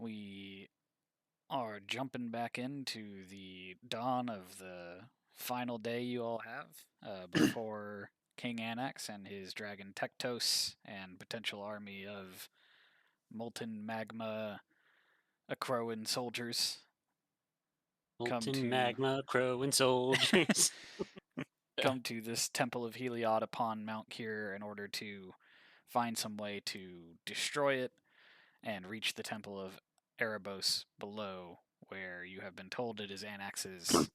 we are jumping back into the dawn of the final day you all have before King Anax and his dragon Tektos and potential army of molten magma Akroan soldiers come Molten to magma, crow, and soldiers. come to this temple of Heliod upon Mount Kyr in order to find some way to destroy it and reach the temple of Erebos below, where you have been told it is Anax's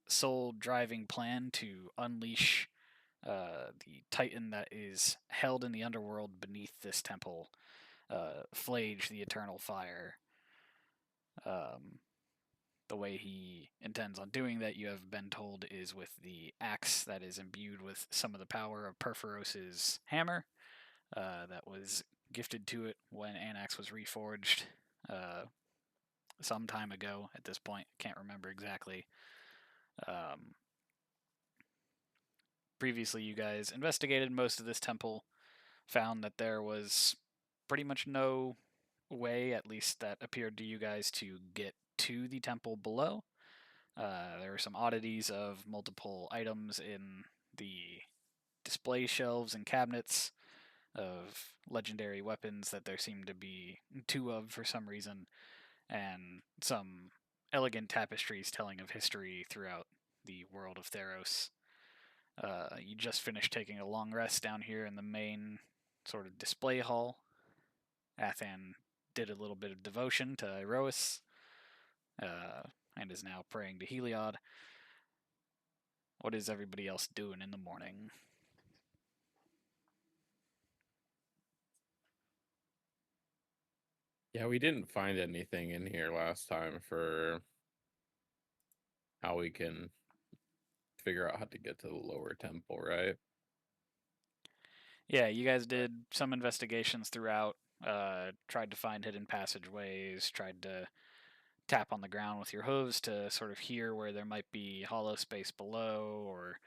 sole driving plan to unleash the titan that is held in the underworld beneath this temple, Flage the Eternal Fire. The way he intends on doing that, you have been told, is with the axe that is imbued with some of the power of Perforos's hammer that was gifted to it when Anax was reforged some time ago. At this point, can't remember exactly. Previously, you guys investigated most of this temple, found that there was pretty much no way, at least that appeared to you guys, to get to the temple below. There were some oddities of multiple items in the display shelves and cabinets of legendary weapons that there seemed to be two of for some reason, and some elegant tapestries telling of history throughout the world of Theros. You just finished taking a long rest down here in the main sort of display hall. Athan did a little bit of devotion to Iroas, and is now praying to Heliod. What is everybody else doing in the morning? Yeah, we didn't find anything in here last time for how we can figure out how to get to the lower temple, right? Yeah, you guys did some investigations throughout, tried to find hidden passageways, tried to tap on the ground with your hooves to sort of hear where there might be hollow space below, or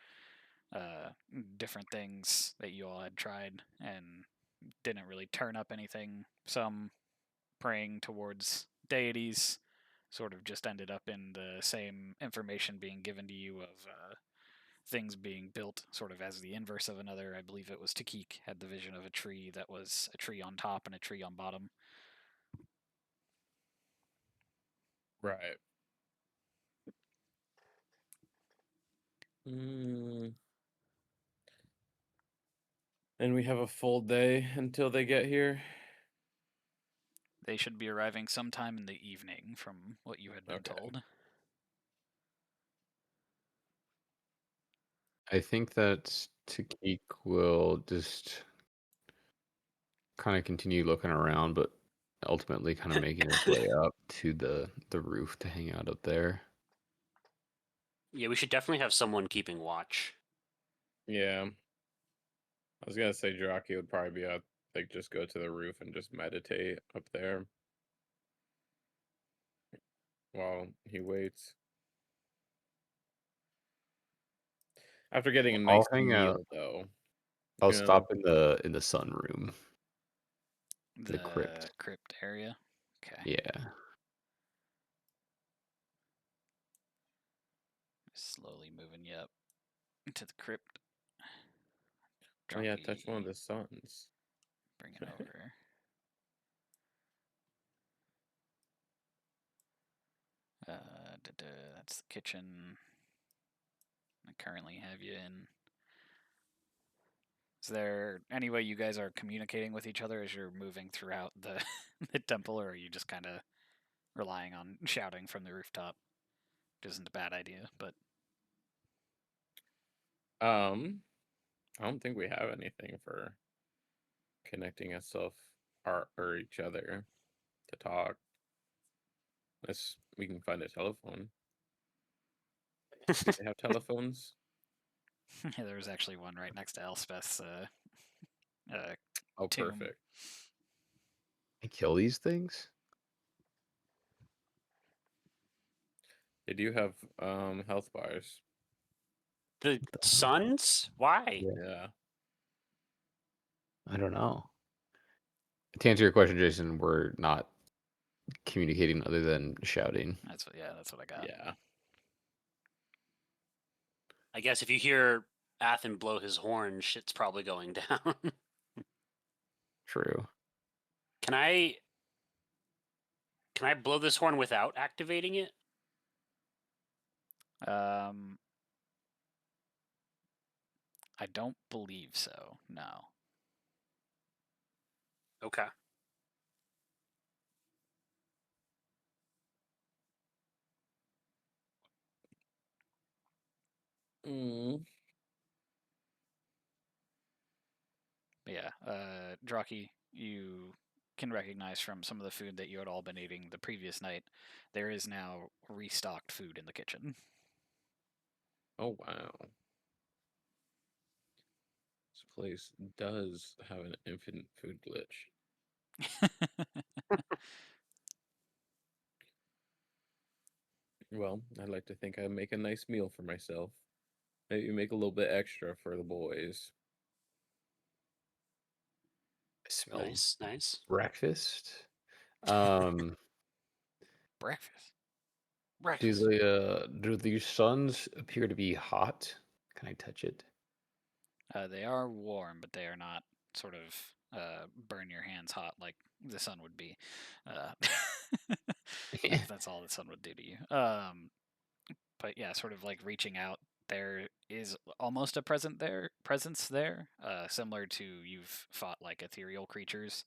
different things that you all had tried and didn't really turn up anything. Some praying towards deities sort of just ended up in the same information being given to you of things being built sort of as the inverse of another. I believe it was Takik had the vision of a tree that was a tree on top and a tree on bottom. Right. And we have a full day until they get here. They should be arriving sometime in the evening, from what you had been told. I think that Takik will just kind of continue looking around, but ultimately kind of making his way up to the roof to hang out up there. Yeah, we should definitely have someone keeping watch. Yeah. I was gonna say Jiraki would probably be out, like, just go to the roof and just meditate up there while he waits. After getting a nice I'll hang out. meal, though. I'll You know? stop in the sunroom, the crypt. Crypt area. Okay. Yeah. Slowly moving you up into the crypt. Oh yeah, touch one of the suns. Bring it over. That's the kitchen I currently have you in. Is there any way you guys are communicating with each other as you're moving throughout the, the temple, or are you just kind of relying on shouting from the rooftop? Which isn't a bad idea, but I don't think we have anything for connecting us or each other to talk. Unless we can find a telephone. Do they have telephones? yeah, there was actually one right next to Elspeth's Oh, tomb. perfect. I kill these things? They do have health bars. The suns? Why? Yeah. I don't know. To answer your question, Jason, we're not communicating other than shouting. That's what I got. Yeah. I guess if you hear Athen blow his horn, shit's probably going down. True. Can I blow this horn without activating it? I don't believe so. No. Okay. Mm. But yeah, Draki, you can recognize from some of the food that you had all been eating the previous night, there is now restocked food in the kitchen. Oh wow. This place does have an infinite food glitch. Well, I'd like to think I make a nice meal for myself. Maybe make a little bit extra for the boys. I smell Nice, nice. breakfast. Um, Breakfast. Breakfast. do these suns appear to be hot? Can I touch it? They are warm, but they are not sort of burn your hands hot like the sun would be. Uh, that's all the sun would do to you. But yeah, sort of like reaching out. There is almost a presence there, similar to you've fought like ethereal creatures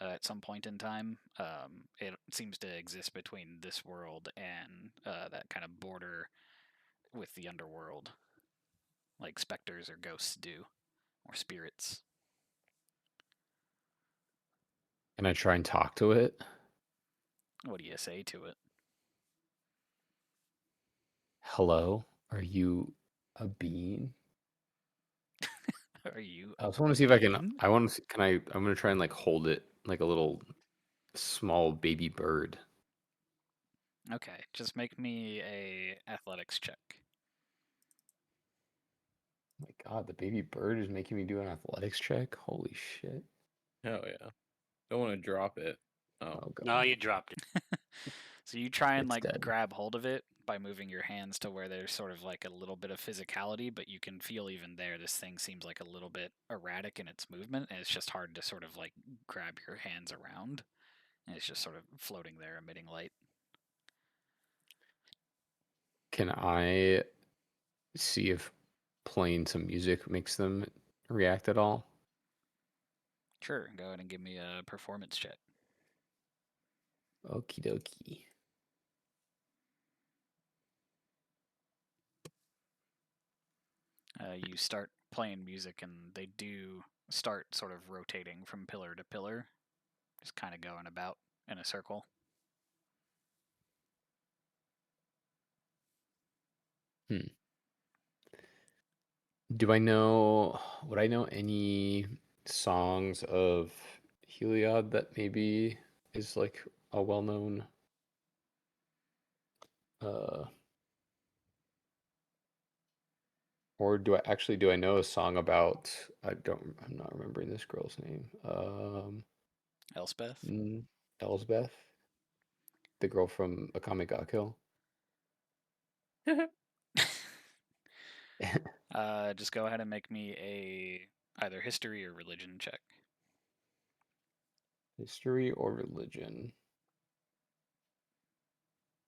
at some point in time. It seems to exist between this world and that kind of border with the underworld, like specters or ghosts do, or spirits. Can I try and talk to it? What do you say to it? Hello? Are you a being? Are you I a just want to see if I can. being? I want to. Can I? I'm gonna try and like hold it like a little small baby bird. Okay, just make me a athletics check. Oh my God, the baby bird is making me do an athletics check. Holy shit! Hell yeah. Don't want to drop it. Oh. Oh No, God, you dropped it. So you try and it's like dead. grab hold of it by moving your hands to where there's sort of like a little bit of physicality, but you can feel even there this thing seems like a little bit erratic in its movement, and it's just hard to sort of like grab your hands around. And it's just sort of floating there, emitting light. Can I see if playing some music makes them react at all? Sure, go ahead and give me a performance check. Okie dokie. You start playing music, and they do start sort of rotating from pillar to pillar, just kind of going about in a circle. Hmm. Do I know? Would I know any songs of Heliod that maybe is like a well-known uh or do I know a song about I'm not remembering this girl's name. Elspeth? mm, Elsbeth, the girl from Akame ga Kill. Just go ahead and make me a either history or religion check. History or religion?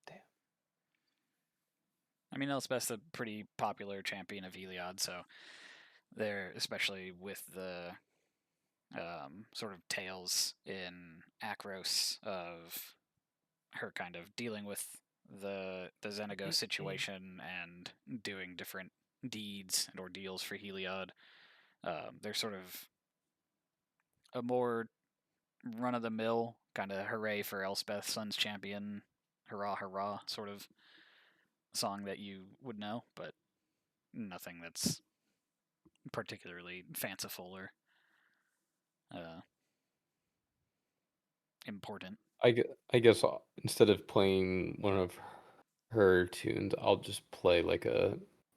Damn. I mean, Elspeth's a pretty popular champion of Heliod, so they're especially with the sort of tales in Akros of her kind of dealing with the Xenago situation and doing different deeds and ordeals for Heliod. They're sort of a more run of the mill kind of hooray for Elspeth, Sun's champion, hurrah hurrah sort of song that you would know, but nothing that's particularly fanciful or uh, important. I guess instead of playing one of her tunes, I'll just play like a.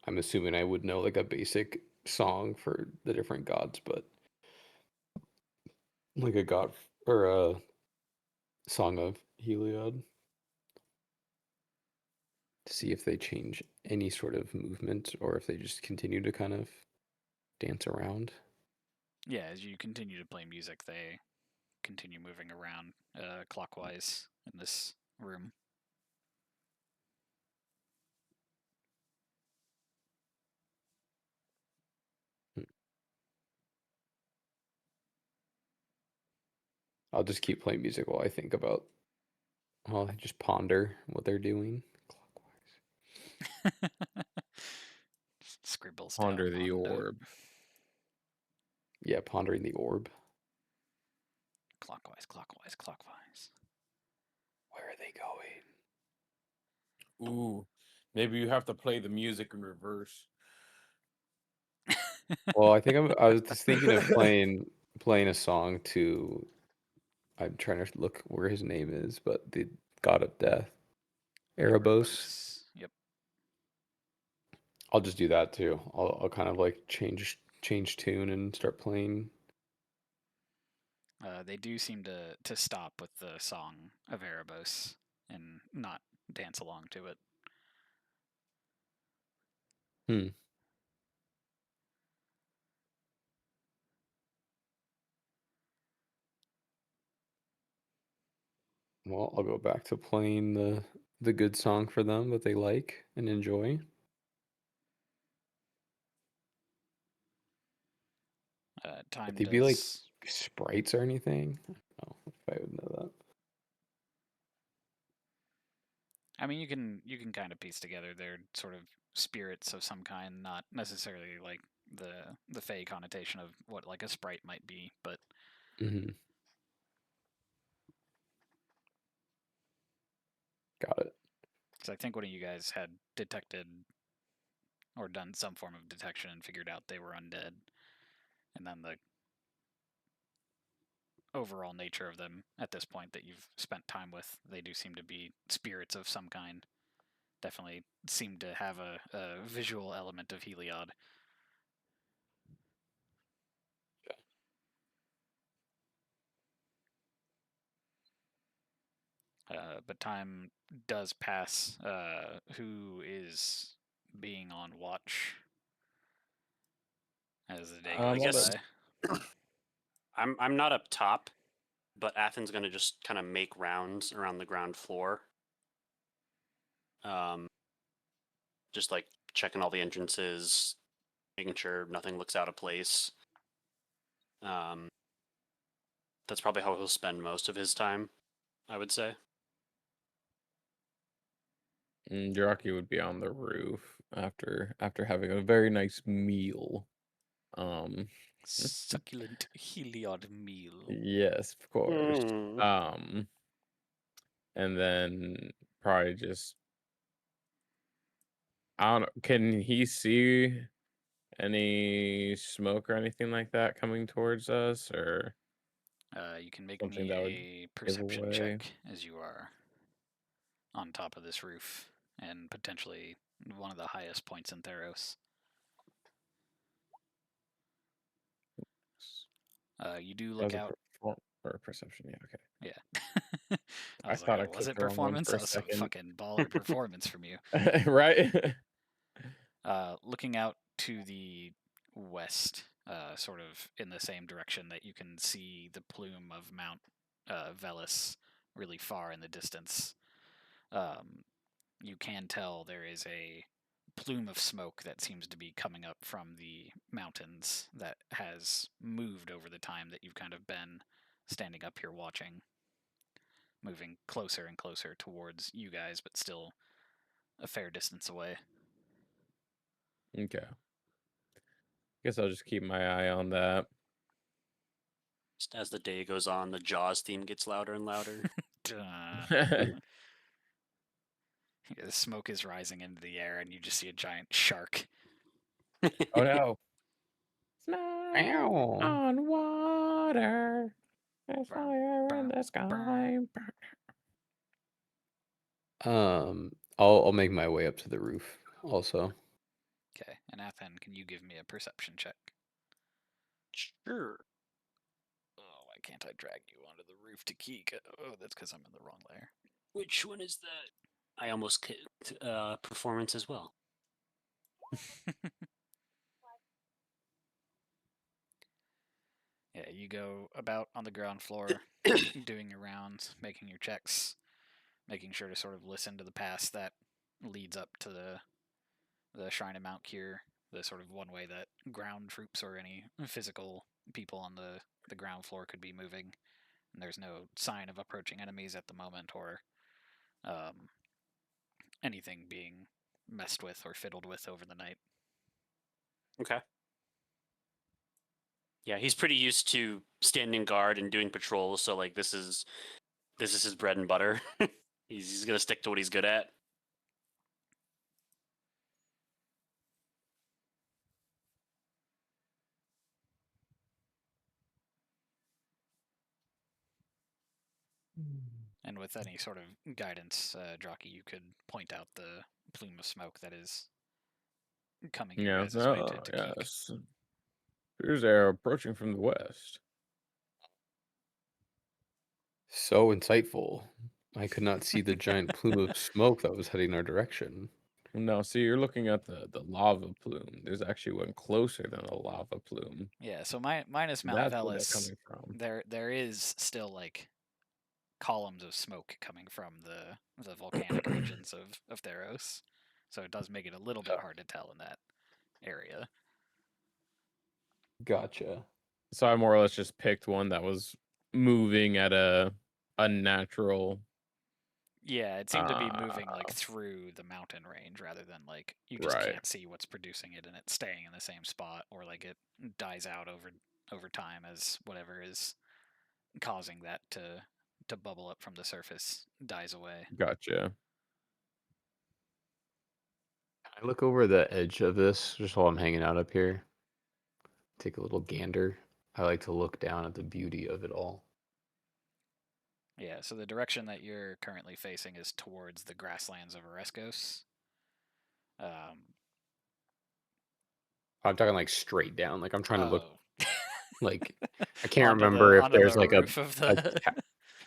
I'm assuming I would know like a basic song for the different gods, but like a god or Song of Heliod to see if they change any sort of movement or if they just continue to kind of dance around. Yeah, as you continue to play music, they continue moving around clockwise in this room. I'll just keep playing music while I think about, while I just ponder what they're doing clockwise. Scribbles Ponder down the on note. orb. Yeah, pondering the orb. Clockwise, clockwise, clockwise. Where are they going? Ooh, maybe you have to play the music in reverse. Well, I think I was just thinking of playing a song to. I'm trying to look where his name is, but the god of death, Erebos. Yep. I'll just do that too. I'll kind of like change tune and start playing. They do seem to stop with the song of Erebos and not dance along to it. Hmm. Well, I'll go back to playing the good song for them that they like and enjoy. Time Would they be like does. sprites or anything? I don't know if I would know that. I mean, you can kind of piece together they're sort of spirits of some kind, not necessarily like the fey connotation of what like a sprite might be, but Mm-hmm. Got it. because I think one of you guys had detected or done some form of detection and figured out they were undead, and then the overall nature of them at this point that you've spent time with, they do seem to be spirits of some kind. Definitely seem to have a visual element of Heliod. But time does pass. Who is being on watch as the day I goes guess by? I'm not up top, but Athens gonna just kind of make rounds around the ground floor. Um, just like checking all the entrances, making sure nothing looks out of place. Um, that's probably how he'll spend most of his time, I would say. Jiraki would be on the roof after having a very nice meal. Succulent Heliod meal. Yes, of course. Mm. And then probably just I don't know. Can he see any smoke or anything like that coming towards us, or You can make something me that would a give perception away? check as you are on top of this roof and potentially one of the highest points in Theros. You do That look was a out. or perception. Yeah, okay. Yeah. I I was like, thought I oh, was clicked it the wrong one performance? for That a was some second. fucking baller performance from you. Right? Looking out to the west, sort of in the same direction that you can see the plume of Mount Velis really far in the distance. You can tell there is a plume of smoke that seems to be coming up from the mountains that has moved over the time that you've kind of been standing up here watching, moving closer and closer towards you guys, but still a fair distance away. Okay. Guess I'll just keep my eye on that. Just as the day goes on, the Jaws theme gets louder and louder. The smoke is rising into the air, and you just see a giant shark. Oh no. Smile Ow. on water. There's fire in the sky. I'll make my way up to the roof also. Okay, and Athen, can you give me a perception check? Sure. Oh, why can't I drag you onto the roof to Keek? Oh, that's because I'm in the wrong layer. Which one is that? I almost kicked performance as well. Yeah, you go about on the ground floor, doing your rounds, making your checks, making sure to sort of listen to the path that leads up to the Shrine of Mount Kier, the sort of one way that ground troops or any physical people on the ground floor could be moving. And there's no sign of approaching enemies at the moment or anything being messed with or fiddled with over the night. Okay. Yeah, he's pretty used to standing guard and doing patrols, so like this is his bread and butter. He's gonna stick to what he's good at. And with any sort of guidance, Jockey, you could point out the plume of smoke that is coming your Yeah. guys' way to Keek. Yes. Here's air approaching from the west. So insightful. I could not see the giant plume of smoke that was heading our direction. No, see, you're looking at the lava plume. There's actually one closer than a lava plume. Yeah, so minus Mount That's where they're Velis, coming from. there is still like columns of smoke coming from the volcanic regions of Theros, so it does make it a little bit hard to tell in that area. Gotcha. So I more or less just picked one that was moving at a unnatural. Yeah, it seemed to be moving like through the mountain range rather than like you just Right. can't see what's producing it and it's staying in the same spot, or like it dies out over time as whatever is causing that to bubble up from the surface dies away. Gotcha. I look over the edge of this just while I'm hanging out up here. Take a little gander. I like to look down at the beauty of it all. Yeah, so the direction that you're currently facing is towards the grasslands of Oreskos. I'm talking like straight down. Like I'm trying to look Oh. like I can't remember if onto there's the like roof of the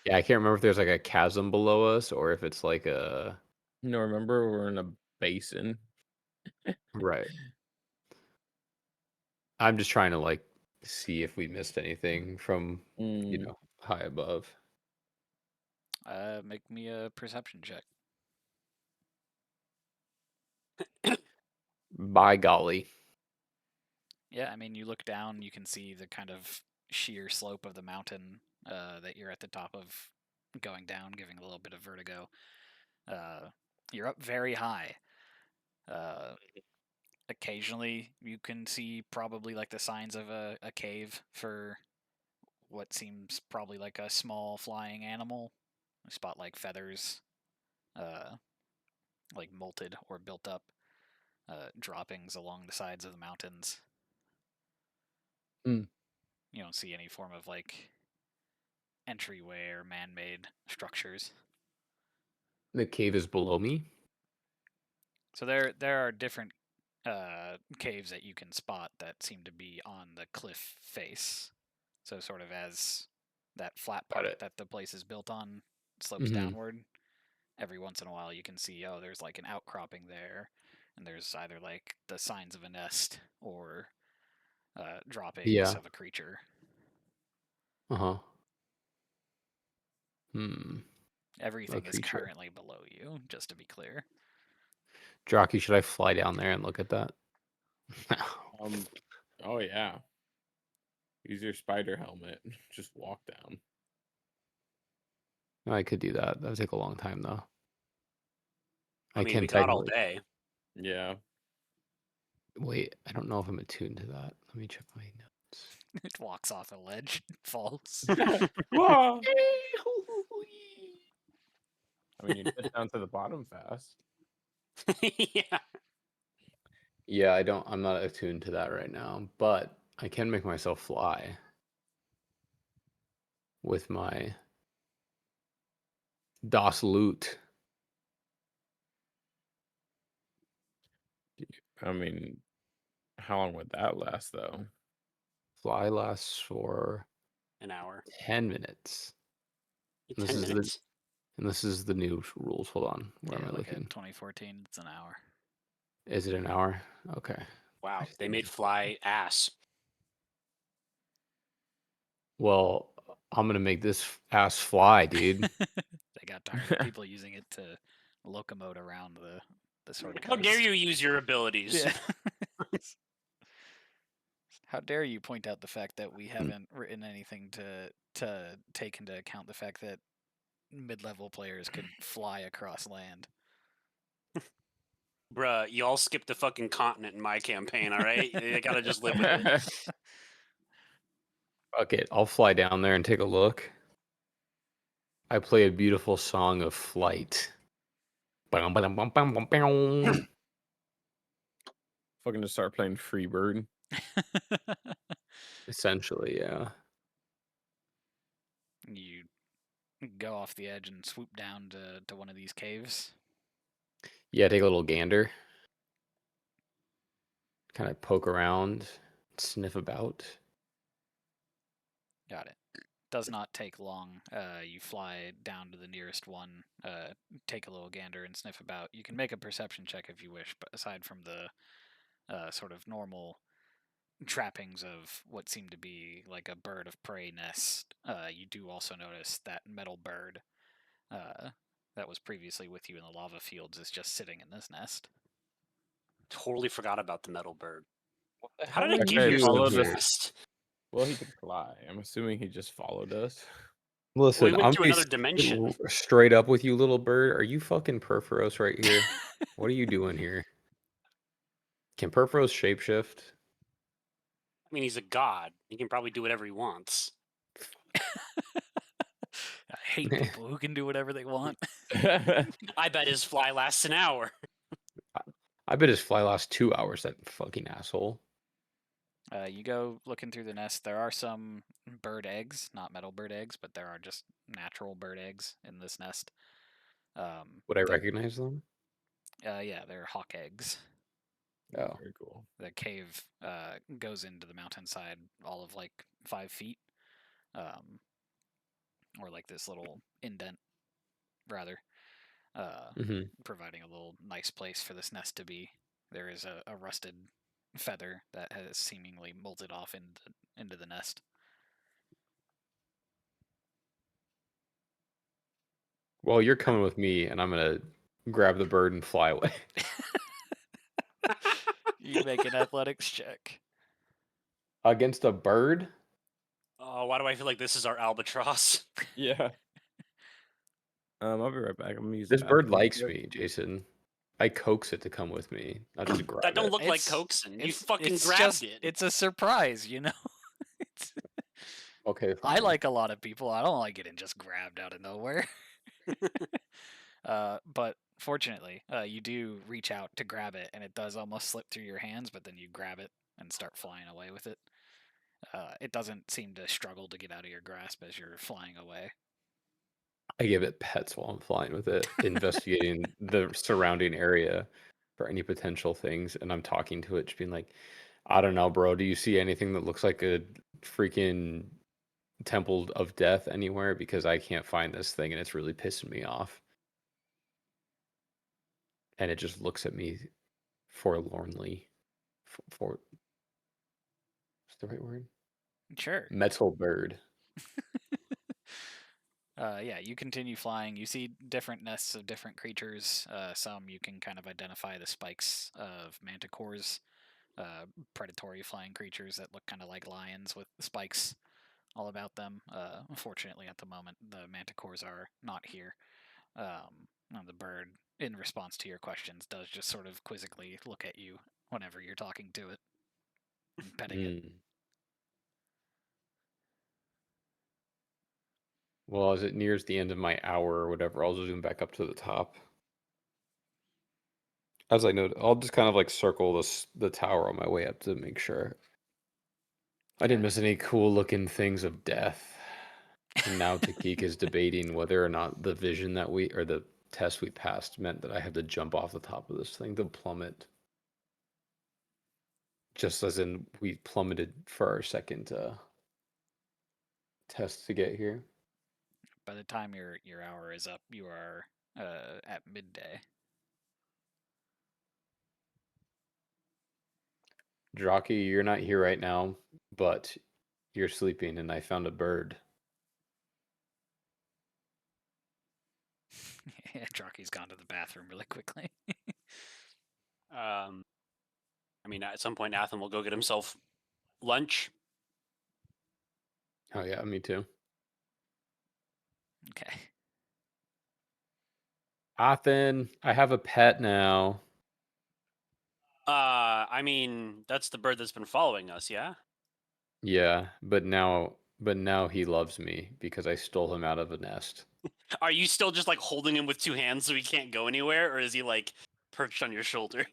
yeah, I can't remember if there's like a chasm below us or if it's like a No, remember we're in a basin. right. I'm just trying to like see if we missed anything from, high above. make me a perception check. By golly. Yeah, I mean, you look down, you can see the kind of sheer slope of the mountain that you're at the top of going down, giving a little bit of vertigo. You're up very high. Occasionally, you can see probably like the signs of a cave for what seems probably like a small flying animal. You spot like feathers, like molted or built up droppings along the sides of the mountains. Mm. You don't see any form of like entryway or man-made structures. The cave is below me. So there are different caves that you can spot that seem to be on the cliff face. So sort of as that flat Got part it. that the place is built on slopes downward, every once in a while you can see, oh, there's like an outcropping there, and there's either like the signs of a nest or droppings Yeah. of a creature. Uh-huh. Hmm. Everything is creature. currently below you, just to be clear. Jockey, should I fly down there and look at that? Oh yeah. Use your spider helmet. Just walk down. I could do that. That would take a long time though. I mean, can we got all technically day. Yeah. wait, I don't know if I'm attuned to that. Let me check my notes. It walks off a ledge, falls. Whoa! I mean, you get down to the bottom fast. Yeah. Yeah, I'm not attuned to that right now, but I can make myself fly with my Das Loot. I mean, how long would that last, though? Fly lasts for An hour. 10 minutes. This 10 is the minutes? and this is the new rules. Hold on. Where Yeah, am I like looking? 2014, it's an hour. Is it an hour? Okay. Wow, just they think made it's- fly ass. Well, I'm gonna make this ass fly, dude. They got tired of people using it to locomote around the sort of How dare coast. you use your abilities? Yeah. How dare you point out the fact that we haven't written anything to take into account the fact that mid-level players could fly across land. Bruh, y'all skipped the fucking continent in my campaign, alright? You gotta just live with it. Fuck it. I'll fly down there and take a look. I play a beautiful song of flight. Bum, ba-dum, bum, bum, bum, bum. Fucking just start playing Freebird. Essentially, yeah. You go off the edge and swoop down to one of these caves. Yeah, take a little gander. Kind of poke around, sniff about. Got it. Does not take long. You fly down to the nearest one, take a little gander and sniff about. You can make a perception check if you wish, but aside from the sort of normal trappings of what seemed to be like a bird of prey nest, you do also notice that metal bird that was previously with you in the lava fields is just sitting in this nest. Totally forgot about the metal bird. What the How hell did are it you get here so followed us? fast? Well, he can fly. I'm assuming he just followed us. Listen, went I'm to being another dimension. straight up with you, little bird. Are you fucking Perforos right here? What are you doing here? Can Perforos shapeshift? I mean, he's a god. He can probably do whatever he wants. I hate people who can do whatever they want. I bet his fly lasts an hour. I bet his fly lasts 2 hours, that fucking asshole. You go looking through the nest. There are some bird eggs, not metal bird eggs, but there are just natural bird eggs in this nest. Would I recognize them? Yeah, they're hawk eggs. Oh. Very cool. The cave goes into the mountainside all of like 5 feet, or like this little indent, rather, hmm providing a little nice place for this nest to be. There is a rusted feather that has seemingly molted off into the nest. Well, you're coming with me, and I'm gonna grab the bird and fly away. You make an athletics check. Against a bird? Oh, why do I feel like this is our albatross? Yeah. I'll be right back. I'm gonna use This the bird bathroom real likes quick. me, Jason. I coax it to come with me. I just grab That don't it. look like It's- coaxing. You It's fucking it's grabbed just, it. It's a surprise, you know. It's, Okay, I fine. like a lot of people. I don't like getting just grabbed out of nowhere. But fortunately, you do reach out to grab it, and it does almost slip through your hands. But then you grab it and start flying away with it. It doesn't seem to struggle to get out of your grasp as you're flying away. I give it pets while I'm flying with it, investigating the surrounding area for any potential things, and I'm talking to it, just being like, I don't know, bro. Do you see anything that looks like a freaking temple of death anywhere? Because I can't find this thing, and it's really pissing me off. And it just looks at me forlornly. For what's the right word? Sure. Metal bird. Yeah, you continue flying. You see different nests of different creatures. Some you can kind of identify the spikes of manticores, predatory flying creatures that look kind of like lions with spikes all about them. Unfortunately, at the moment, the manticores are not here. The bird, in response to your questions, does just sort of quizzically look at you whenever you're talking to it and petting it. Well, as it nears the end of my hour or whatever, I'll zoom back up to the top. As I noted, I'll just kind of like circle the tower on my way up to make sure I didn't miss any cool looking things of death. And now Takik is debating whether or not the vision that we, or the test we passed, meant that I had to jump off the top of this thing to plummet. Just as in we plummeted for our second test to get here. By the time your hour is up, you are at midday. Jockey, you're not here right now, but you're sleeping, and I found a bird. Jockey's gone to the bathroom really quickly. I mean, at some point, Athen will go get himself lunch. Oh yeah, me too. Okay. Athen, I have a pet now. I mean, that's the bird that's been following us, yeah? Yeah, but now he loves me because I stole him out of a nest. Are you still just like holding him with two hands so he can't go anywhere, or is he like perched on your shoulder?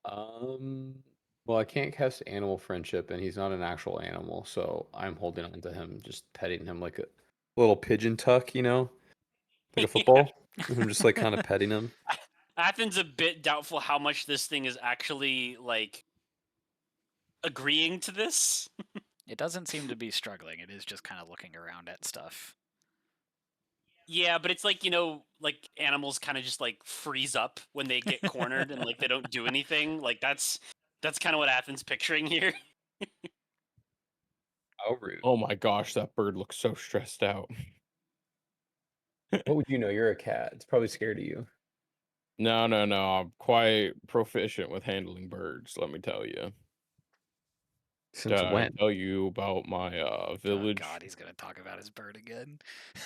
Well, I can't cast animal friendship, and he's not an actual animal, so I'm holding on to him, just petting him like a little pigeon tuck, like a Yeah. football. I'm just like kind of petting him. Athen's a bit doubtful how much this thing is actually like agreeing to this. It doesn't seem to be struggling. It is just kind of looking around at stuff. Yeah, but it's like, like animals kind of just like freeze up when they get cornered and like they don't do anything. Like that's kind of what Athen's picturing here. How rude. Oh my gosh, that bird looks so stressed out. What would you know? You're a cat. It's probably scared of you. No, no, no. I'm quite proficient with handling birds, let me tell you. Since Did I when? tell you about my Oh village? God, he's gonna talk about his bird again.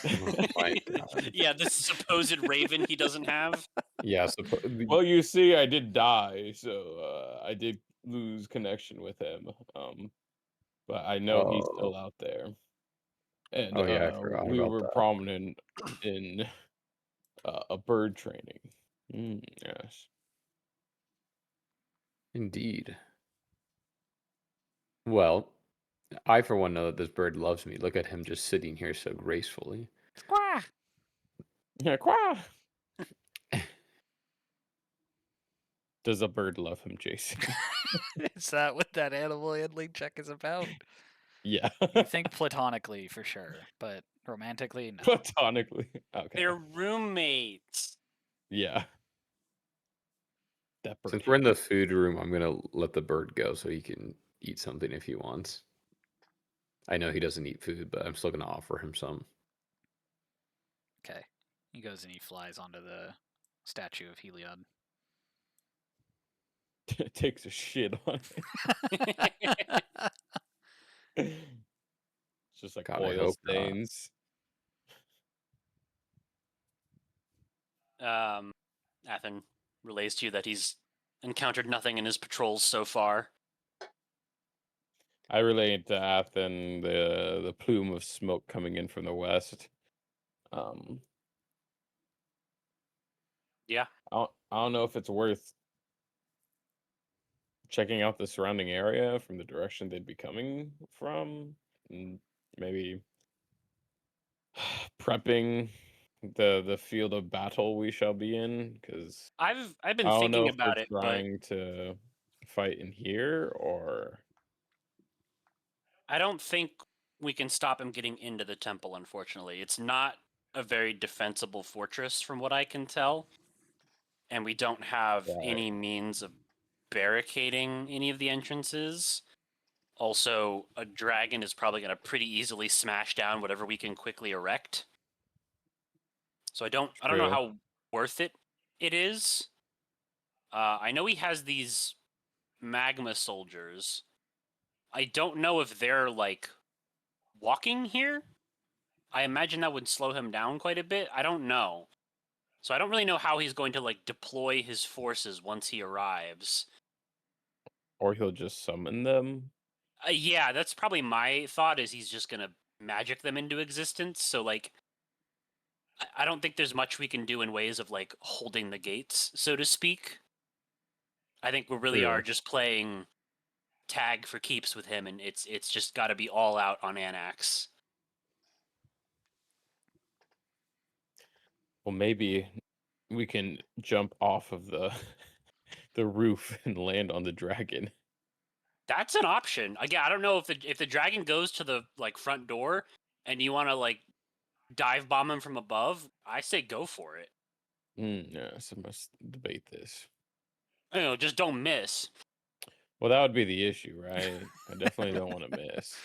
Oh my god. Yeah, this supposed raven he doesn't have. Yeah, Well, you see, I did die, so I did lose connection with him. But I know he's oh, still out there, and oh yeah, I forgot we about were that. prominent in a bird training. Yes. Indeed. Well, I for one know that this bird loves me. Look at him just sitting here so gracefully. Squaw! Yeah, quack. Does a bird love him, Jason? Is that what that animal handling check is about? Yeah. You think platonically for sure, but romantically, no. Platonically. Okay. They're roommates. Yeah. That bird. Since we're in the food room, I'm gonna let the bird go so he can eat something if he wants. I know he doesn't eat food, but I'm still gonna offer him some. Okay. He goes and he flies onto the statue of Heliod. Takes a shit on it. It's just like God, I oil hope not. stains. Athen relays to you that he's encountered nothing in his patrols so far. I relate to Athen the plume of smoke coming in from the west. Yeah. I don't know if it's worth checking out the surrounding area from the direction they'd be coming from, and maybe prepping the field of battle we shall be in, because I've I been don't know thinking if they're about it, but trying to fight in here or I don't think we can stop him getting into the temple, unfortunately. It's not a very defensible fortress from what I can tell, and we don't have right. any means of barricading any of the entrances. Also, a dragon is probably going to pretty easily smash down whatever we can quickly erect. So I don't know True. how worth it is. I know he has these magma soldiers. I don't know if they're like walking here. I imagine that would slow him down quite a bit. I don't know. So I don't really know how he's going to like deploy his forces once he arrives. Or he'll just summon them. Yeah, that's probably my thought is he's just going to magic them into existence. So like I don't think there's much we can do in ways of like holding the gates, so to speak. I think we really are True. just playing tag for keeps with him, and it's just got to be all out on Anax. Well, maybe we can jump off of the the roof and land on the dragon. That's an option. Again, I don't know if the dragon goes to the like front door and you want to like dive bomb him from above. I say go for it. Yeah, so must debate this. You know, just don't miss. Well, that would be the issue, right? I definitely don't want to miss.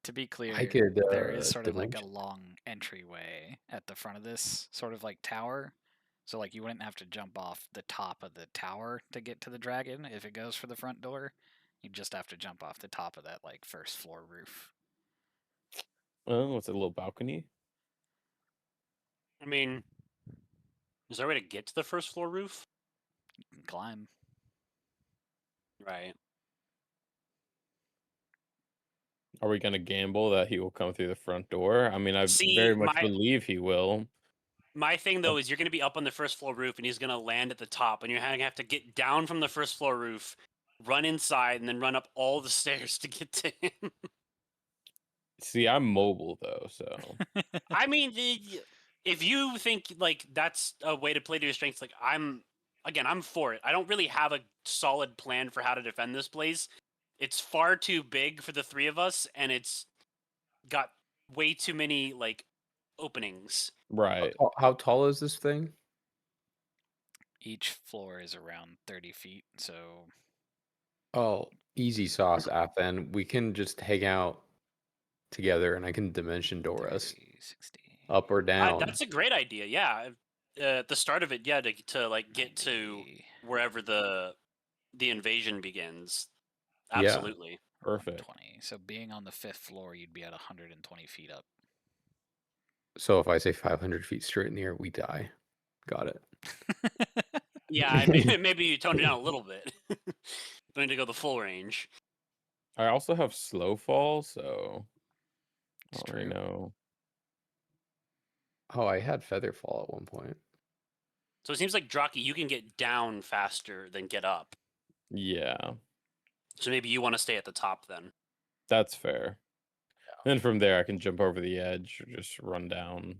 To be clear, I could there is sort of like a dimension. long entryway at the front of this sort of like tower. So like you wouldn't have to jump off the top of the tower to get to the dragon if it goes for the front door. You just have to jump off the top of that like first floor roof. Well, what's a little balcony? I mean, is there a way to get to the first floor roof? You can climb. Right. Are we gonna gamble that he will come through the front door? I mean, I See, very much believe he will. my thing though is you're going to be up on the first floor roof and he's going to land at the top and you're going to have to get down from the first floor roof, run inside and then run up all the stairs to get to him. See, I'm mobile though, so I mean, if you think like that's a way to play to your strengths, like I'm for it. I don't really have a solid plan for how to defend this place. It's far too big for the three of us and it's got way too many like openings. right. How tall is this thing? Each floor is around 30 feet, so Oh, easy sauce, app. Then we can just hang out together, and I can dimension door us 30, 60. up or down. That's a great idea. Yeah, at the start of it, yeah, to like get to 90, wherever the invasion begins. Yeah. Absolutely. Perfect. 120. So being on the 5th floor, you'd be at 120 feet up. So if I say 500 feet straight in the air, we die. Got it. Yeah, maybe you toned it down a little bit. Don't need to go the full range. I also have slow fall, so I It's don't really true. know. Oh, I had feather fall at one point. So it seems like Draki, you can get down faster than get up. Yeah, So maybe you want to stay at the top then. that's fair. Then from there, I can jump over the edge or just run down.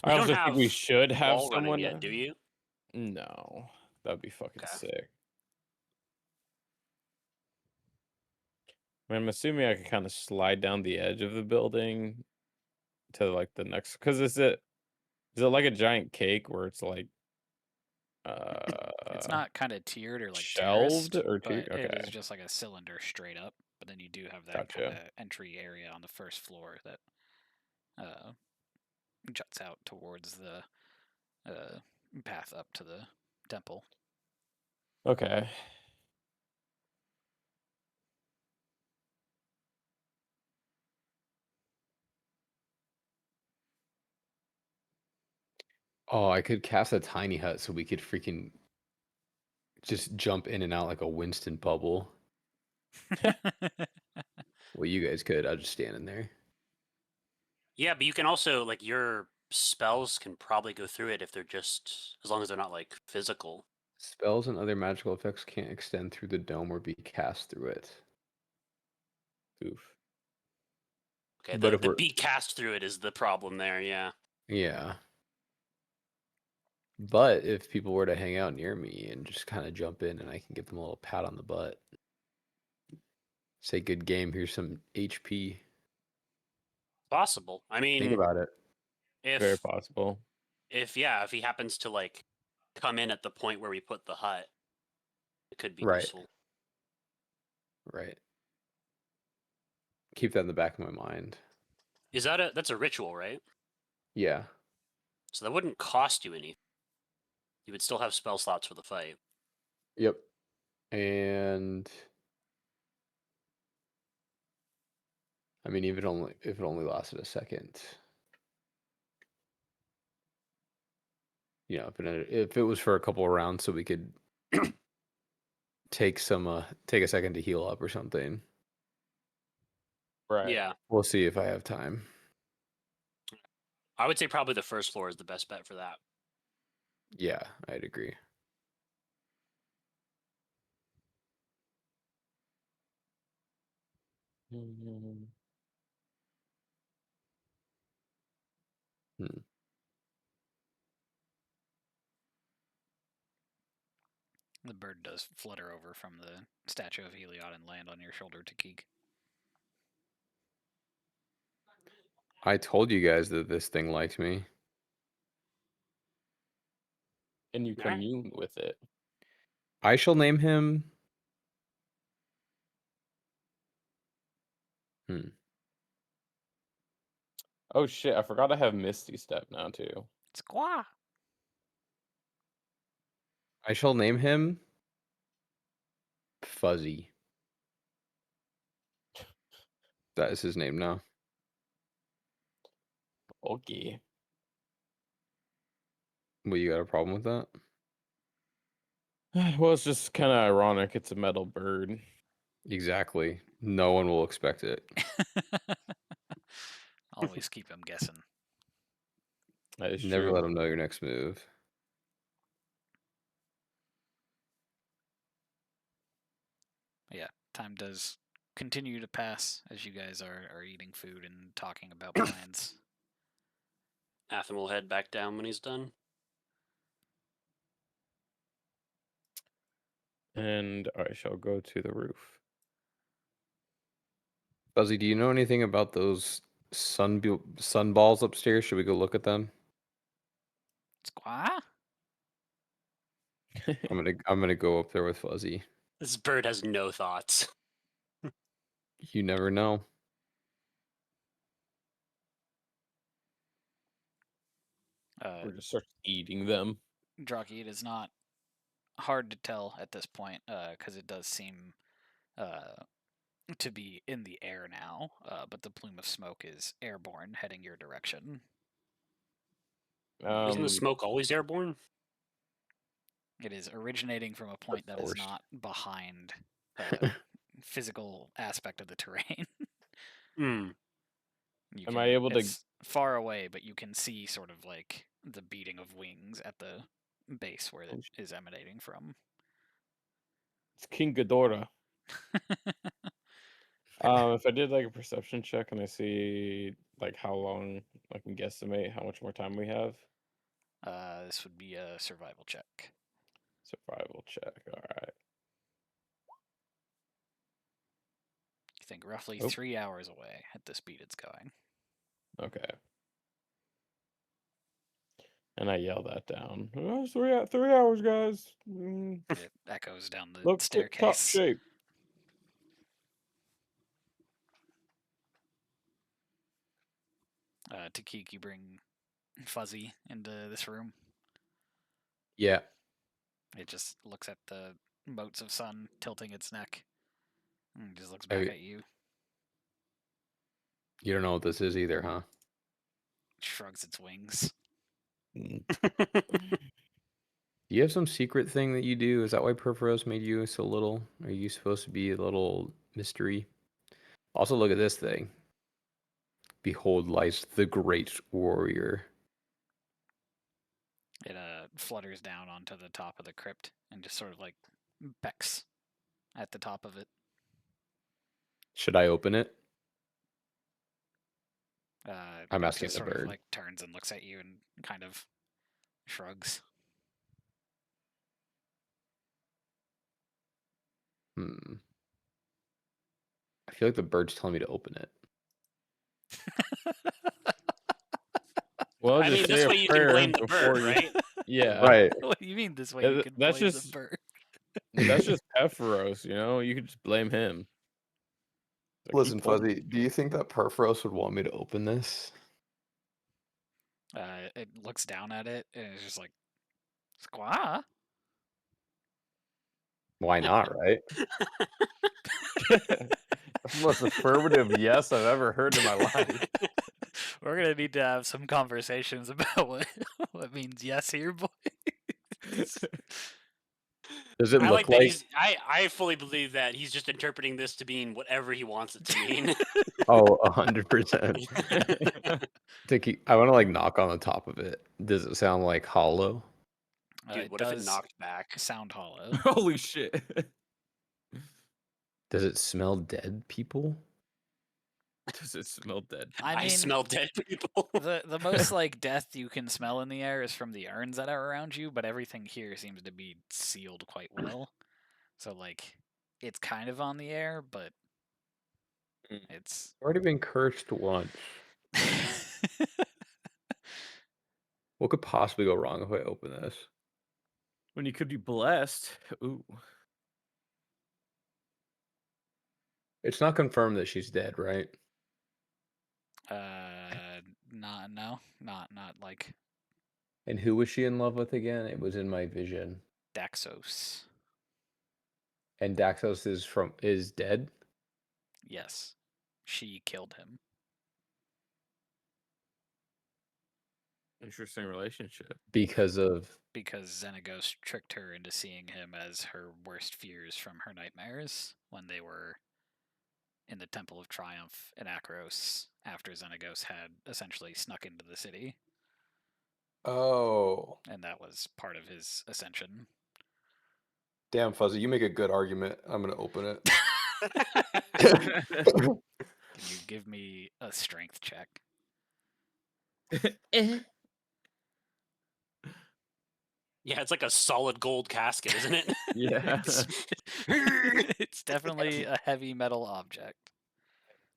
I You don't also think we have should have wall running someone. yet, do you? No, that'd be fucking Okay. sick. I mean, I'm assuming I can kind of slide down the edge of the building to like the next. Because is it like a giant cake where it's like It's not kind of tiered or like shelved terraced, or but it is okay, just like a cylinder straight up. But then you do have that kind of gotcha. entry area on the first floor that uh, juts out towards the path up to the temple. Okay. Oh, I could cast a tiny hut so we could freaking just jump in and out like a Winston bubble. Well, you guys could. I'll just stand in there. Yeah, but you can also like your spells can probably go through it if they're just as long as they're not like physical. Spells and other magical effects can't extend through the dome or be cast through it. Oof. Okay, But if the we're be cast through it is the problem there, yeah. yeah. But if people were to hang out near me and just kind of jump in and I can give them a little pat on the butt. Say good game, here's some HP. Possible. I Think mean, about it. Very if possible. if he happens to like come in at the point where we put the hut, it could be Right. useful. Right. Keep that in the back of my mind. Is that's a ritual, right? Yeah. So that wouldn't cost you anything. You would still have spell slots for the fight. Yep. And I mean, if it only lasted a second, if it was for a couple of rounds, so we could take a second to heal up or something. Right. Yeah. We'll see if I have time. I would say probably the first floor is the best bet for that. Yeah, I'd agree. Mhm. Hmm. The bird does flutter over from the statue of Heliod and land on your shoulder, Takik. I told you guys that this thing liked me. And you Alright. commune with it. I shall name him. Oh shit! I forgot I have Misty Step now too. Squaw! I shall name him Fuzzy. That is his name now. Okay. Well, you got a problem with that? Well, it's just kind of ironic. It's a metal bird. Exactly. No one will expect it. Always keep him guessing. That is Never true. let him know your next move. Yeah, time does continue to pass as you guys are eating food and talking about plans. Atham will head back down when he's done. And I shall go to the roof. Fuzzy, do you know anything about those sun balls upstairs? Should we go look at them? Squaw? I'm gonna go up there with Fuzzy. This bird has no thoughts. You never know. We're just start eating them. Drocky, it is not hard to tell at this point because it does seem to be in the air now, but the plume of smoke is airborne, heading your direction. Isn't the smoke always airborne? It is originating from a point that is Forced. not behind physical aspect of the terrain. Hmm. Am I able to- It's far away, but you can see sort of like the beating of wings at the base where it is emanating from. It's King Ghidorah. If I did like a perception check and I see like how long I can guesstimate how much more time we have. This would be a survival check. Survival check. All right. You think roughly Oh. 3 hours away at the speed it's going. Okay. And I yell that down. Oh, 3 hours, guys. It echoes down the Look, tip top staircase. shape. Takik, you bring Fuzzy into this room. Yeah. It just looks at the motes of sun tilting its neck. And just looks back at you. You don't know what this is either, huh? Shrugs its wings. Do you have some secret thing that you do? Is that why Perforos made you so little? Are you supposed to be a little mystery? Also, look at this thing. Behold lies the great warrior. It flutters down onto the top of the crypt and just sort of like becks at the top of it. Should I open it? I'm It asking just the sort of bird. like turns and looks at you and kind of shrugs. I feel like the bird's telling me to open it. Well, I just mean, say this a way you can prayer blame the before bird, you- right? Yeah. Right. What do you mean this way you can That's blame just- the bird? That's just Pepharos, you know? You could just blame him. Like, he Listen, told me. Fuzzy, do you think that Perforos would want me to open this? It looks down at it and it's just like, squaw? Why not, right? That's the most affirmative yes I've ever heard in my life. We're gonna need to have some conversations about what means yes here, boy. Does it I look like that like... I fully believe that he's just interpreting this to mean whatever he wants it to mean. Oh, 100%. I want to like knock on the top of it. Does it sound like hollow? Dude, It what if it does knocked back? sound hollow. Holy shit. Does it smell dead, people? Does it smell dead? I I mean, smell dead people. the most like death you can smell in the air is from the urns that are around you, but everything here seems to be sealed quite well. So like, it's kind of on the air, but Mm. it's Already been cursed once. What could possibly go wrong if I open this? When you could be blessed. Ooh. It's not confirmed that she's dead, right? not like And who was she in love with again? It was in my vision. Daxos. And Daxos is dead Yes, she killed him. Interesting relationship. because of Because Xenagos tricked her into seeing him as her worst fears from her nightmares when they were in the Temple of Triumph in Akros after Xenagos had essentially snuck into the city, Oh, and that was part of his ascension. damn Fuzzy, you make a good argument. I'm gonna open it. Can you give me a strength check? Yeah, it's like a solid gold casket, isn't it? Yeah. It's definitely a heavy metal object.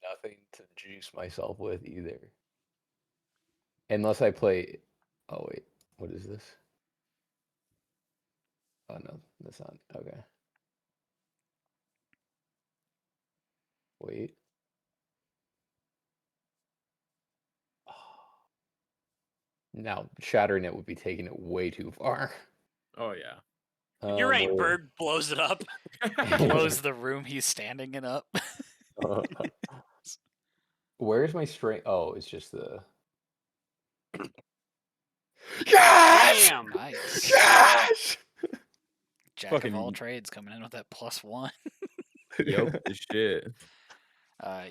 Nothing to juice myself with either. Unless I play. Oh wait, what is this? Oh no, that's not okay. Wait. Now shattering it would be taking it way too far. Oh yeah. You're right. where- Bird blows it up. Blows the room he's standing in up. Where's my strength? Oh, it's just the. Yes! Damn. Nice. Yes! Jack Fucking- of all trades coming in with that +1. Yup, the shit.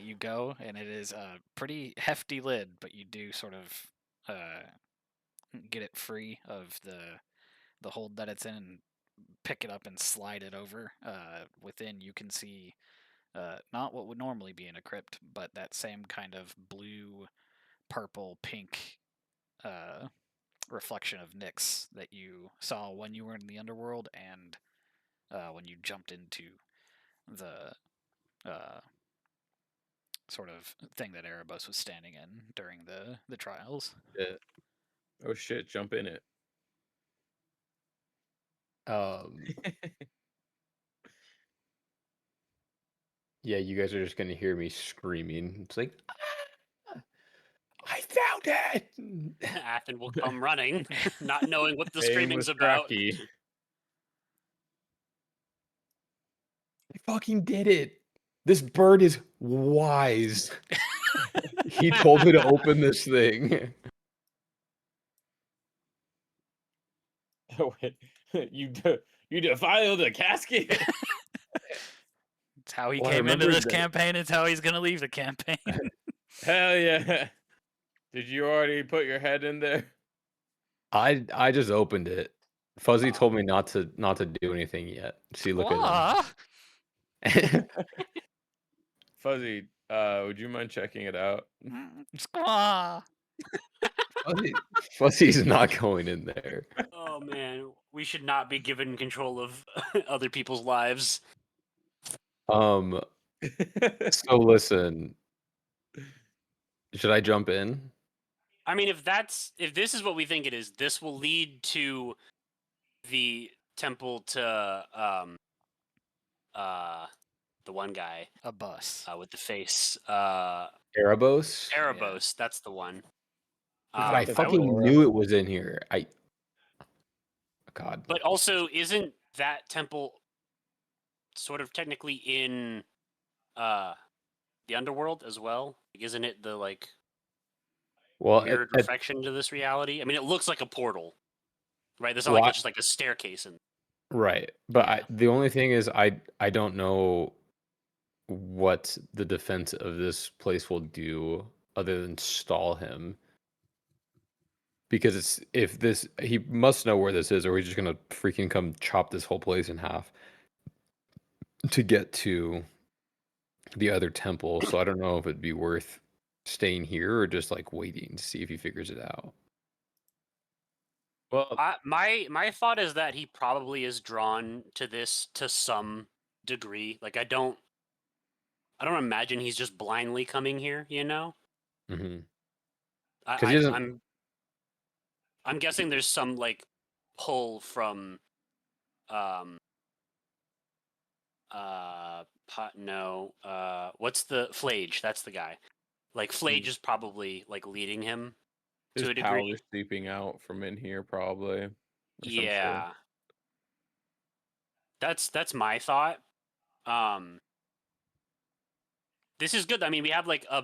You go, and it is a pretty hefty lid, but you do sort of get it free of the hold that it's in and pick it up and slide it over. Within, you can see not what would normally be in a crypt, but that same kind of blue, purple, pink reflection of Nyx that you saw when you were in the underworld and when you jumped into the sort of thing that Erebos was standing in during the trials. Yeah. Oh shit, jump in it. Yeah, you guys are just gonna hear me screaming. It's like, "Ah, I found it! Athen will come running, not knowing what the Aim screaming's with about. Rocky. I fucking did it! This bird is wise. He told me to open this thing. Wait, you defiled the casket. It's how he Well, I came into remembered this that- campaign. It's how he's gonna leave the campaign. Hell yeah. Did you already put your head in there? I just opened it. Fuzzy told me not to do anything yet. See, look at him. Fuzzy, would you mind checking it out? Squaw. Fuzzy's not going in there. Oh man, we should not be given control of other people's lives. So listen. Should I jump in? I mean, if this is what we think it is, this will lead to the temple to the one guy A bus. with the face Erebos? Erebos. That's the one. God, I the fucking Aurora. knew it was in here. God. But also, isn't that temple sort of technically in the underworld as well? Like, isn't it the Well, weird reflection to this reality? I mean, it looks like a portal, right? There's not like Well, it's just like a staircase and right. But Yeah. the only thing is I don't know what the defense of this place will do other than stall him. Because he must know where this is, or he's just gonna freaking come chop this whole place in half to get to the other temple, so I don't know if it'd be worth staying here or just like waiting to see if he figures it out. Well, My thought is that he probably is drawn to this to some degree. Like I don't imagine he's just blindly coming here. You know, Because he I, doesn't. I'm guessing there's some like pull from um no what's the Flage? That's the guy. Like Flage is probably like leading him to there's a power degree. seeping out from in here, probably, or some shit. Yeah, that's my thought. Um, this is good. I mean, we have like a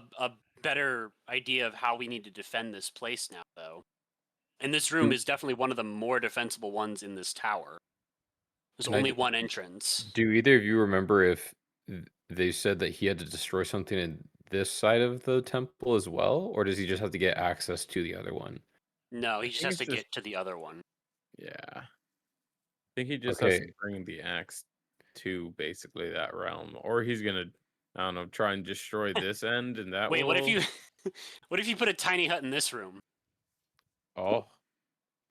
better idea of how we need to defend this place now, though. And this room is definitely one of the more defensible ones in this tower. There's And I only one entrance. do either of you remember if they said that he had to destroy something in this side of the temple as well, or does he just have to get access to the other one? No, he I just think has it's to just get to the other one. yeah. I think he just has Okay, to bring the axe to basically that realm, or he's gonna, I don't know, try and destroy this end, and that Wait, what if will. you what if you put a tiny hut in this room? Oh,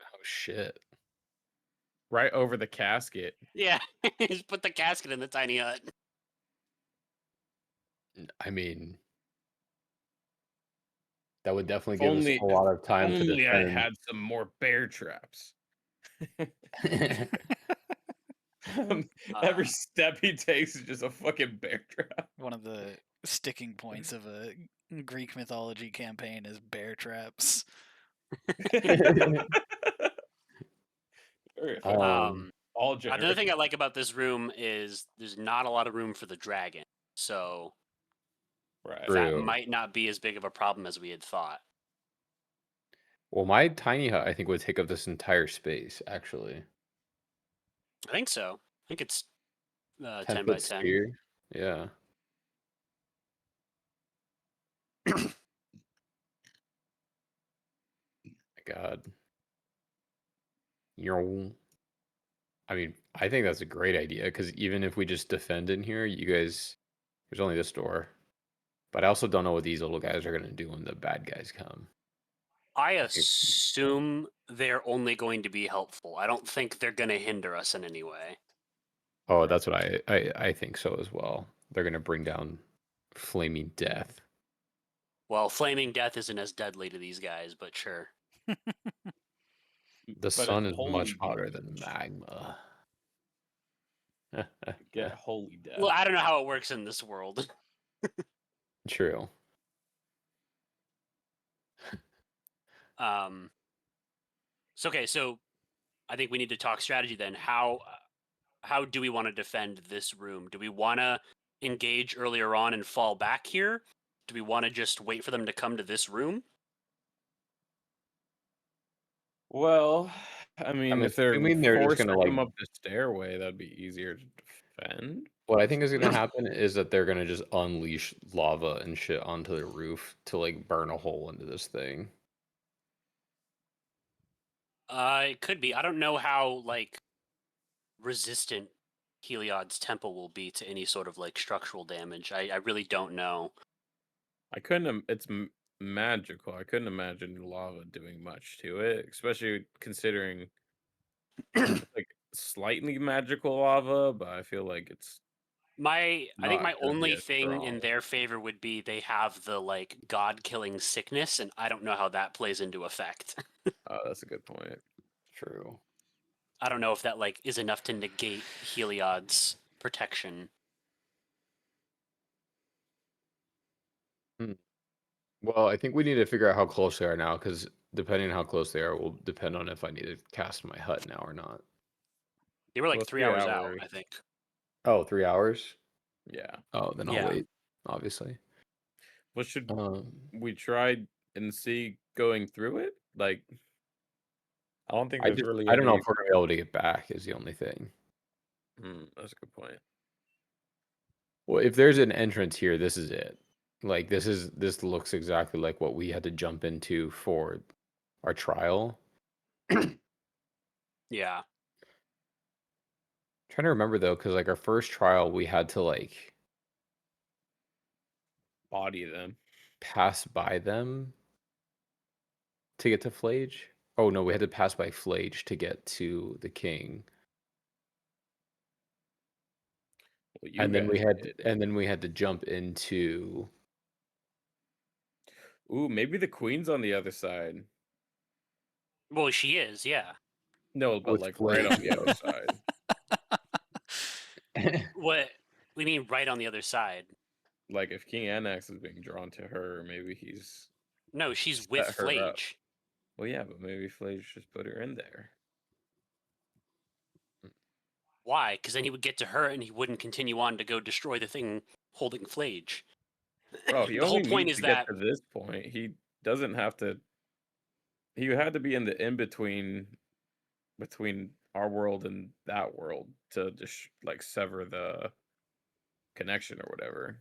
oh shit. right over the casket. Yeah, just put the casket in the tiny hut. I mean, that would definitely If give us a only, if lot of time to only I defend. had some more bear traps. Uh, Every step he takes is just a fucking bear trap. One of the sticking points of a Greek mythology campaign is bear traps. Very effective. um, All Another thing I generation. like about this room is there's not a lot of room for the dragon, so Right. that true. might not be as big of a problem as we had thought. Well, my tiny hut, I think, would take up this entire space, actually. I think so. I think it's 10 10 by foot 10. sphere. Yeah. My God. You're. I mean, I think that's a great idea because even if we just defend in here, you guys, there's only this door. But I also don't know what these little guys are going to do when the bad guys come. I I think- assume they're only going to be helpful. I don't think they're going to hinder us in any way. Oh, that's what I think so as well. They're going to bring down flaming death. Well, flaming death isn't as deadly to these guys, but sure. The But sun it's is holy much hotter than damage. magma. Get holy death. Well, I don't know how it works in this world. True. So okay, so I think we need to talk strategy then. How do we want to defend this room? Do we want to engage earlier on and fall back here? Do we want to just wait for them to come to this room? Well, I mean, I'm if they're assuming they're just forcing going to like him up the stairway, that'd be easier to defend. what I think is gonna happen is that they're gonna just unleash lava and shit onto the roof to like burn a hole into this thing. It could be. I don't know how like resistant Heliod's temple will be to any sort of like structural damage. I really don't know. I couldn't. It's magical. I couldn't imagine lava doing much to it, especially considering it's like slightly magical lava. But I feel like it's I think not my gonna be only as thing in strong. their favor would be they have the like god killing sickness, and I don't know how that plays into effect. Oh, that's a good point. True. I don't know if that like is enough to negate Heliod's protection. Hmm. Well, I think we need to figure out how close they are now, because depending on how close they are will depend on if I need to cast my hut now or not. They were like Well, 3 hours out, I think. Oh, 3 hours? Yeah. Oh, then I'll Yeah. wait, obviously. What should Um, we try and see going through it? Like, I don't think I there's just really I don't know any. if we're gonna be able to get back is the only thing. That's a good point. Well, if there's an entrance here, this is it. Like this looks exactly like what we had to jump into for our trial. Yeah. Trying to remember though, because like our first trial, we had to like body them. pass by them to get to Flage? Oh no, we had to pass by Flage to get to the king. Well, you guys did. And then we had to jump into Ooh, maybe the queen's on the other side. Well, she is, yeah. No, but with like right on Flage. the other side. What we mean right on the other side? Like if King Anax is being drawn to her, maybe he's No, she's with set her up. Flage. Well, yeah, but maybe Flage just put her in there. Why? Because then he would get to her and he wouldn't continue on to go destroy the thing holding Flage. Bro, he The whole only point needs is to get that to this point. He doesn't have to. He had to be in the in between our world and that world to just like sever the connection or whatever.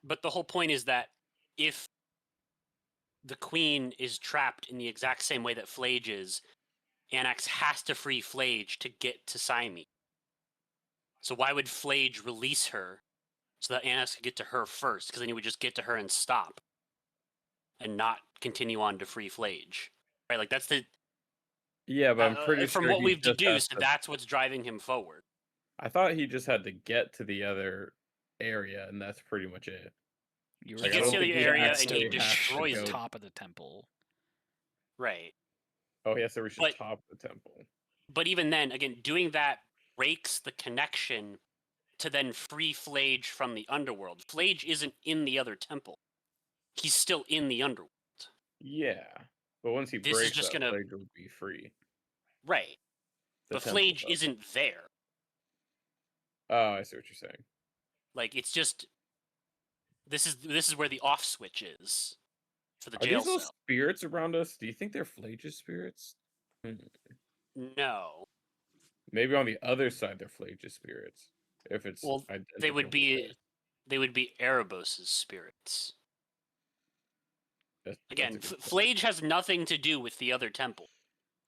but the whole point is that if the queen is trapped in the exact same way that Flage is, Anax has to free Flage to get to Syme. So why would Flage release her so that Anax could get to her first? Because then he would just get to her and stop, and not continue on to free Flage. Right? Like that's the Yeah, but I'm pretty from sure what he we've just has deduced, to. that's what's driving him forward. I thought he just had to get to the other area, and that's pretty much it. You He Like, I gets don't to think the he area and actually he has to destroys go. it. top of the temple. Right. Oh, he has to reach the But top of the temple. but even then, again, doing that breaks the connection to then free Flage from the underworld. Flage isn't in the other temple. He's still in the underworld. Yeah, but once he This is breaks just that, gonna Flage will be free. right. The But temple Flage does. isn't there. Oh, I see what you're saying. Like it's just this is where the off switch is for the Are jail these all cell. spirits around us? Do you think they're Flage's spirits? Hmm. No. Maybe on the other side they're Flage's spirits. If it's Well, identical. they would to be this. they would be Erebos's spirits. That's Again, a good point. Flage has nothing to do with the other temple.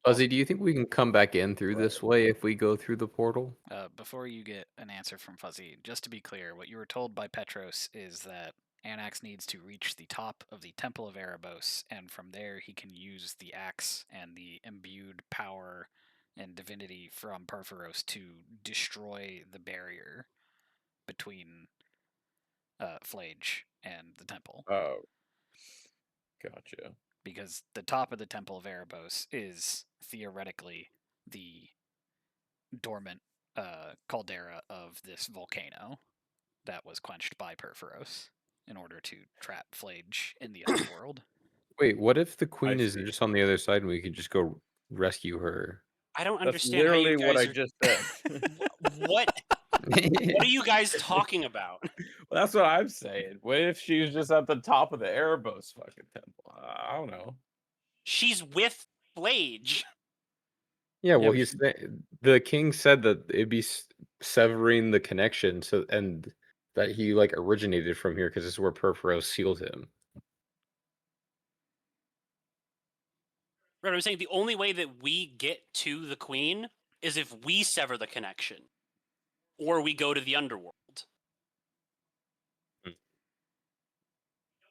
Fuzzy, do you think we can come back in through this Right. way if we go through the portal? Before you get an answer from Fuzzy, just to be clear, what you were told by Petros is that Anax needs to reach the top of the Temple of Erebos, and from there he can use the axe and the imbued power and divinity from Perforos to destroy the barrier between Flage and the temple. Oh, gotcha. Because the top of the Temple of Erebos is theoretically the dormant caldera of this volcano that was quenched by Perforos in order to trap Flage in the underworld. Wait, what if the I queen is see. just on the other side and we could just go rescue her? I don't That's understand how you literally what guys I are. just said. What are you guys talking about? Well, that's what I'm saying. What if she's just at the top of the Erebos fucking temple? I don't know. She's with Flage. Yeah, well, but he's the king said that it'd be severing the connection, so and that he like originated from here because this is where Perforos sealed him. Right, I'm saying the only way that we get to the queen is if we sever the connection, or we go to the underworld. Hmm.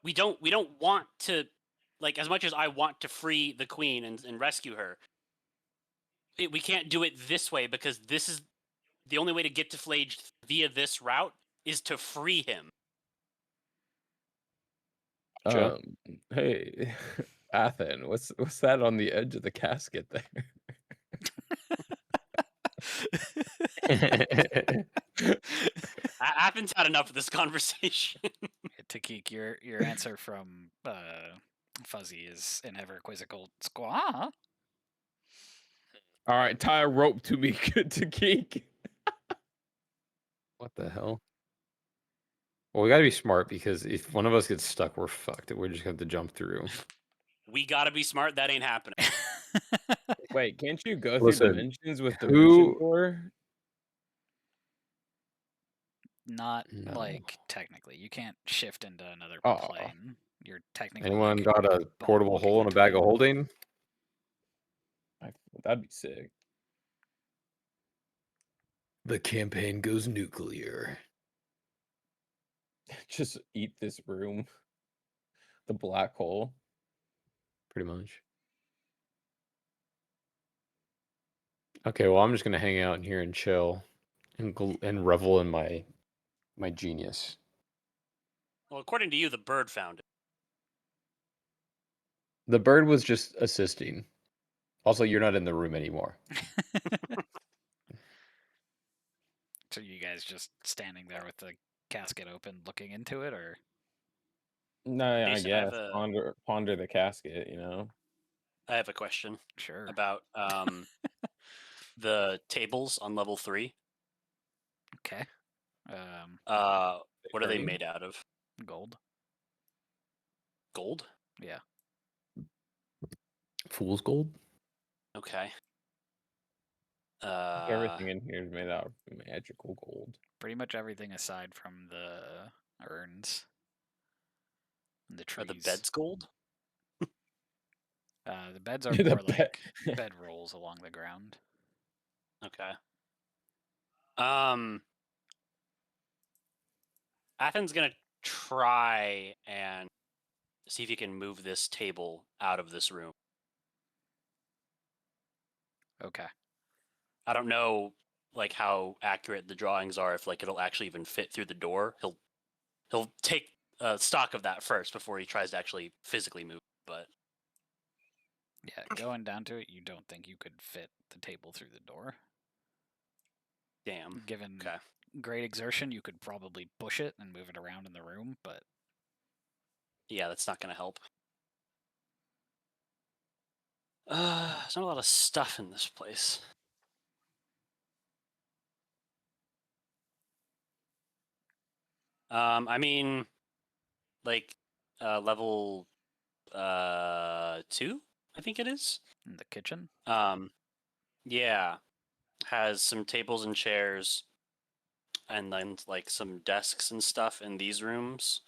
We don't want to, like, as much as I want to free the queen and rescue her. We can't do it this way because this is the only way to get to Flage via this route is to free him. Gotcha. Hey, Athen, what's that on the edge of the casket there? Athens had enough of this conversation. Takik, your answer from Fuzzy is an ever quizzical squaw. All right, tie a rope to me, good to geek. What the hell? Well, we gotta be smart because if one of us gets stuck, we're fucked. We're just gonna have to jump through. We gotta be smart. That ain't happening. Wait, can't you go through Listen, dimensions with dimension who? door? Not No. like technically. You can't shift into another Oh, plane. You're technically Anyone like got a portable walking hole in a bag of between- holding? that'd be sick. The campaign goes nuclear. Just eat this room. the black hole. Pretty much. Okay, well, I'm just gonna hang out in here and chill and revel in my genius. Well, according to you, the bird found it. The bird was just assisting. Also, you're not in the room anymore. So you guys just standing there with the casket open, looking into it, or No, I Jason, guess ponder the casket. I have a question sure? about the tables on level 3. Okay. What are they Framed? made out of? Gold. Gold? Yeah. Fool's gold. Okay. Everything in here is made out of magical gold. Pretty much everything aside from the urns and the Are the trees. beds gold? The beds are The more bed- like bed rolls along the ground. Okay. Athen's gonna try and see if he can move this table out of this room. Okay. I don't know like how accurate the drawings are, if like it'll actually even fit through the door. He'll take stock of that first before he tries to actually physically move. But Yeah, going down to it, you don't think you could fit the table through the door. damn. Given Okay. great exertion, you could probably push it and move it around in the room, but Yeah, that's not gonna help. There's not a lot of stuff in this place. I mean, like level 2, I think it is. in the kitchen, Yeah, has some tables and chairs, and then like some desks and stuff in these rooms.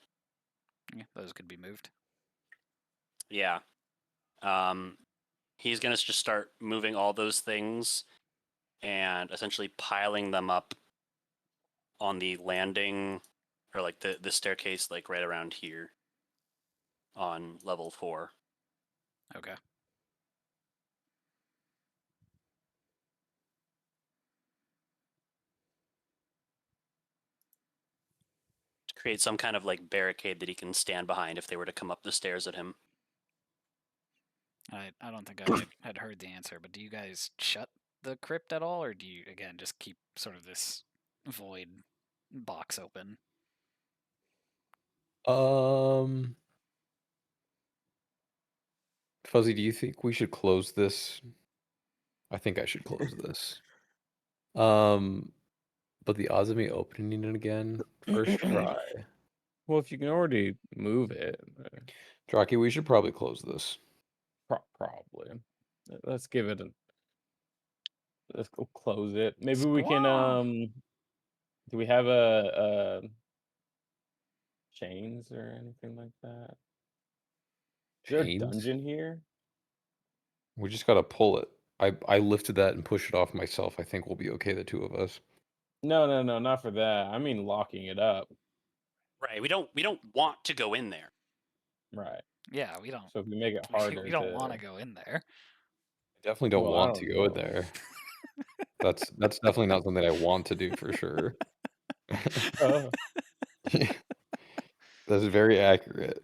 yeah, those could be moved. Yeah. He's gonna just start moving all those things and essentially piling them up on the landing, or like the staircase, like right around here on level 4. Okay. To create some kind of like barricade that he can stand behind if they were to come up the stairs at him. I don't think I had heard the answer, but do you guys shut the crypt at all, or do you again just keep sort of this void box open? Fuzzy, do you think we should close this? I think I should close this. But the odds of me opening it again, first try. Well, if you can already move it, Draki, we should probably close this. probably. Let's give it a. Let's go close it. Maybe we can. Squaw! Do we have a chains or anything like that? Is there a Chains? dungeon here? We just gotta pull it. I lifted that and pushed it off myself. I think we'll be okay, the two of us. No, not for that. I mean locking it up. Right. We don't want to go in there. Right. Yeah, we don't. So if we make it harder We don't want to go in there. I definitely don't Well, I want to don't go know. there. That's definitely not something I want to do for sure. That's very accurate.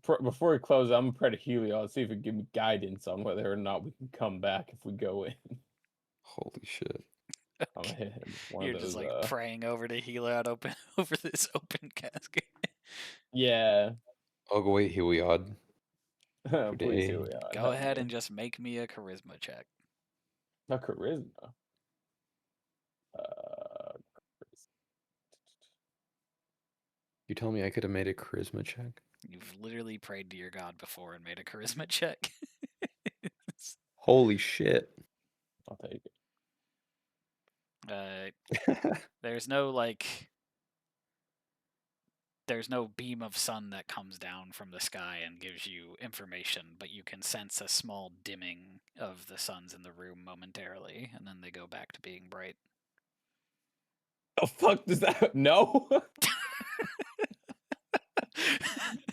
Before we close, I'm gonna pray to Helios, see if it give me guidance on whether or not we can come back if we go in. Holy shit. I'm gonna hit him with one You're of just those. like praying over to Heliod open over this open casket. Yeah. Oh, go wait, Heliod. Please, Today. Helios. Go ahead and just make me a charisma check. A charisma. You tell me I could have made a charisma check? You've literally prayed to your god before and made a charisma check. Holy shit. I'll take it. There's no beam of sun that comes down from the sky and gives you information, but you can sense a small dimming of the suns in the room momentarily, and then they go back to being bright. Oh fuck! Does that no?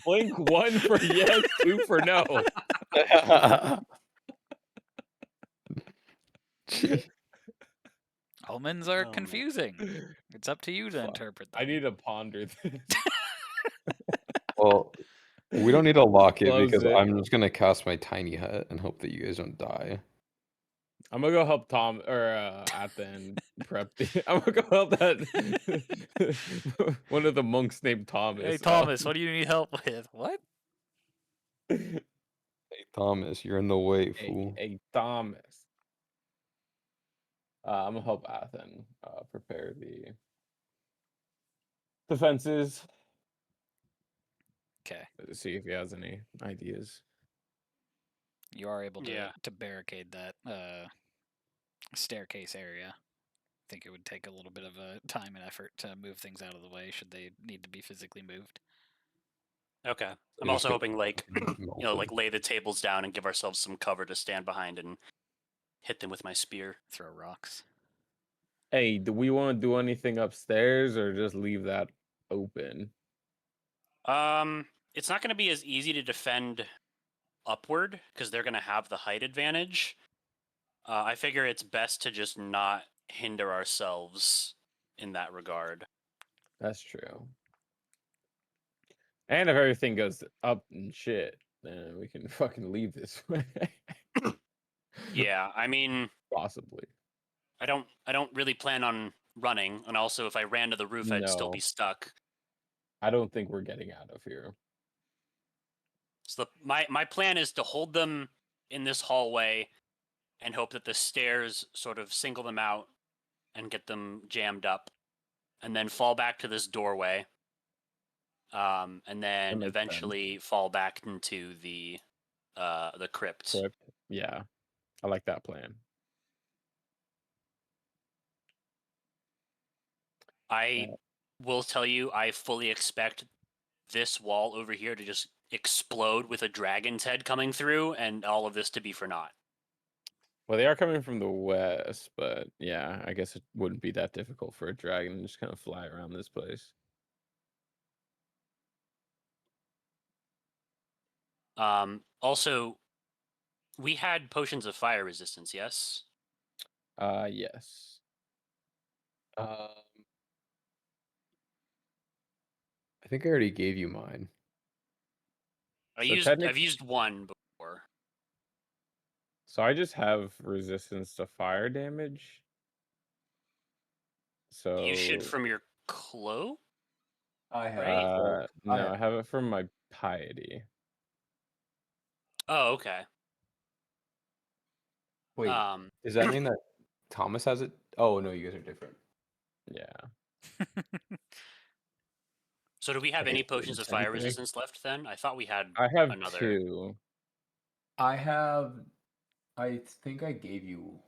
Blink 1 for yes, 2 for no. Gee. Omens are Oh, man. confusing. It's up to you to Fuck. interpret them. I need to ponder this. Well, we don't need to lock it Close because it. I'm just gonna cast my tiny hut and hope that you guys don't die. I'm gonna go help Tom or at the end prep. I'm gonna go help that one of the monks named Thomas. Hey Thomas, what do you need help with? What? Hey Thomas, you're in the way, fool. Hey Thomas. I'm gonna help Athen prepare the defenses. Okay. See if he has any ideas. You are able to, Yeah. to barricade that staircase area. I think it would take a little bit of a time and effort to move things out of the way should they need to be physically moved. Okay. I'm You're just also gonna hoping, like, melted. like lay the tables down and give ourselves some cover to stand behind and hit them with my spear. Throw rocks. Hey, do we want to do anything upstairs or just leave that open? It's not going to be as easy to defend upward because they're going to have the height advantage. I figure it's best to just not hinder ourselves in that regard. That's true. And if everything goes up and shit, then we can fucking leave this way. Yeah, I mean, Possibly. I don't really plan on running, and also if I ran to the roof, I'd still be No. stuck. I don't think we're getting out of here. So my plan is to hold them in this hallway and hope that the stairs sort of single them out and get them jammed up, and then fall back to this doorway, and That then makes sense. eventually fall back into the crypt. Crypt. Yeah. I like that plan. I will tell you, I fully expect this wall over here to just explode with a dragon's head coming through, and all of this to be for naught. Well, they are coming from the west, but yeah, I guess it wouldn't be that difficult for a dragon to just kind of fly around this place. Also, we had potions of fire resistance, yes? Yes. I think I already gave you mine. I've used one before. So I just have resistance to fire damage. So You should from your cloak? I have. Right? no, I have it from my piety. Oh, okay. Wait, does that mean that Thomas has it? Oh no, you guys are different. Yeah. So do we have Okay, any potions of fire anything? resistance left then? I thought we had I have another. 2. I have. I think I gave you.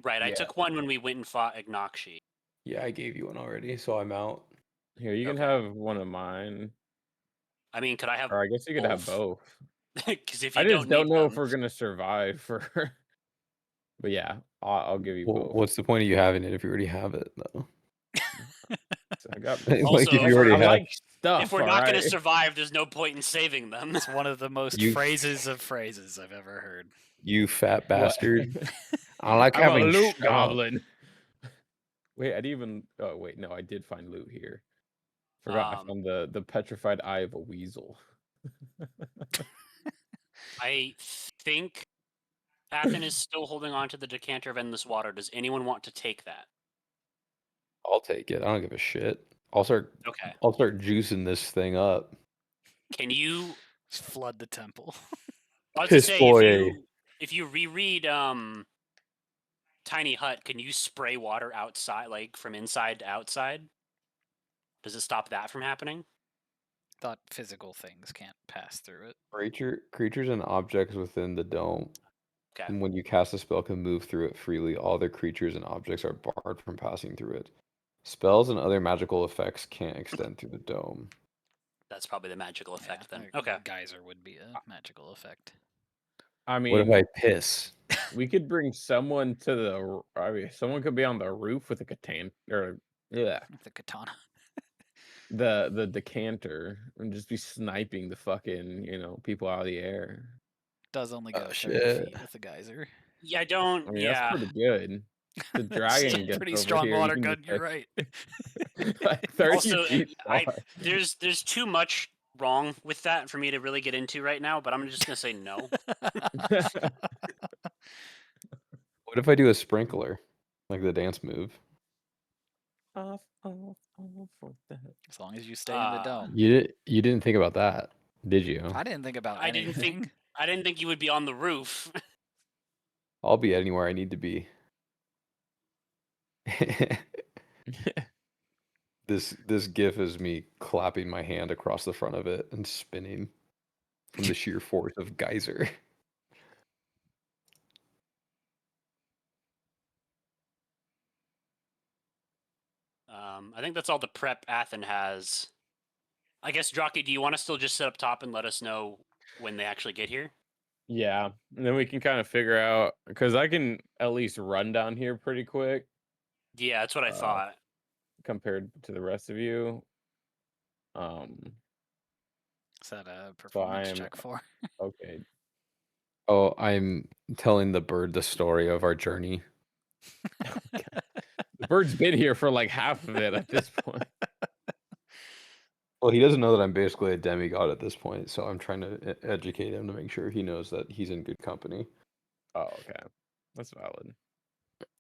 Right, I Yeah. took one when we went and fought Ignakshi. Yeah, I gave you one already, so I'm out. Here, you can Okay. have one of mine. I mean, could I have Or I guess you could have both. Because if you I just don't need know them, if we're gonna survive for. But yeah, I'll give you both. What's the point of you having it if you already have it, though? So I got Like, Also, if you already I have, like stuff. if we're not going to alright? survive, there's no point in saving them. It's one of the most You- phrases of phrases I've ever heard. you fat What? bastard. I like I'm a having loot stuff. goblin. Wait, I didn't even. Oh wait, no, I did find loot here. Forgot I found the petrified eye of a weasel. I think Athen is still holding on to the decanter of endless water. Does anyone want to take that? I'll take it. I don't give a shit. I'll start juicing this thing up. Can you Just flood the temple. I was Piss to say, boy. if you reread Tiny Hut, can you spray water outside, like from inside to outside? Does it stop that from happening? Thought physical things can't pass through it. Creatures and objects within the dome. Okay. And when you cast a spell, can move through it freely. All other creatures and objects are barred from passing through it. Spells and other magical effects can't extend through the dome. That's probably the magical effect then. A Okay. geyser would be a magical effect. I What if mean, I piss? we could bring someone to the. I mean, someone could be on the roof with a katana or yeah. The katana. the decanter and just be sniping the fucking people out of the air. Does only Oh, go 30 shit. feet with the geyser. Yeah, I I don't. mean, Yeah, that's pretty good. The It's dragon a gets pretty over strong here. You water can gun. just You're right. like 30 also, feet far. there's too much wrong with that for me to really get into right now. But I'm just gonna say no. What if I do a sprinkler, like the dance move? off for that. As long as you stay in the dome. You didn't think about that, did you? I didn't think about I didn't anything. think I didn't think you would be on the roof. I'll be anywhere I need to be. This gif is me clapping my hand across the front of it and spinning from the sheer force of geyser. I think that's all the prep Athen has. I guess Draki, do you want to still just sit up top and let us know when they actually get here? Yeah, and then we can kind of figure out because I can at least run down here pretty quick Yeah, that's what I thought. compared to the rest of you. Is that a So performance I'm check for? okay. Oh, I'm telling the bird the story of our journey. The bird's been here for like half of it at this point. Well, he doesn't know that I'm basically a demigod at this point, so I'm trying to educate him to make sure he knows that he's in good company. Oh, okay, that's valid.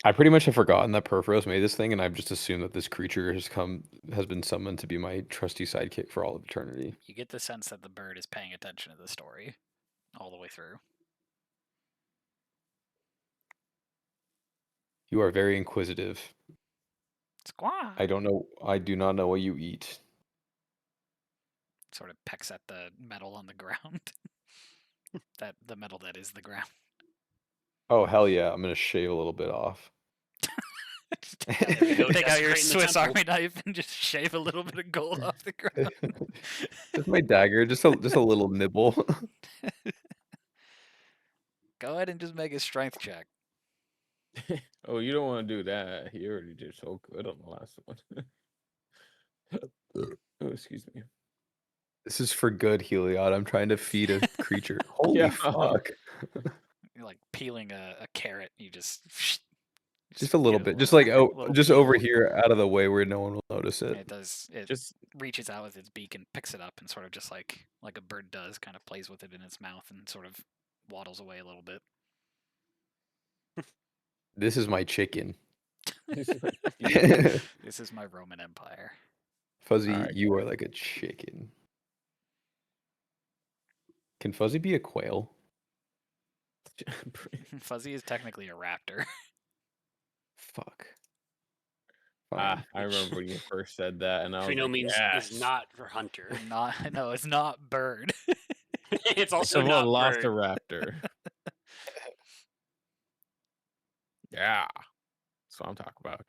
I pretty much have forgotten that Perforos made this thing, and I've just assumed that this creature has been summoned to be my trusty sidekick for all of eternity. You get the sense that the bird is paying attention to the story all the way through. You are very inquisitive. Squaw! I do not know what you eat. Sort of pecks at the metal on the ground. The metal that is the ground. Oh, hell yeah, I'm gonna shave a little bit off. There we go, Take out your desecrating the Swiss temple. Army knife and just shave a little bit of gold off the ground. Just my dagger, just a little nibble. Go ahead and just make a strength check. Oh, you don't want to do that. He already did so good on the last one. Oh, excuse me. This is for good, Heliod. I'm trying to feed a creature. Holy Yeah. fuck. You're like peeling a carrot. You just Just a little get bit. Just like little just peel. over here out of the way where no one will notice it. It does. It Just reaches out with its beak and picks it up and sort of just like a bird does, kind of plays with it in its mouth and sort of waddles away a little bit. This is my chicken. This is my Roman Empire. Fuzzy, Alright, you are like a chicken. Can Fuzzy be a quail? Fuzzy is technically a raptor. Fuck. I Fine. remember when you first said that, and I Which was we know like, means yes. is not for hunter. It's not bird. It's also Someone not lost a bird. raptor. Yeah, that's what I'm talking about.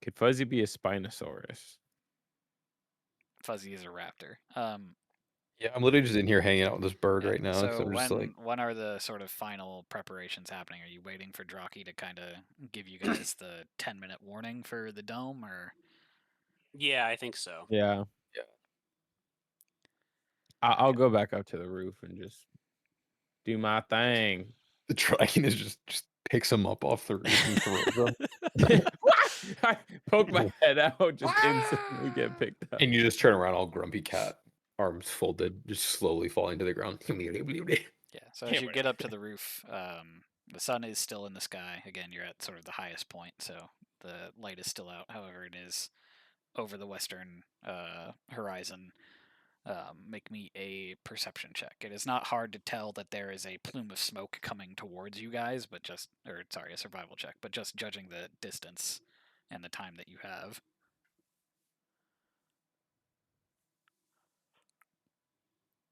Could Fuzzy be a Spinosaurus? Fuzzy is a raptor. Yeah, I'm literally just in here hanging out with this bird Yeah, right now. so I'm just like, when are the sort of final preparations happening? Are you waiting for Draki to kind of give you guys the 10-minute warning for the dome, or? Yeah, I think so. Yeah. Yeah. I'll go back up to the roof and just do my thing. the dragon is just picks him up off the roof and throws him. I poke my head out, just instantly get picked up. And you just turn around all grumpy cat, arms folded, just slowly falling to the ground. Yeah. So as you get up to the roof, the sun is still in the sky. Again, you're at sort of the highest point, so the light is still out. However, it is over the western horizon. Make me a perception check. It is not hard to tell that there is a plume of smoke coming towards you guys, but a survival check, but just judging the distance and the time that you have.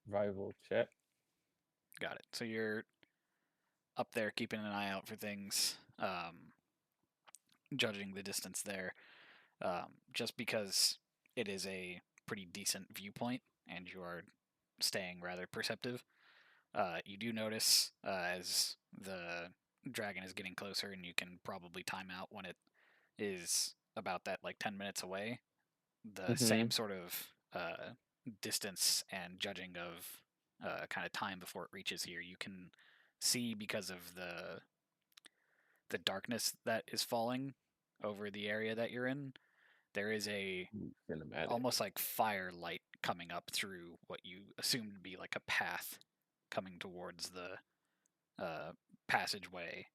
Survival check. Got it. So you're up there keeping an eye out for things, judging the distance there, just because it is a pretty decent viewpoint and you are staying rather perceptive. You do notice as the dragon is getting closer, and you can probably time out when it is about that like 10 minutes away. The Mhm. same sort of distance and judging of kind of time before it reaches here, you can see because of the darkness that is falling over the area that you're in. There is a Cinematic. almost like firelight coming up through what you assume to be like a path coming towards the passageway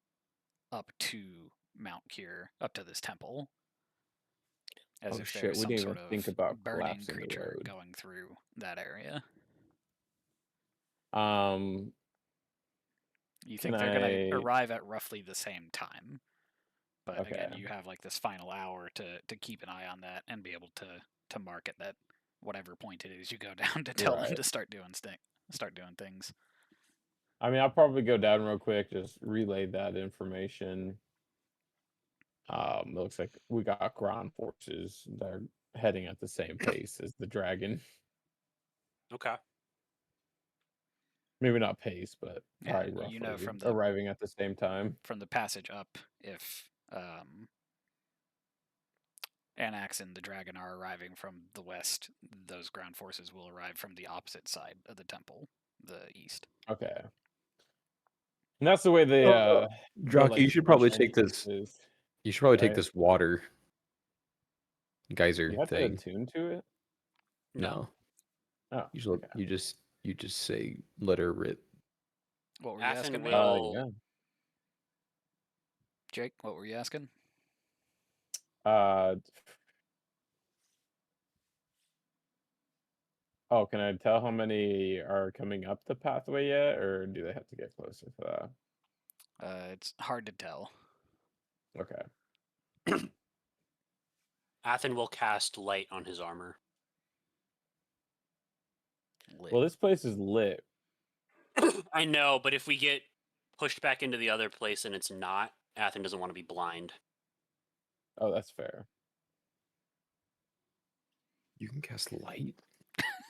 up to Mount Kier, up to this temple, as Oh if shit, there's we some didn't sort even think of about burning collapsing the creature road. going through that area. You think Can they're going to I? arrive at roughly the same time. But again, Okay. you have like this final hour to keep an eye on that and be able to mark it that whatever point it is you go down to tell them Right. to start doing things. I mean, I'll probably go down real quick, just relay that information. It looks like we got ground forces that are heading at the same pace as the dragon. Okay. Maybe not pace, but Yeah, probably you know roughly arriving at the same time. from the passage up, if Anax and the dragon are arriving from the west, those ground forces will arrive from the opposite side of the temple, the east. Okay. And that's the way the Jockey, you should probably first take this. entrance is, You should probably take right? this water geyser You have to thing. attune to it. No. Oh, You okay. you just say let her rip. What were you Athen asking me? will. Yeah. Jake, what were you asking? Oh, can I tell how many are coming up the pathway yet, or do they have to get closer to that? It's hard to tell. Okay. Athen will cast light on his armor. Lit. Well, this place is lit. I know, but if we get pushed back into the other place and it's not, Athen doesn't want to be blind. Oh, that's fair. You can cast light.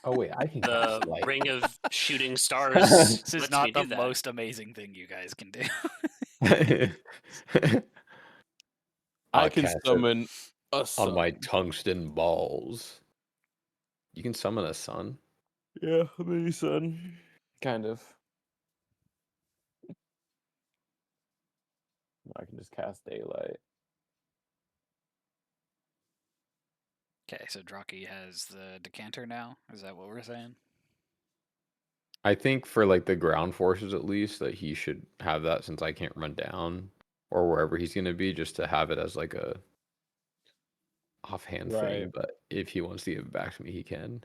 Oh wait, I can The cast light. ring of shooting stars This is lets not me the do that. most amazing thing you guys can do. I I'll can cast it summon a on my sun. tungsten balls. You can summon a sun. Yeah, a mini sun. Kind of. I can just cast daylight. Okay, so Draki has the decanter now. Is that what we're saying? I think for like the ground forces at least that he should have that since I can't run down or wherever he's gonna be, just to have it as like a offhand Right. thing. But if he wants to give it back to me, he can.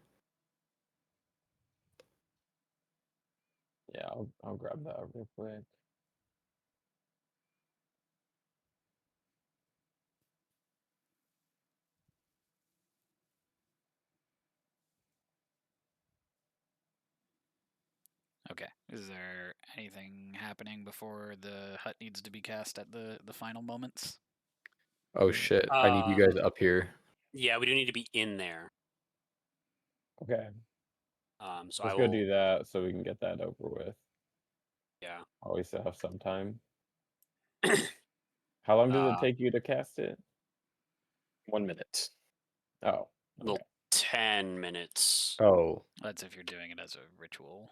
Yeah, I'll grab that real quick. Okay. Is there anything happening before the hut needs to be cast at the final moments? Oh shit! I need you guys up here. Yeah, we do need to be in there. Okay. So Let's I go will. do that so we can get that over with. Yeah. Always still have some time. How long does it take you to cast it? 1 minute. Oh, Little okay. 10 minutes. Oh, That's if you're doing it as a ritual.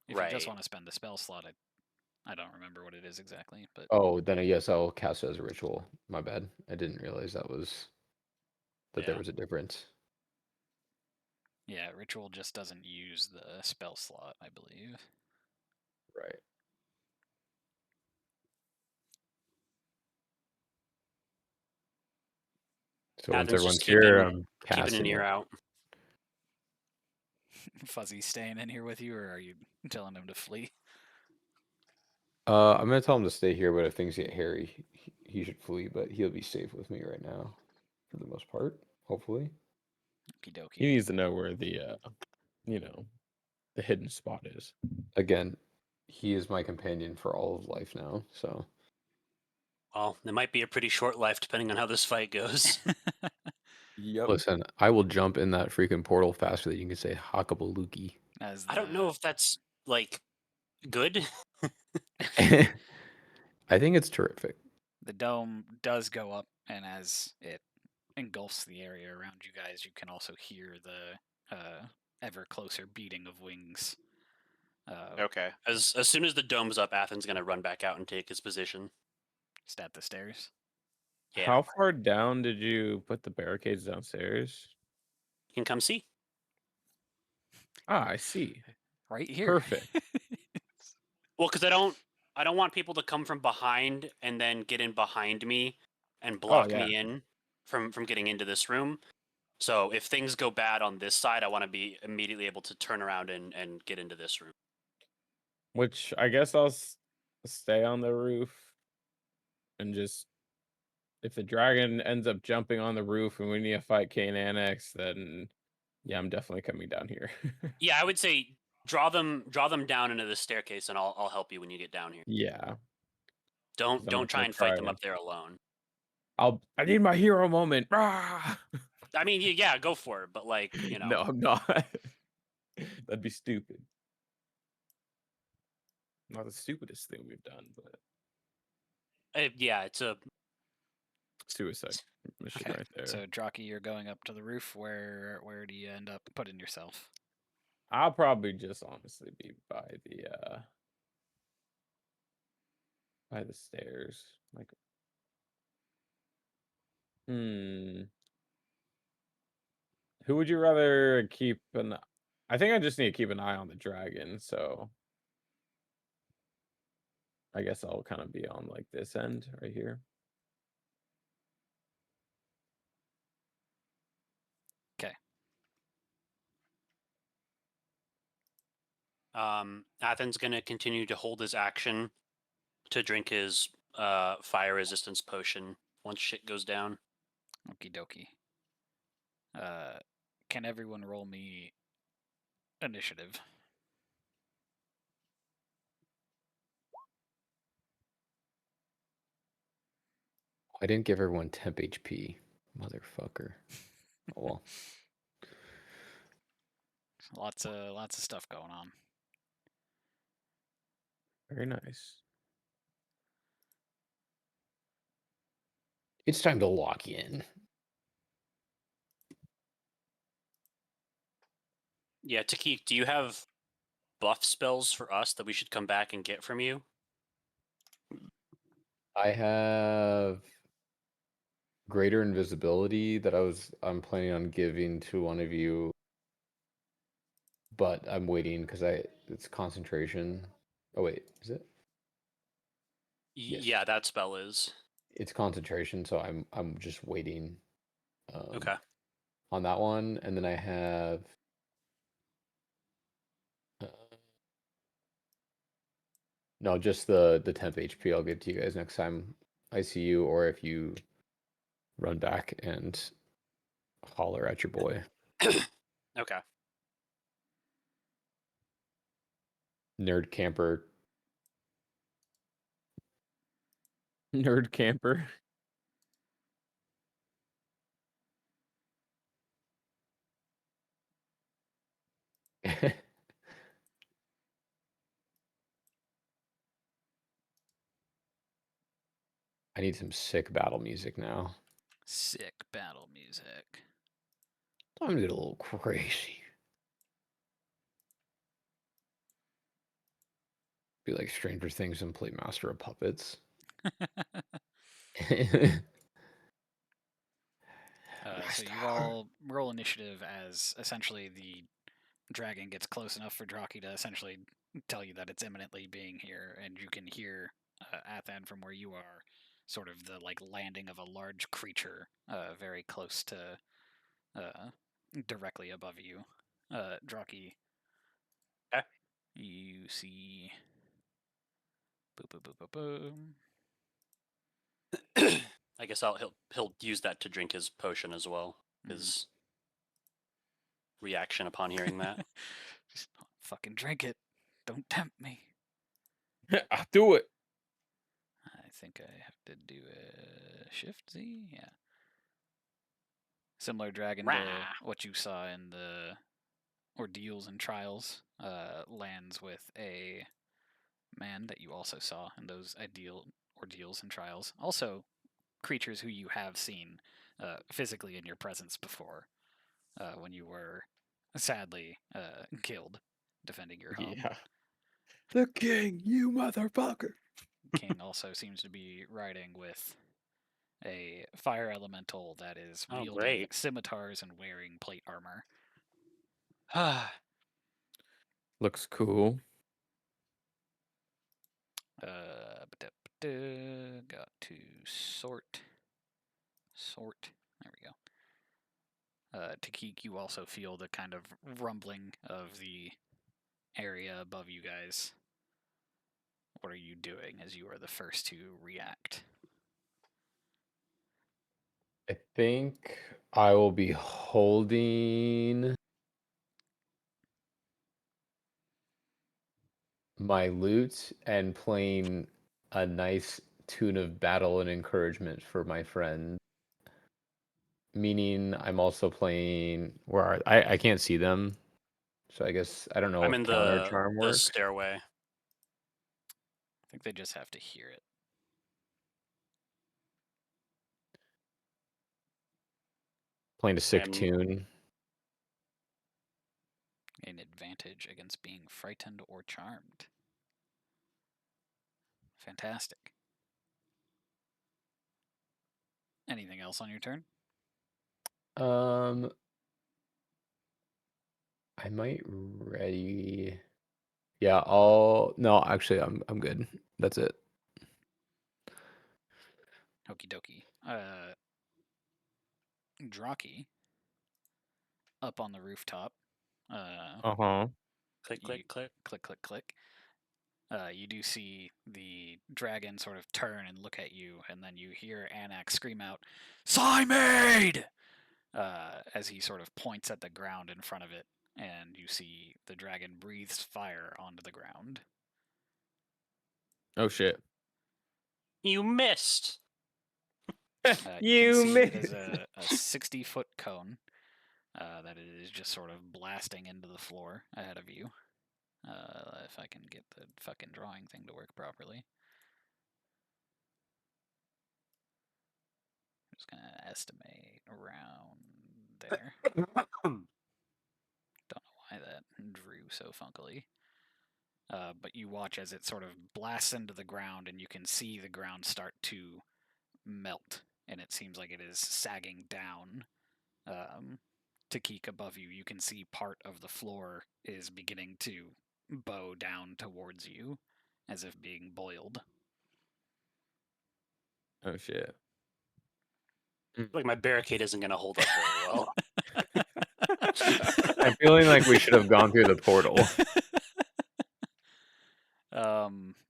If you just Right. want to spend the spell slot, I don't remember what it is exactly, but oh, then I guess I'll cast it as a ritual. My bad. I didn't realize that there Yeah. was a difference. yeah, ritual just doesn't use the spell slot, I believe. Right. So once Athen's just everyone's here, I'm keeping an casting ear it. out. Fuzzy staying in here with you, or are you telling him to flee? I'm gonna tell him to stay here, but if things get hairy, he should flee. But he'll be safe with me right now, for the most part. Hopefully. Okie dokie. He needs to know where the the hidden spot is. Again, he is my companion for all of life now. So Well, it might be a pretty short life depending on how this fight goes. Yep. listen, I will jump in that freaking portal faster than you can say Hakabaluki. As I don't know if that's like good. I think it's terrific. the dome does go up and as it engulfs the area around you guys, you can also hear the ever closer beating of wings. Okay. As soon as the dome's up, Athen's gonna run back out and take his position. Just at the stairs. Yeah. How far down did you put the barricades downstairs? You can come see. Ah, I see. Right here. Perfect. Well, because I don't want people to come from behind and then get in behind me and block yeah. me in from getting into this room. So if things go bad on this side, I want to be immediately able to turn around and get into this room. Which I guess I'll stay on the roof and just if the dragon ends up jumping on the roof and we need to fight Kane Annex, then yeah, I'm definitely coming down here. Yeah, I would say draw them down into the staircase, and I'll help you when you get down here. Yeah. Don't I'm not try gonna and fight them try. up there alone. I need my hero moment. Rah! I mean, yeah, go for it, but like, you know, No, I'm not. That'd be stupid. Not the stupidest thing we've done, but yeah, it's a suicide mission Okay. right there. So Draki, you're going up to the roof. Where do you end up putting yourself? I'll probably just honestly be by the stairs. Like who would you rather keep an I think I just need to keep an eye on the dragon, so I guess I'll kind of be on like this end right here. Okay. Athen's gonna continue to hold his action to drink his fire resistance potion once shit goes down. Okie dokie. Can everyone roll me initiative? I didn't give everyone temp HP, motherfucker. Oh well. Lots of stuff going on. Very nice. It's time to lock in. Yeah, Takik, do you have buff spells for us that we should come back and get from you? I have greater invisibility that I'm planning on giving to one of you, but I'm waiting because it's concentration. Oh wait, is it? Yes. Yeah, that spell is. It's concentration, so I'm just waiting. Okay. On that one, and then I have. No, just the temp HP. I'll give to you guys next time I see you, or if you run back and holler at your boy. Okay. Nerd camper. Nerd camper. I need some sick battle music now. Sick battle music. Time to get a little crazy. Be like Stranger Things and play Master of Puppets. So you all roll initiative as essentially the dragon gets close enough for Draki to essentially tell you that it's imminently being here, and you can hear Athan from where you are, sort of the like landing of a large creature, very close to, directly above you. Draki. Okay. You see. Boop, boop, boop, boop, boop. I guess he'll use that to drink his potion as well. His reaction upon hearing that. Just fucking drink it. Don't tempt me. I'll do it. I think I have to do a shift Z. Yeah. Similar dragon to what you saw in the ordeals and trials, lands with a man that you also saw in those ordeals and trials. Also creatures who you have seen physically in your presence before, when you were sadly killed defending your home. Yeah. The king, you motherfucker. King also seems to be riding with a fire elemental that is Oh, wielding great. scimitars and wearing plate armor. Looks cool. Got to sort. There we go. Takik, you also feel the kind of rumbling of the area above you guys. What are you doing as you are the first to react? I think I will be holding my lute and playing a nice tune of battle and encouragement for my friend. Meaning I'm also playing where I can't see them. So I guess I don't know I'm if in counter charm the works. stairway. I think they just have to hear it. Playing a sick I'm tune. An advantage against being frightened or charmed. Fantastic. Anything else on your turn? I might ready. Yeah, no, actually I'm good. That's it. Okie dokie. Draki, up on the rooftop. Uh-huh. click, click, click. Click, click, click. You do see the dragon sort of turn and look at you, and then you hear Anak scream out, "Cymade!" As he sort of points at the ground in front of it, and you see the dragon breathes fire onto the ground. Oh shit. You missed. You can see it as a 60-foot cone that it is just sort of blasting into the floor ahead of you. If I can get the fucking drawing thing to work properly. I'm just gonna estimate around there. Don't know why that drew so funkily. But you watch as it sort of blasts into the ground, and you can see the ground start to melt, and it seems like it is sagging down. Takik above you, you can see part of the floor is beginning to bow down towards you, as if being boiled. Oh shit. Like my barricade isn't going to hold up very well. I'm feeling like we should have gone through the portal.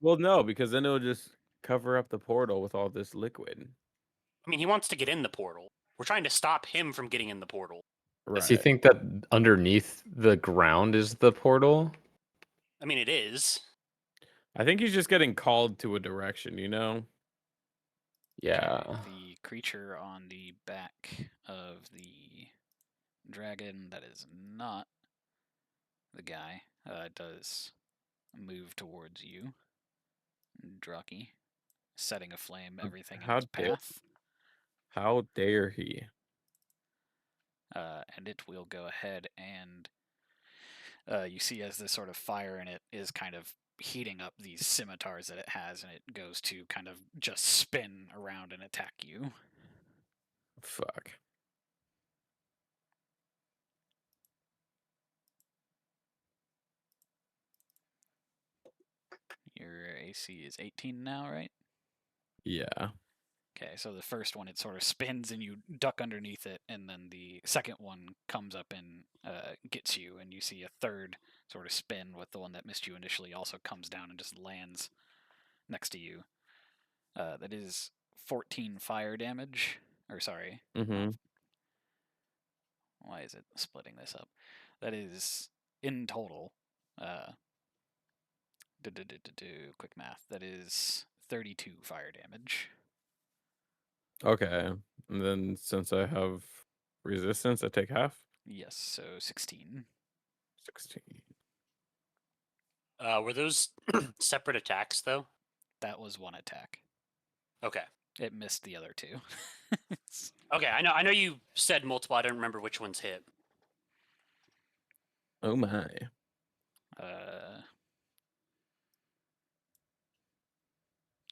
Well, no, because then it'll just cover up the portal with all this liquid. I mean, he wants to get in the portal. We're trying to stop him from getting in the portal. Does he Right. think that underneath the ground is the portal? I mean, it is. I think he's just getting called to a direction, you know? Yeah. Okay, the creature on the back of the dragon that is not the guy does move towards you, Draki, setting aflame everything in his path. How dare he? And it will go ahead and you see as this sort of fire in it is kind of heating up these scimitars that it has, and it goes to kind of just spin around and attack you. Fuck. Your AC is 18 now, right? Yeah. Okay, so the first one, it sort of spins and you duck underneath it, and then the second one comes up and gets you, and you see a third sort of spin with the one that missed you initially also comes down and just lands next to you. That is 14 fire damage. Or sorry. Mm-hmm. Why is it splitting this up? That is in total. Quick math. That is 32 fire damage. Okay. And then since I have resistance, I take half? Yes, so 16. 16. Were those separate attacks, though? That was one attack. Okay. It missed the other two. Okay, I know you said multiple. I don't remember which ones hit. Oh my.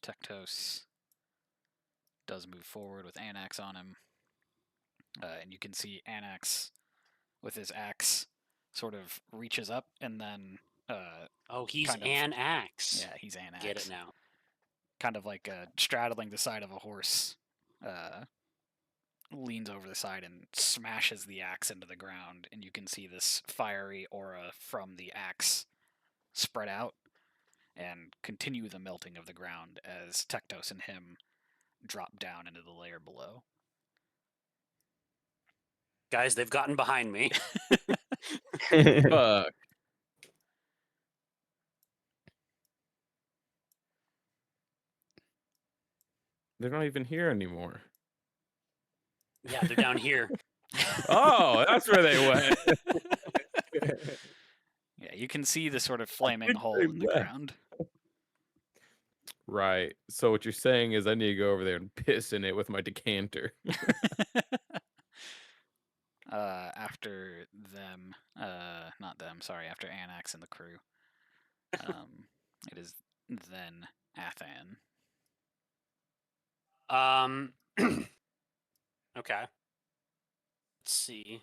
Tectos does move forward with Anax on him. And you can see Anax with his axe sort of reaches up and then Oh, he's kind of, an axe. yeah, he's Anax. Get it now. Kind of like straddling the side of a horse, leans over the side and smashes the axe into the ground, and you can see this fiery aura from the axe spread out and continue the melting of the ground as Tectos and him drop down into the layer below. Guys, they've gotten behind me. Fuck. They're not even here anymore. Yeah, they're down here. Oh, that's where they went. Yeah, you can see the sort of flaming think hole they in the left. ground. Right. So what you're saying is I need to go over there and piss in it with my decanter. After them, not them, sorry, after Anax and the crew, it is then Athan. Okay. Let's see.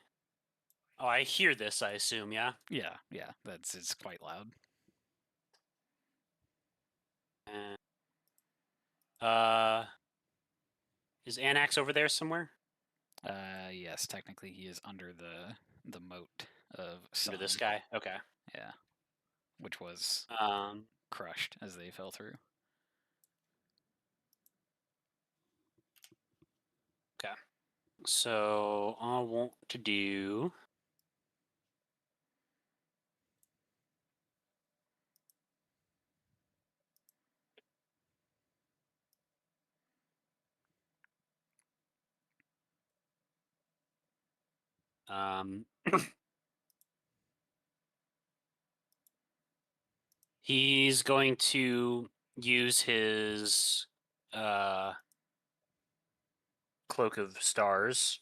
Oh, I hear this, I assume, yeah? Yeah, it's quite loud. Is Anax over there somewhere? Yes, technically he is under the moat of sun. Under this guy? Okay. Yeah, which was crushed as they fell through. Okay. So I want to do he's going to use his Cloak of Stars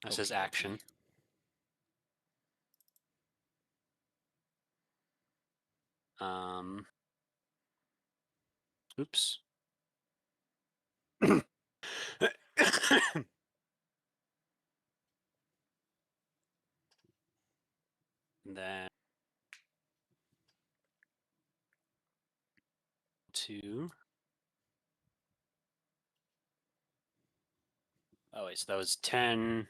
as his Okey-dokey. action. Oops. Then two. Oh wait, so that was 10,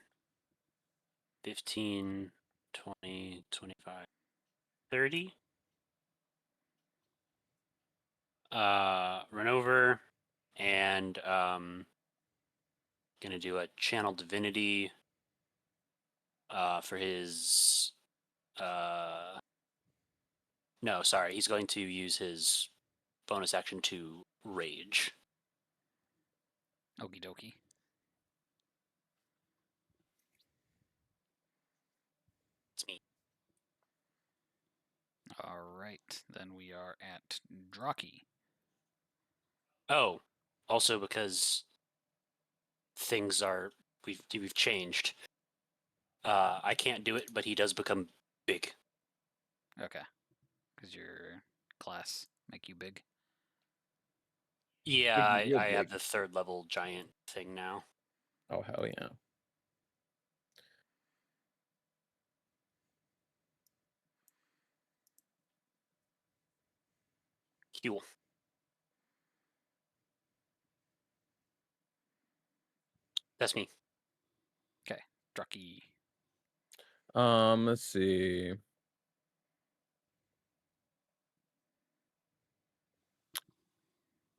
15, 20, 25, 30. Run over and gonna do a channel divinity for his no, sorry, he's going to use his bonus action to rage. Okie dokie. It's me. All right, then we are at Draki. Oh, also because things are we've changed. I can't do it, but he does become big. Okay, because your class make you big. Yeah, Big, real I have big. the 3rd level giant thing now. Oh, hell yeah. Cool. That's me. Okay, Draki. Let's see.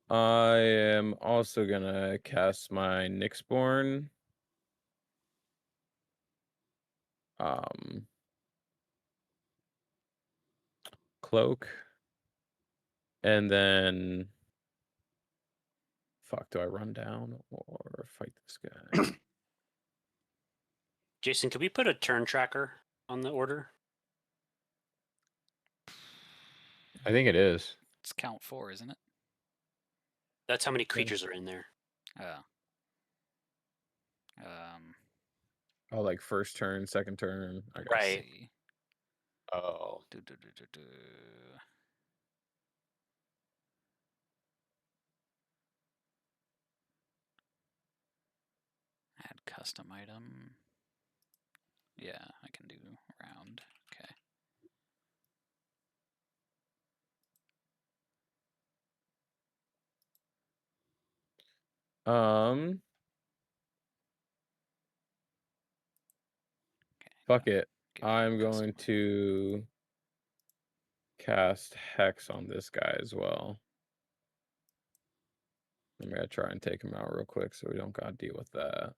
I am also gonna cast my Nyxborn. Cloak. And then fuck, do I run down or fight this guy? Jason, could we put a turn tracker on the order? I think it is. It's count 4, isn't it? That's how many creatures are in there. Oh. Oh, like first turn, second turn. I got Right. See. Oh. Do, do, do, do, do. Add custom item. Yeah, I can do round. Okay. Fuck it. Give me I'm custom going item. to cast Hex on this guy as well. I'm gonna try and take him out real quick so we don't gotta deal with that.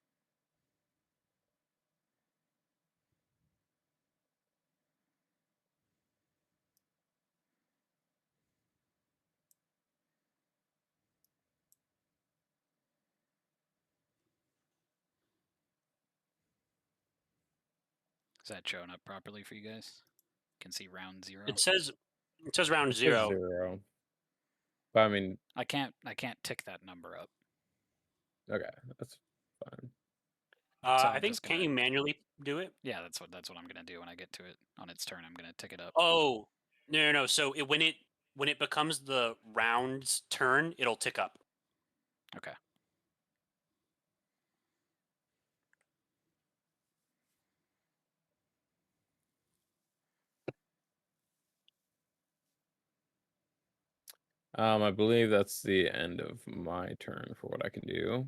Is that showing up properly for you guys? Can see round 0. It says round It says 0. 0. But I mean, I can't tick that number up. okay, that's fine. So I I'm think just can't gonna. you manually do it? Yeah, that's what I'm gonna do when I get to it on its turn. I'm gonna tick it up. Oh, no. So when it becomes the round's turn, it'll tick up. Okay. I believe that's the end of my turn for what I can do.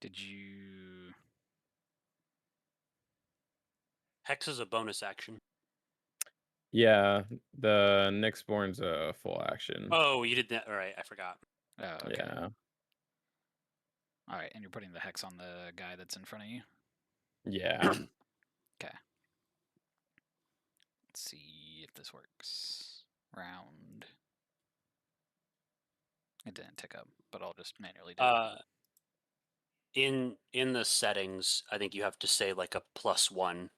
Did you? Hex is a bonus action. Yeah, the Nyxborn's a full action. Oh, you did that. All right, I forgot. Oh, okay. Yeah. All right, and you're putting the hex on the guy that's in front of you. Yeah. Okay. Let's see if this works. Round. It didn't tick up, but I'll just manually do it. In the settings, I think you have to say like a +1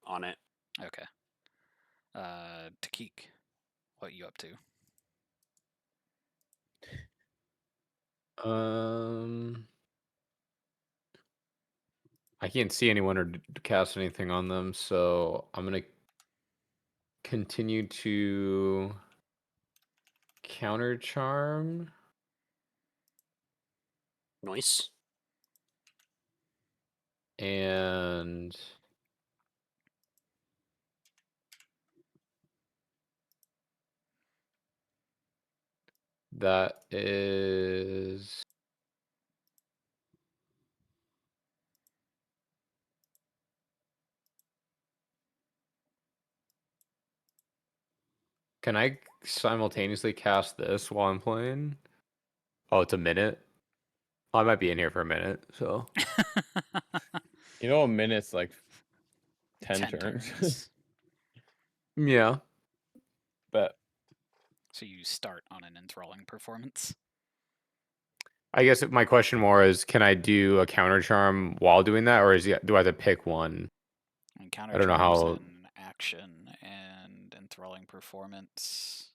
on it. Okay. Takik, what you up to? I can't see anyone or cast anything on them, so I'm gonna continue to counter charm. Nice. And that is can I simultaneously cast this while I'm playing? Oh, it's a minute. I might be in here for a minute, so You know, a minute's like 10 10 turns. turns. yeah. But So you start on an enthralling performance. I guess my question more is, can I do a counter charm while doing that, or do I have to pick one? And counter I don't know charms how. and action and enthralling performance.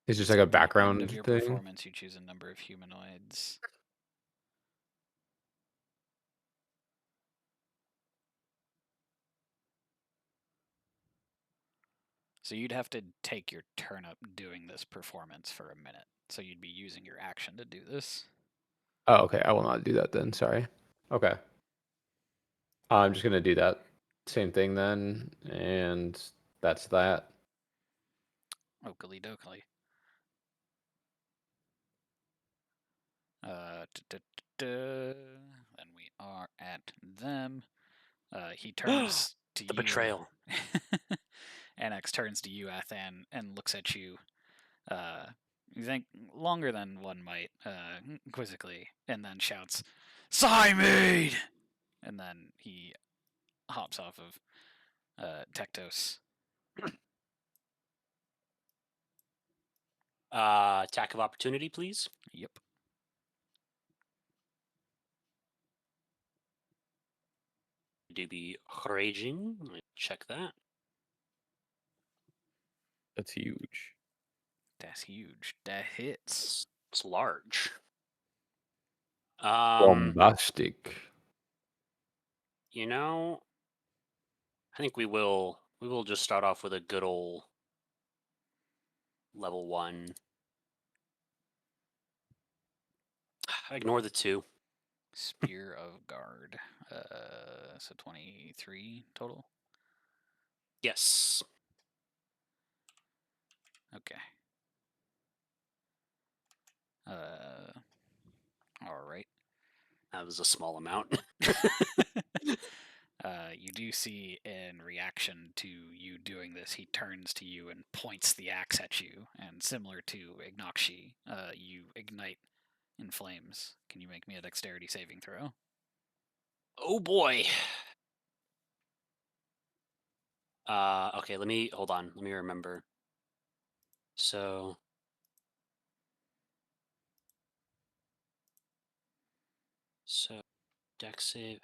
It's just It's like a at the end of background your thing. performance, you choose a number of humanoids. So you'd have to take your turn up doing this performance for a minute. So you'd be using your action to do this. Oh, okay. I will not do that then. Sorry. Okay. I'm just gonna do that same thing then, and that's that. Oakley dokley. Then we are at them. He turns to The you. betrayal. Annex turns to you, Athan, and looks at you. You think longer than one might, quizzically, and then shouts, "Simon!" And then he hops off of Tectos. Attack of opportunity, please. Yep. Do be raging. Let me check that. That's huge. That's huge. That hits. It's large. Bombastic. You know, I think we will just start off with a good old level 1. Ignore the 2. Spear of Guard. So 23 total. Yes. Okay. All right. That was a small amount. You do see in reaction to you doing this, he turns to you and points the axe at you, and similar to Ignakshi, you ignite in flames. Can you make me a dexterity saving throw? Oh boy. Okay, hold on. Let me remember. So dex save.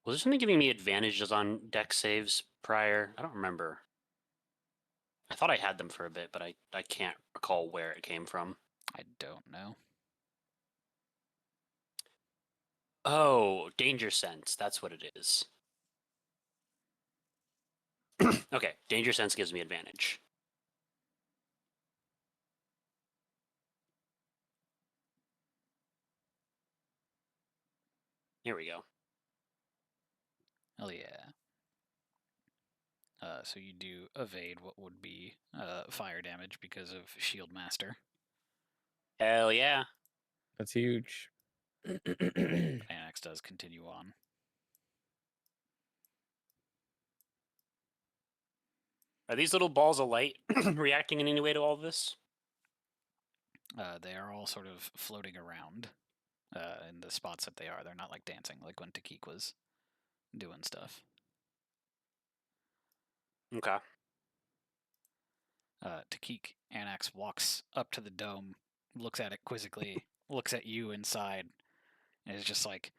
Was there something giving me advantages on dex saves prior? I don't remember. I thought I had them for a bit, but I can't recall where it came from. I don't know. Oh, danger sense. That's what it is. Okay, danger sense gives me advantage. Here we go. Hell yeah. So you do evade what would be fire damage because of Shield Master. Hell yeah. That's huge. Annex does continue on. Are these little balls of light reacting in any way to all of this? They are all sort of floating around in the spots that they are. They're not like dancing like when Takik was doing stuff. Okay. Takik Annex walks up to the dome, looks at it quizzically, looks at you inside, and is just like,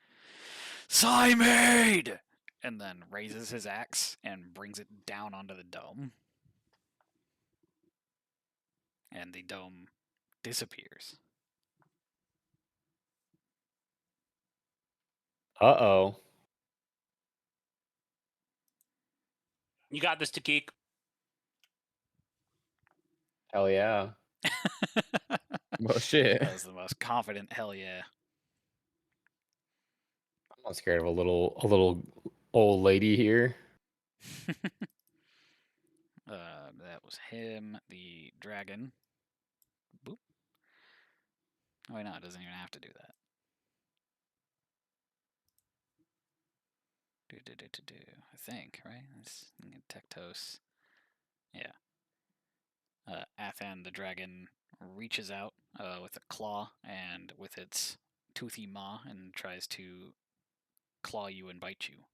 Psymade! And then raises his axe and brings it down onto the dome. And the dome disappears. Uh-oh. You got this, Takik. Hell yeah. Well, shit. That was the most confident hell yeah. I'm not scared of a little old lady here. That was him, the dragon. Boop. Oh, wait, no, it doesn't even have to do that. I think, right? It's Tectos. Yeah. Athan, the dragon, reaches out with a claw and with its toothy maw and tries to claw you and bite you.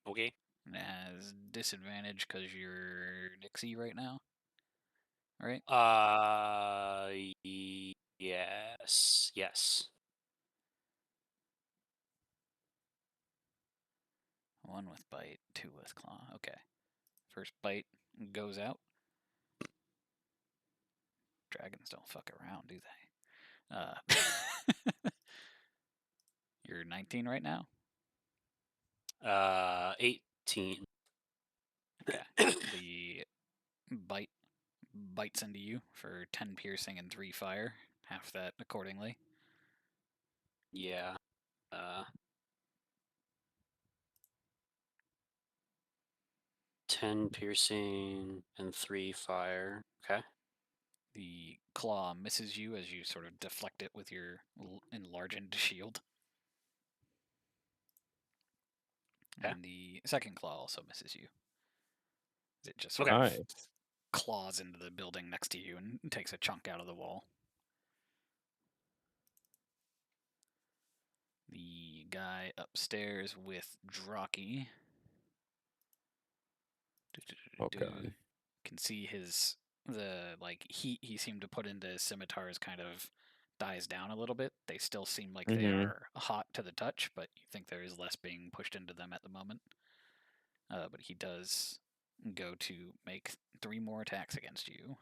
Okay. It has disadvantage because you're Nixie right now, right? Yes. Yes. 1 with bite, 2 with claw. Okay. First bite goes out. Dragons don't fuck around, do they? You're 19 right now? 18. Okay. The bite bites into you for 10 piercing and 3 fire. Half that accordingly. Yeah. 10 piercing and 3 fire. Okay. The claw misses you as you sort of deflect it with your enlarged shield. Okay. And the second claw also misses you. It just sort Okay. of Nice. claws into the building next to you and takes a chunk out of the wall. The guy upstairs with Draki Oh god. can see the heat he seemed to put into his scimitars kind of dies down a little bit. They still seem like they Mhm. are hot to the touch, but you think there is less being pushed into them at the moment. but he does go to make 3 more attacks against you.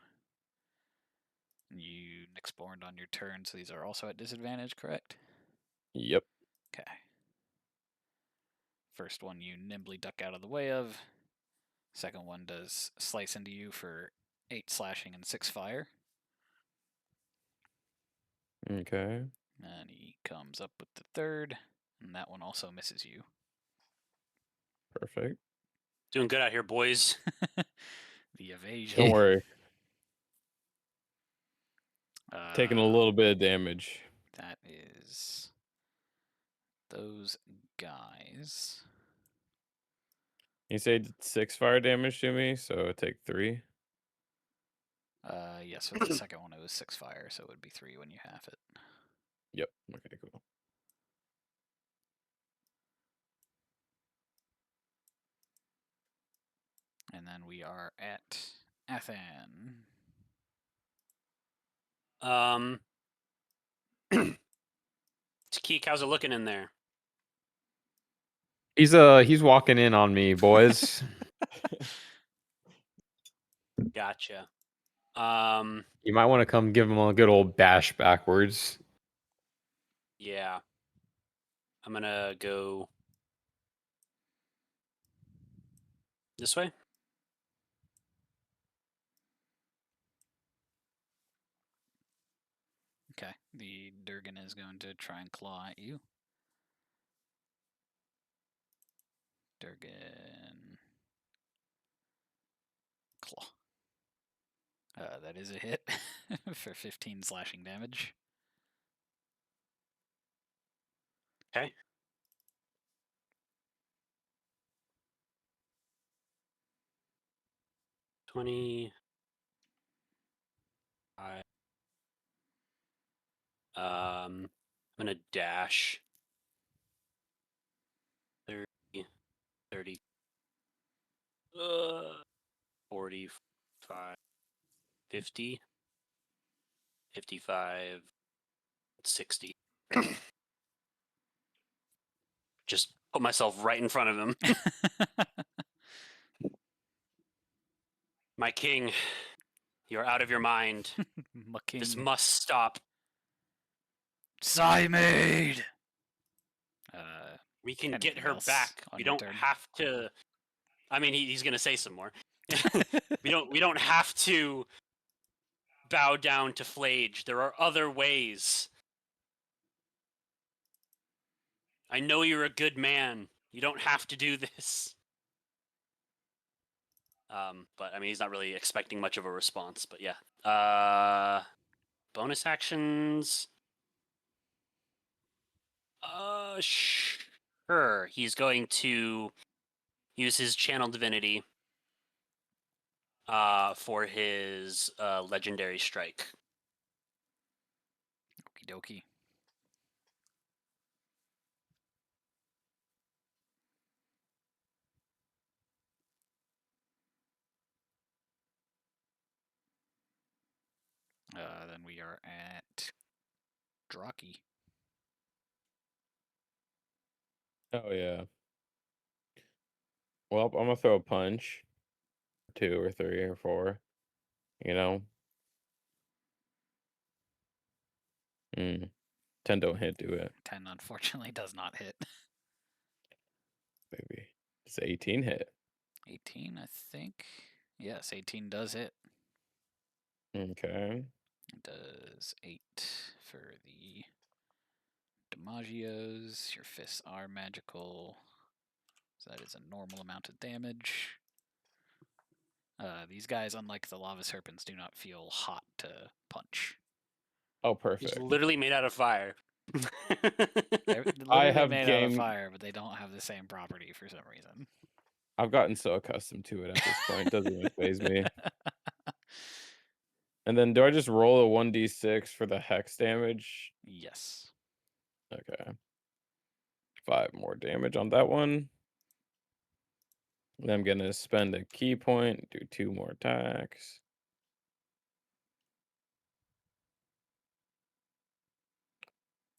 You Nyxborn on your turn, so these are also at disadvantage, correct? Yep. Okay. First one you nimbly duck out of the way of. Second one does slice into you for 8 slashing and 6 fire. Okay. And he comes up with the third, and that one also misses you. Perfect. Doing good out here, boys. The evasion. Don't worry. Taking a Uh, little bit of damage. That is those guys. You say 6 fire damage to me, so take 3. Yes, for the second one it was 6 fire, so it would be 3 when you half it. Yep. Okay, cool. And then we are at Athan. Keek, how's it looking in there? He's walking in on me, boys. Gotcha. You might want to come give him a good old bash backwards. Yeah. I'm gonna go this way. Okay, the Durgan is going to try and claw at you. Durgan. Claw. That is a hit for 15 slashing damage. Okay. I'm gonna dash 30, 30, 45, 50, 55, 60. Just put myself right in front of him. My king, you're out of your mind. This Mucking. must stop. Cymade! We can get Anything her else back. on We your don't turn? have to. I mean, he's gonna say some more. We don't have to bow down to Flage. There are other ways. I know you're a good man. You don't have to do this. But I mean, he's not really expecting much of a response. But yeah. Bonus actions. Sure. He's going to use his channel divinity. For his legendary strike. Okie dokie. Then we are at Draki. Oh, yeah. Well, I'm going to throw a punch. 2 or 3 or 4. You know? 10 don't hit, do it. 10 unfortunately does not hit. Maybe. It's 18 hit. 18, I think. Yes, 18 does hit. Okay. It does 8 for the Damagios. Your fists are magical. So that is a normal amount of damage. These guys, unlike the lava serpents, do not feel hot to punch. Oh, He's perfect. literally made out of fire. They're I literally have made out of game. fire, but they don't have the same property for some reason. I've gotten so accustomed to it at this point. Doesn't even phase me. And then do I just roll a 1d6 for the hex damage? Yes. Okay. 5 more damage on that one. Then I'm gonna spend a key point, do 2 more attacks.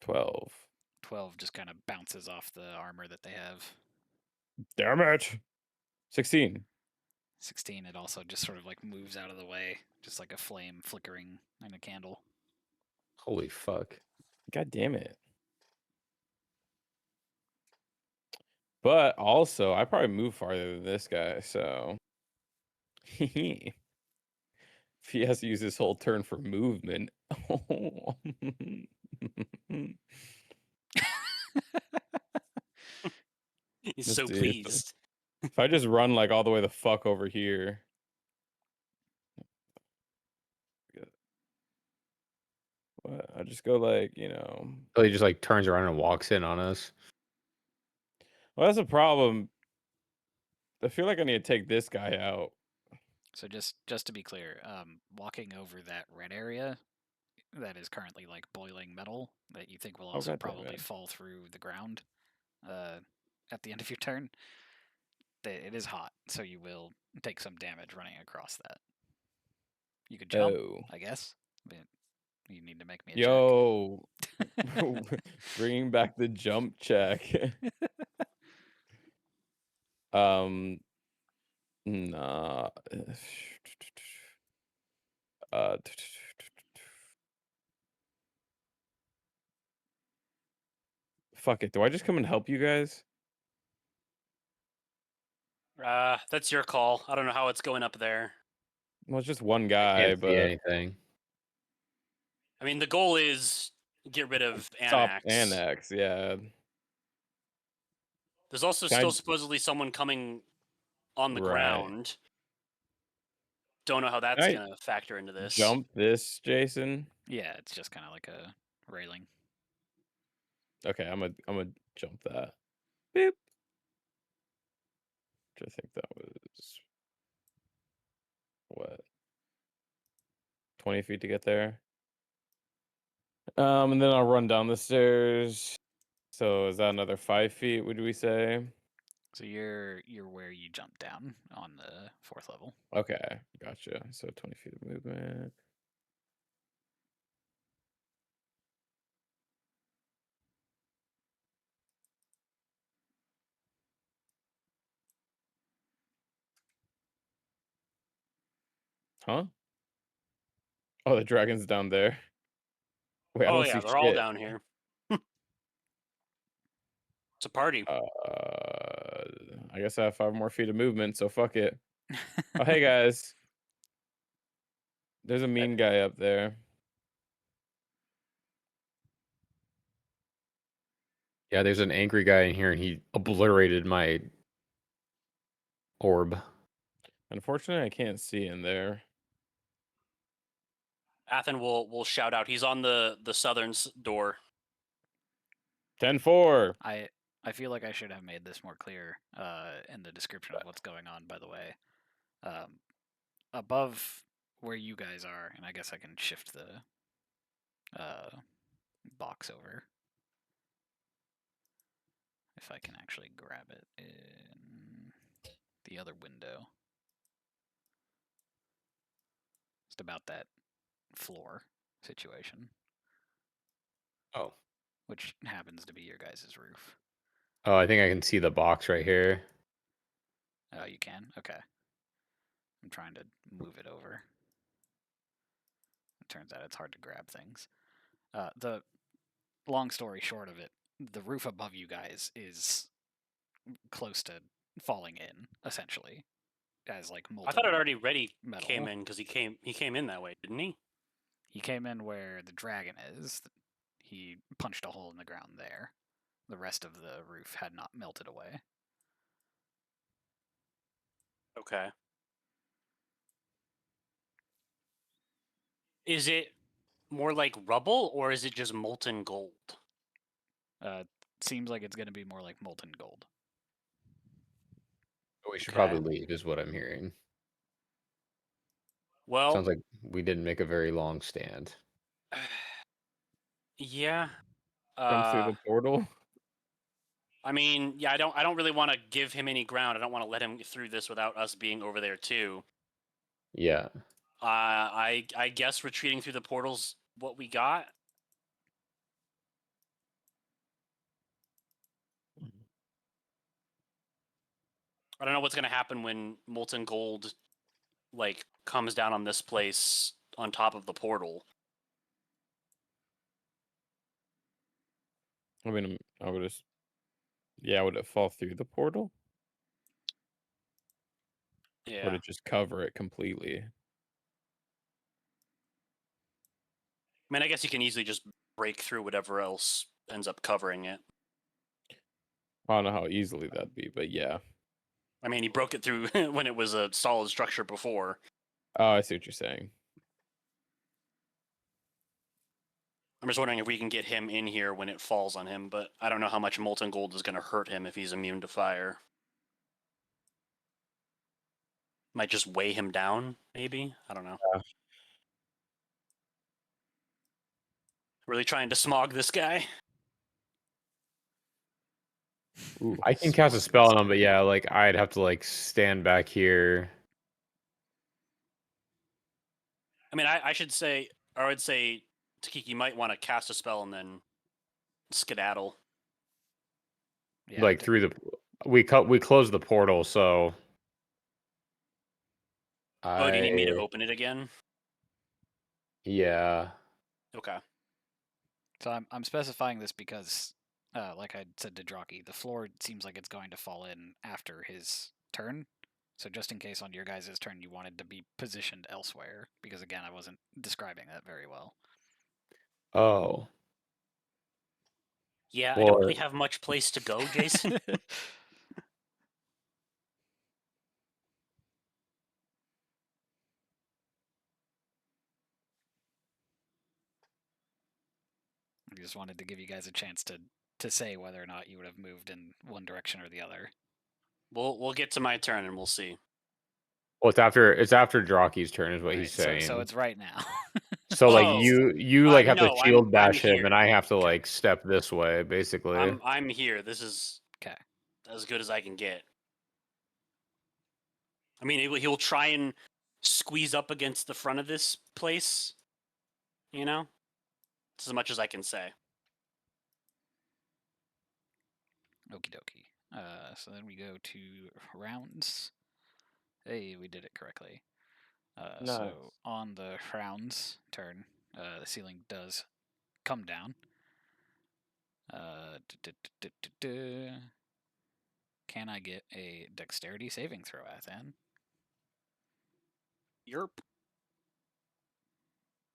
12. 12 just kind of bounces off the armor that they have. Damn it! 16. 16. It also just sort of like moves out of the way, just like a flame flickering in a candle. Holy fuck. God damn it. But also, I probably move farther than this guy, so if he has to use his whole turn for movement. He's Let's so see pleased. if I just run like all the way the fuck over here. What? I just go like, So he just like turns around and walks in on us. well, that's a problem. I feel like I need to take this guy out. So just to be clear, walking over that red area that is currently like boiling metal that you think will Oh, also God damn probably it. fall through the ground at the end of your turn. It is hot, so you will take some damage running across that. You could jump, Oh. I guess, but you need to make me a Yo. Bringing back the jump check. um, nah. Uh, fuck it. Do I just come and help you guys? That's your call. I don't know how it's going up there. Well, it's just one I guy, can't see but anything. I mean, the goal is get rid of stop Annex. annex. Yeah. There's also Can I still supposedly someone coming on the right? ground. Don't know how Can that's I gonna factor into this. jump this, Jason? Yeah, it's just kind of like a railing. Okay, I'm a jump that. Beep. I think that was what 20 feet to get there. And then I'll run down the stairs. So is that another 5 feet? Would we say? So you're where you jump down on the 4th level. Okay, gotcha. So 20 feet of movement. Huh? Oh, the dragon's down there. Wait, I Oh don't yeah, see they're all shit. down here. It's a party. I guess I have 5 more feet of movement, so fuck it. Oh, hey guys. There's a mean guy up there. Yeah, there's an angry guy in here and he obliterated my orb. Unfortunately, I can't see in there. Athen will shout out. He's on the southern door. 10-4. I feel like I should have made this more clear in the description of what's going on. By the way, above where you guys are, and I guess I can shift the box over if I can actually grab it in the other window. Just about that floor situation, Oh. which happens to be your guys' roof. Oh, I think I can see the box right here. Oh, you can? Okay. I'm trying to move it over. It turns out it's hard to grab things. The long story short of it, the roof above you guys is close to falling in, essentially, as like molten I thought it already ready metal. came in because he came in that way, didn't he? He came in where the dragon is. He punched a hole in the ground there. The rest of the roof had not melted away. Okay. Is it more like rubble or is it just molten gold? Seems like it's going to be more like molten gold. We should Okay. probably leave, is what I'm hearing. Well, Sounds like we didn't make a very long stand. yeah. Jump through the portal. I mean, yeah, I don't really want to give him any ground. I don't want to let him get through this without us being over there too. Yeah. I guess retreating through the portal's what we got. I don't know what's gonna happen when molten gold like comes down on this place on top of the portal. I mean, I would just. Yeah, would it fall through the portal? Or would Yeah. it just cover it completely? I mean, I guess you can easily just break through whatever else ends up covering it. I don't know how easily that'd be, but yeah. I mean, he broke it through when it was a solid structure before. Oh, I see what you're saying. I'm just wondering if we can get him in here when it falls on him, but I don't know how much molten gold is going to hurt him if he's immune to fire. Might just weigh him down, maybe? I don't know. Yeah. Really trying to smog this guy? Ooh. I can cast a spell on him, but yeah, like I'd have to like stand back here. I mean, I should say, or I would say Takiki might want to cast a spell and then skedaddle. Yeah, Like through the we closed the portal, so Oh, do you need me to I open it again? yeah. Okay. So I'm specifying this because, like I said to Draki, the floor seems like it's going to fall in after his turn. So just in case on your guys' turn you wanted to be positioned elsewhere, because again I wasn't describing that very well. Oh. Yeah, I don't Well, really have much place to go, Jason. I just wanted to give you guys a chance to say whether or not you would have moved in one direction or the other. We'll get to my turn and we'll see. well, it's after Draki's turn, is what he's Right, saying. so it's right now. So like Oh, you like have to no, shield I'm bash him, here. and I have to Okay. like step this way, basically. I'm here. This is Okay. as good as I can get. I mean, he'll try and squeeze up against the front of this place. You know, it's as much as I can say. Okie dokie. So then we go to rounds. Hey, we did it correctly. Nice. So on the rounds turn, the ceiling does come down. Can I get a dexterity saving throw, Athan? Yerp.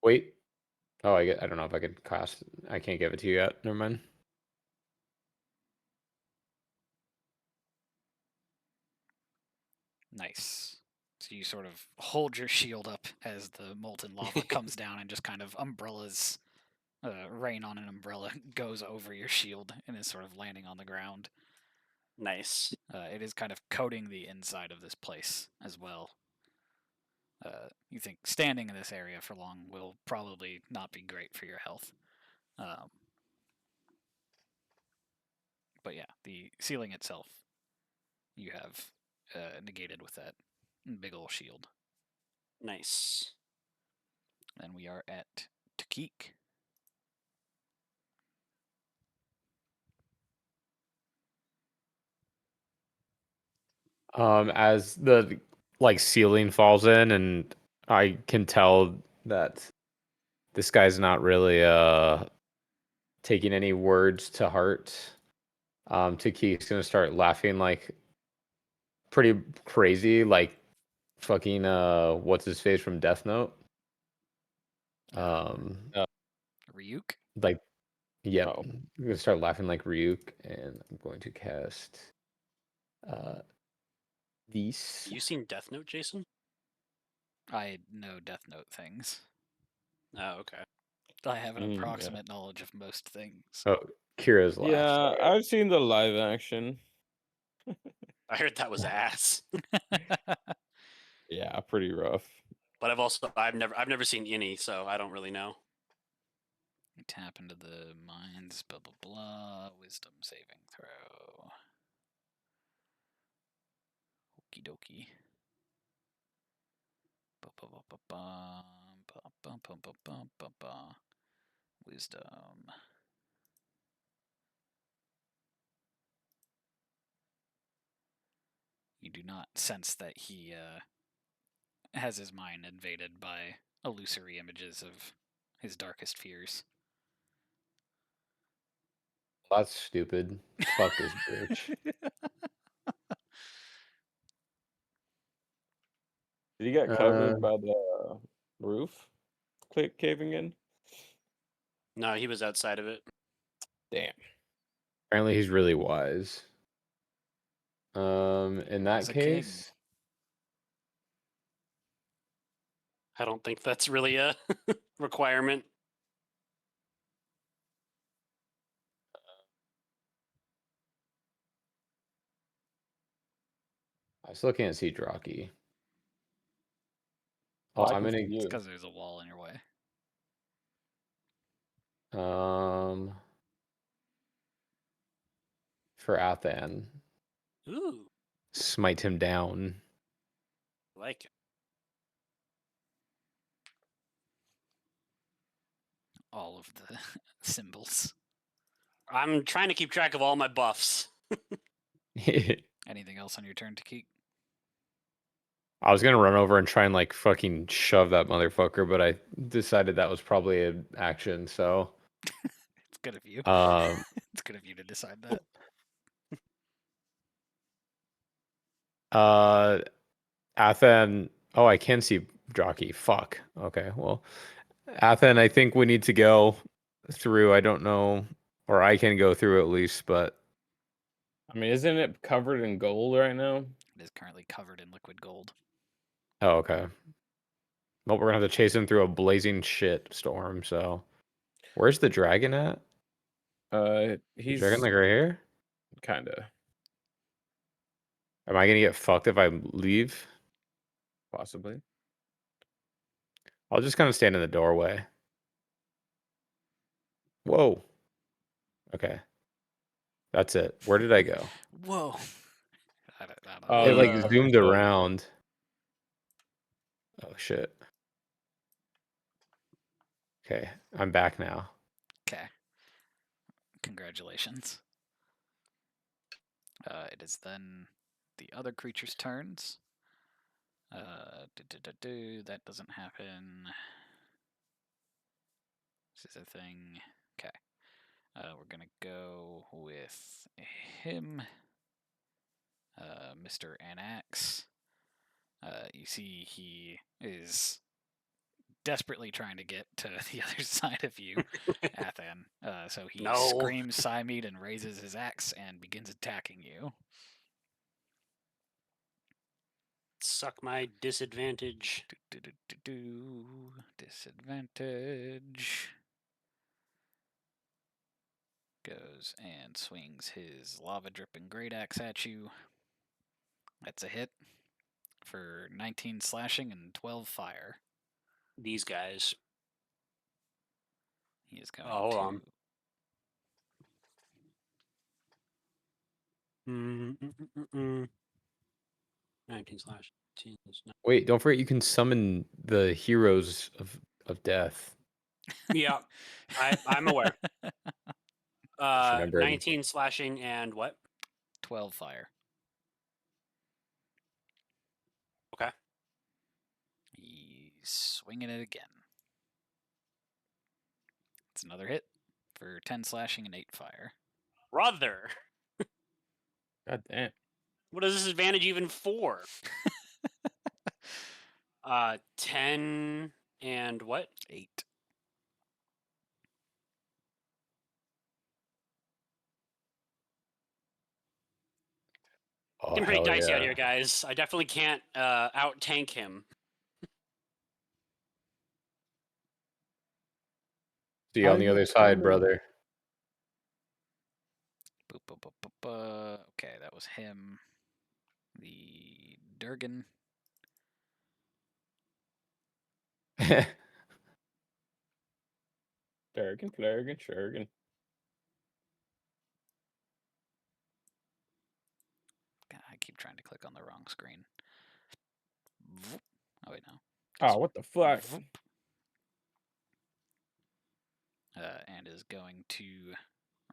Wait. Oh, I don't know if I could cast. I can't give it to you yet. Never mind. Nice. So you sort of hold your shield up as the molten lava comes down and just kind of umbrellas, rain on an umbrella goes over your shield and is sort of landing on the ground. Nice. It is kind of coating the inside of this place as well. You think standing in this area for long will probably not be great for your health. But yeah, the ceiling itself, you have negated with that big ol' shield. Nice. Then we are at Takik. As the like ceiling falls in, and I can tell that this guy's not really taking any words to heart. Taki's gonna start laughing like pretty crazy, like fucking what's his face from Death Note? Ryuk? Like yep. Oh. I'm gonna start laughing like Ryuk, and I'm going to cast these. You seen Death Note, Jason? I know Death Note things. Oh, okay. I have an Yeah. approximate knowledge of most things. Oh, Kira's laugh. Yeah, sorry. I've seen the live action. I heard that was ass. Yeah, pretty rough. But I've never seen any, so I don't really know. You tap into the minds, blah blah blah. Wisdom saving throw. Okie dokie. Wisdom. You do not sense that he has his mind invaded by illusory images of his darkest fears. That's stupid. Fuck this bitch. Did he get Uh, covered by the roof caving in? No, he was outside of it. Damn. Apparently he's really wise. In that He's a king. case, I don't think that's really a requirement. I still can't see Draki. Oh, I I'm can see gonna It's you. because there's a wall in your way. for Athan, Ooh, smite him down. I like it. All of the symbols. I'm trying to keep track of all my buffs. Anything else on your turn to keep? I was gonna run over and try and like fucking shove that motherfucker, but I decided that was probably an action. So, It's good of you. um, It's good of you to decide that. Athan. Oh, I can see Jockey. Fuck. Okay. Well, Athan, I think we need to go through. I don't know, or I can go through at least, but I mean, isn't it covered in gold right now? It is currently covered in liquid gold. oh, okay. Well, we're gonna have to chase him through a blazing shit storm. So, where's the dragon at? The dragon He's like right here. kind of Am I gonna get fucked if I leave? possibly. I'll just kind of stand in the doorway. Whoa. Okay. That's it. Where did I go? Whoa. I don't Oh, It know. you like fucking zoomed fell. around. Oh shit. Okay, I'm back now. Okay. Congratulations. It is then the other creature's turns. That doesn't happen. This is a thing. Okay. We're gonna go with him, Mr. Anax. You see, he is desperately trying to get to the other side of you, Athan. So he No. screams Siamede and raises his axe and begins attacking you. Suck my disadvantage. Disadvantage. Goes and swings his lava dripping great axe at you. That's a hit for 19 slashing and 12 fire. These guys. He is going Hold to. on. Mm-mm-mm-mm. 19 slash 18 is not. Wait, don't forget you can summon the heroes of death. Yeah, I'm aware. Just remembered. 19 slashing and what? 12 fire. Okay. He's swinging it again. It's another hit for 10 slashing and 8 fire. Brother, God damn. what is this advantage even for? 10 and what? 8. Oh Getting pretty hell dicey out yeah! here, guys. I definitely can't out tank him. See you on the other side, brother. Boop, boop, boop, boop, boop. Okay, that was him. The Durgan. Durgan, Flurgan, Shurgan. I keep trying to click on the wrong screen. Oh, wait, no. Oh, what the fuck? And is going to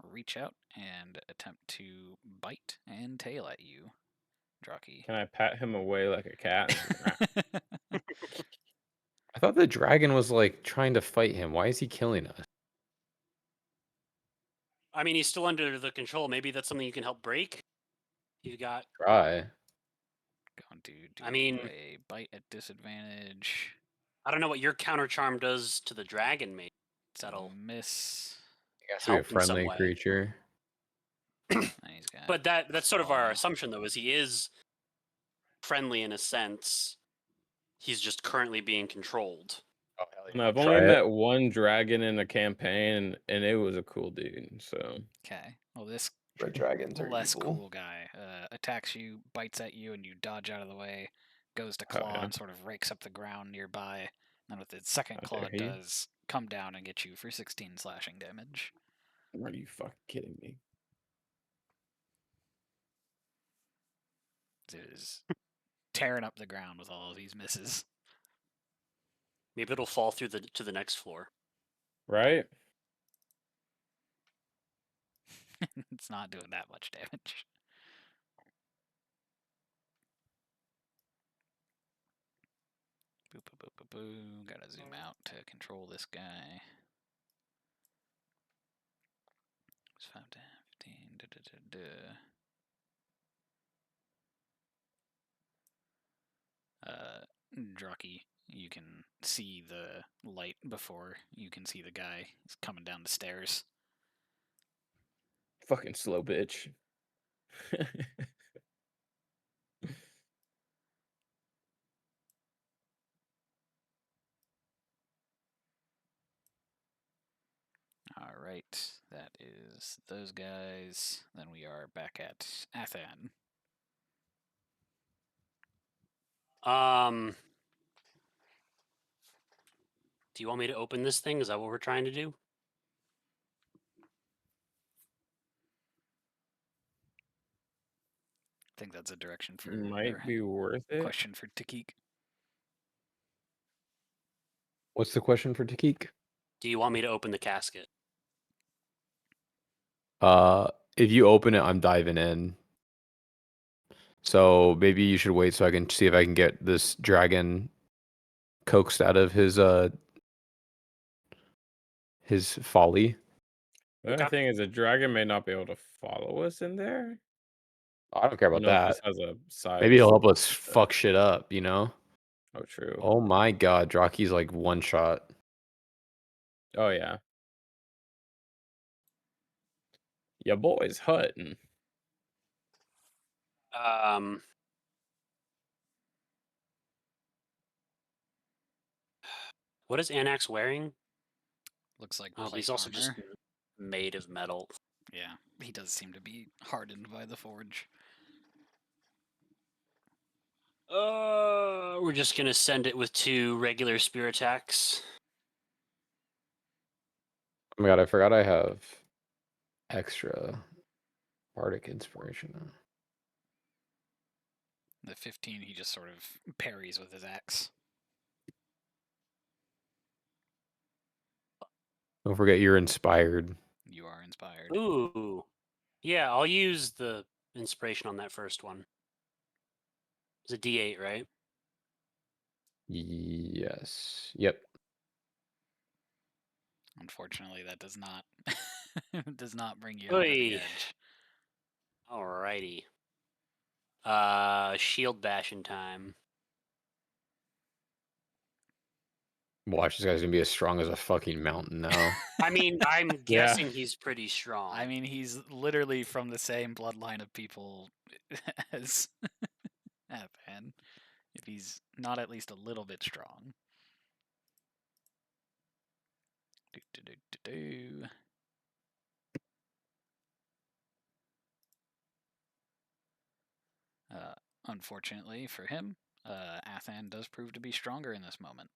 reach out and attempt to bite and tail at you. Drocky. Can I pat him away like a cat? I thought the dragon was like trying to fight him. Why is he killing us? I mean, he's still under the control. Maybe that's something you can help break. You've got. Try. Going to do I mean, a bite at disadvantage. I don't know what your counter charm does to the dragon, maybe. It's a That'll miss. It has to be a help in some friendly way. creature. And he's got But that's sort of our claw. assumption, though, is he is friendly in a sense. He's just currently being controlled. Oh, hell yeah. I've Try only it. met one dragon in a campaign, and it was a cool dude. So Okay. Well, this Red dragons are less evil. cool guy attacks you, bites at you, and you dodge out of the way. Goes to claw yeah. and sort of rakes up the ground nearby. And then with its second How claw, dare it he. does come down and get you for 16 slashing damage. Are you fucking kidding me? It is tearing up the ground with all of these misses. Maybe it'll fall through to the next floor. Right? It's not doing that much damage. Boop, boop, boop, boop, boop. Gotta zoom out to control this guy. It's 5, 10, 15. Da, da, da, da. Drocky, you can see the light before you can see the guy. He's coming down the stairs. Fucking slow bitch. All right, that is those guys. Then we are back at Athan. Do you want me to open this thing? Is that what we're trying to do? I think that's a direction for Might be worth it. question for Takik. What's the question for Takik? Do you want me to open the casket? If you open it, I'm diving in. So maybe you should wait so I can see if I can get this dragon coaxed out of his folly. The only thing is, a dragon may not be able to follow us in there. I don't care Who about knows? that. This has a size. Maybe he'll help us fuck shit up, you know? Oh, true. Oh my god, Drocky's like one shot. Oh, yeah. Your boy's hutting. What is Anax wearing? Looks like Oh, but plate he's also armor. just made of metal. Yeah, he does seem to be hardened by the forge. We're just gonna send it with 2 regular spear attacks. Oh my god, I forgot I have extra bardic inspiration now. The 15, he just sort of parries with his axe. Don't forget you're inspired. You are inspired. Ooh. Yeah, I'll use the inspiration on that first one. It's a D8, right? Yes. Yep. Unfortunately, that does not does not bring you over the Oy. edge. Alrighty. Shield bashing time. Watch, this guy's gonna be as strong as a fucking mountain now. I mean, I'm Yeah. guessing he's pretty strong. I mean, he's literally from the same bloodline of people as Athan. If he's not at least a little bit strong. Do, do, do, do, do. Unfortunately for him, Athan does prove to be stronger in this moment.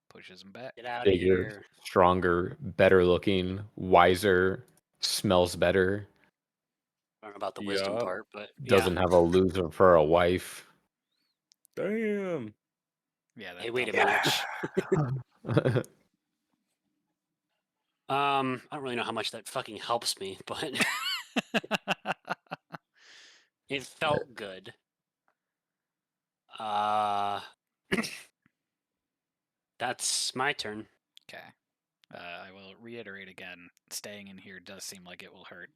Pushes him back. Get out of Bigger, here. stronger, better looking, wiser, smells better, I don't know about the wisdom Yup. part, but doesn't have a loser for a wife. Damn. Yeah. That Hey, wait a double- minute. I don't really know how much that fucking helps me, but It felt good. That's my turn. Okay. I will reiterate again. Staying in here does seem like it will hurt.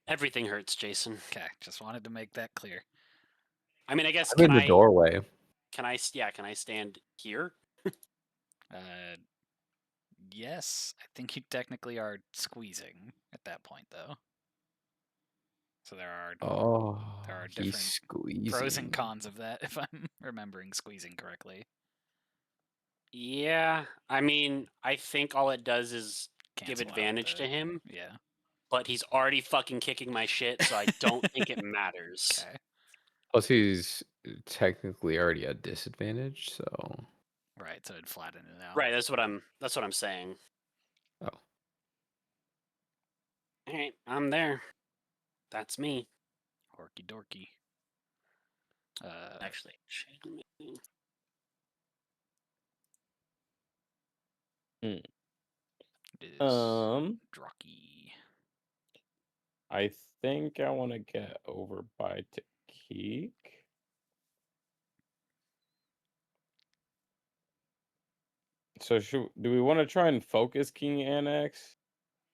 Everything hurts, Jason. Okay, just wanted to make that clear. I mean, I guess I'm in the doorway. Can I stand here? Yes, I think you technically are squeezing at that point, though. So there are He's different squeezing. pros and cons of that, if I'm remembering squeezing correctly. Yeah, I mean, I think all it does is give Cancel out advantage the- to him, Yeah. but he's already fucking kicking my shit, so I don't think it matters. Okay. Plus, he's technically already at disadvantage, so. Right, so it'd flatten it out. Right, that's what I'm saying. Oh. All right, I'm there. That's me. Horky dorky. Actually, It is Drocky. I think I want to get over by Takik. So do we want to try and focus King Annex?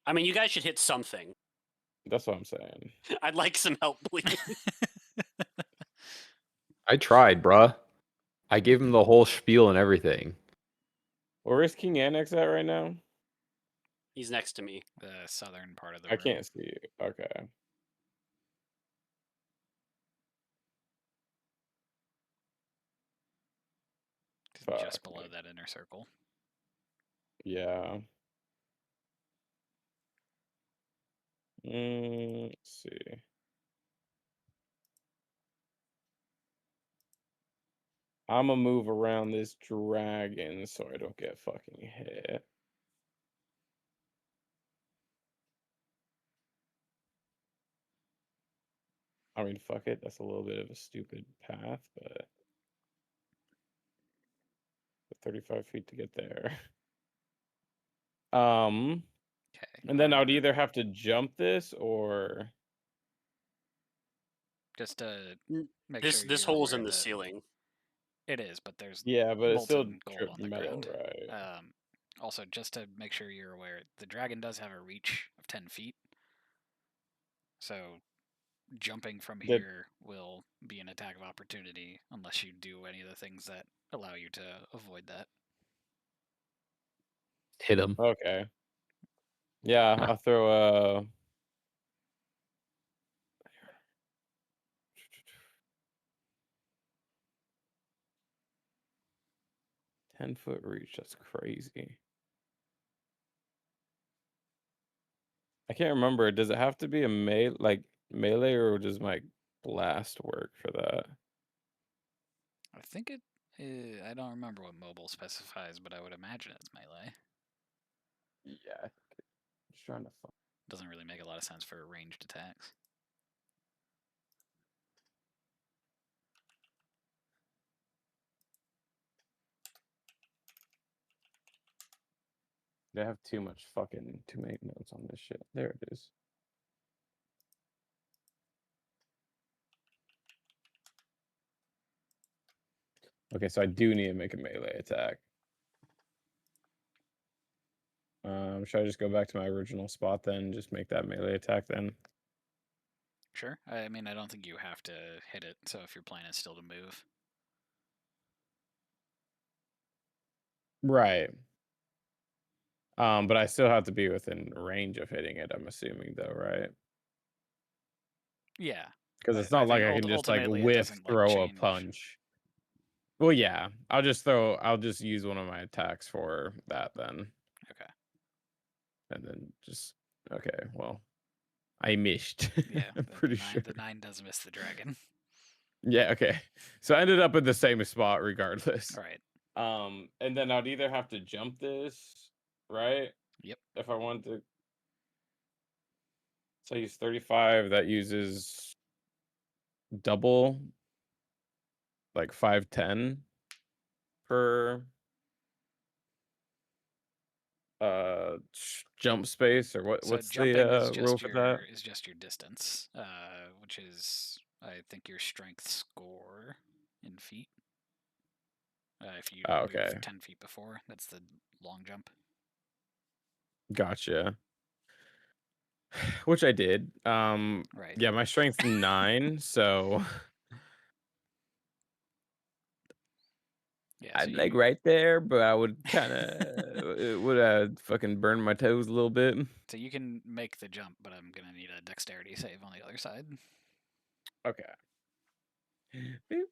I mean, you guys should hit something. That's what I'm saying. I'd like some help, please. I tried, bruh. I gave him the whole spiel and everything. Where is King Annex at right now? He's next to me. The southern part of the I room. can't see you. Okay. Just below that inner circle. Yeah. Let's see. I'm gonna move around this dragon so I don't get fucking hit. I mean, fuck it. That's a little bit of a stupid path, but 35 feet to get there. Okay. And then I would either have to jump this or just to make This sure this you're hole's aware in the that ceiling. It is, but there's but it's still molten gold dripped on the metal, ground. right? Also, just to make sure you're aware, the dragon does have a reach of 10 feet. So jumping from here will be an attack of opportunity unless you do any of the things that allow you to avoid that. Hit him. Okay. Yeah, I'll throw a 10-foot reach. That's crazy. I can't remember. Does it have to be a melee, or does my blast work for that? I think it. I don't remember what mobile specifies, but I would imagine it's melee. Yeah, I think just trying to find. Doesn't really make a lot of sense for ranged attacks. They have too many notes on this shit. There it is. Okay, so I do need to make a melee attack. Should I just go back to my original spot then? Just make that melee attack then? Sure. I mean, I don't think you have to hit it, so if your plan is still to move. Right. But I still have to be within range of hitting it, I'm assuming, though, right? Yeah. Because it's not like I can just, like, whiff throw a punch. Well, yeah. I'll just use one of my attacks for that then. Okay. And then okay, well, I missed. Yeah, I'm pretty sure. The 9 does miss the dragon. Yeah, okay. So I ended up in the same spot regardless. All right. And then I'd either have to jump this, right? Yep. If I want to. So I use 35, that uses double, like 510 per jump space, or So what's jumping is the rule just for that? your distance, which is I think your strength score in feet. If you Oh, move okay, 10 feet before, that's the long jump. gotcha. Which I did. Right. Yeah, my strength's 9, so Yeah. So I'm like you right there, but I would kind of would fucking burn my toes a little bit. so you can make the jump, but I'm gonna need a dexterity save on the other side. Okay. Boop.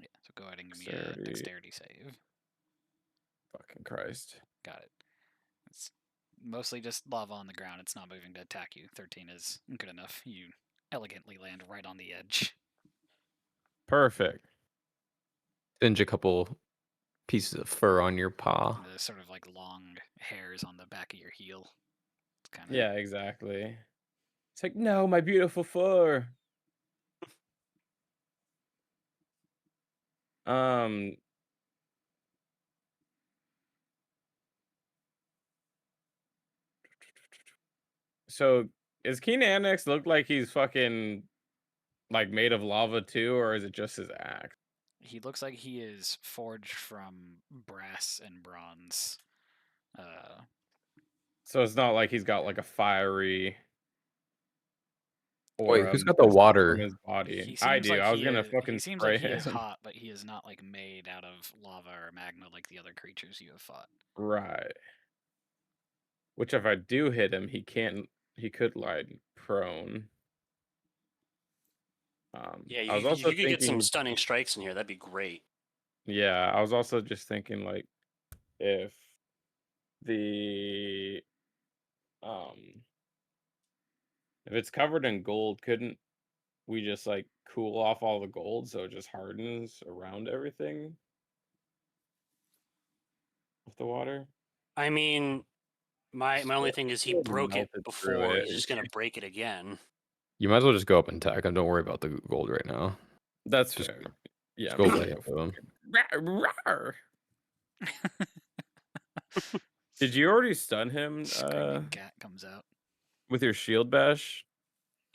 Yeah. So go ahead and give me a Dexterity. dexterity save. Fucking Christ. Got it. It's mostly just lava on the ground. It's not moving to attack you. 13 is good enough. You elegantly land right on the edge. Perfect. Singe a couple pieces of fur on your paw. The sort of like long hairs on the back of your heel. It's kind of Yeah, exactly. It's like, no, my beautiful fur. Um, so is Keen Annex look like he's fucking like made of lava too, or is it just his axe? he looks like he is forged from brass and bronze. Uh, So it's not like he's got like a fiery Wait, or who's got the mist from water? his body. he I seems do. like I was gonna he fucking seems like spray he is him. hot, but he is not like made out of lava or magma like the other creatures you have fought. Right. Which if I do hit him, he could lie prone. Yeah, I was if also you could get some thinking, stunning strikes in here, that'd be great. yeah, I was also just thinking like if the um if it's covered in gold, couldn't we just like cool off all the gold so it just hardens around everything with the water? I mean, my only Still, thing is he still broke it melted through before. He's it. just gonna break it again. You might as well just go up and attack him. Don't worry about the gold right now. That's Just fair. Yeah, just I'm go just lay gonna go into him. rawr. Did you already stun him Screaming cat comes out. with your shield bash,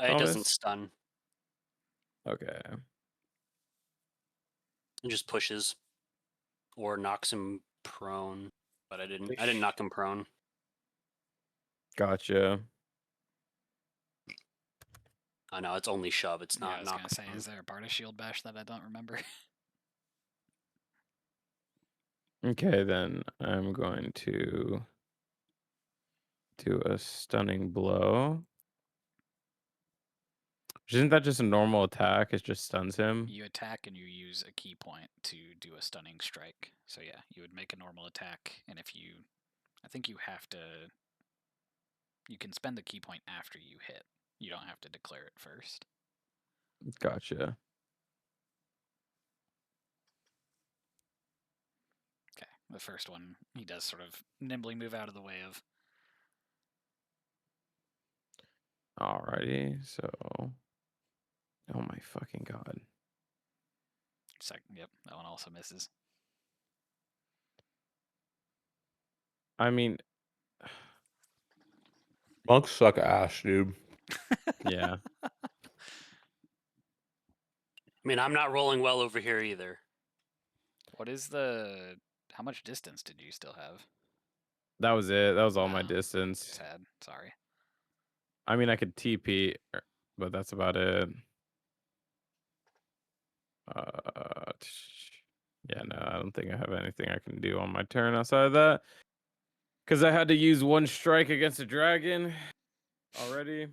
It doesn't Thomas? stun. Okay. It just pushes or knocks him prone. But I didn't knock him prone. Gotcha. I know it's only shove. It's Yeah, I not was gonna knock say, prone. is there a part of shield bash that I don't remember? Okay, then I'm going to do a stunning blow. Isn't that just a normal attack? It just stuns him. You attack and you use a key point to do a stunning strike. So yeah, you would make a normal attack, and if you, I think you have to, you can spend the key point after you hit. You don't have to declare it first. Gotcha. Okay, the first one he does sort of nimbly move out of the way of. Alrighty, so oh my fucking god. Second, yep, that one also misses. I mean, Monks suck ass, dude. yeah. I mean, I'm not rolling well over here either. What is the? How much distance did you still have? That was it. That was all my Ah, distance. sad. Sorry. I mean, I could TP, but that's about it. Yeah, no, I don't think I have anything I can do on my turn outside of that. Because I had to use one strike against a dragon already.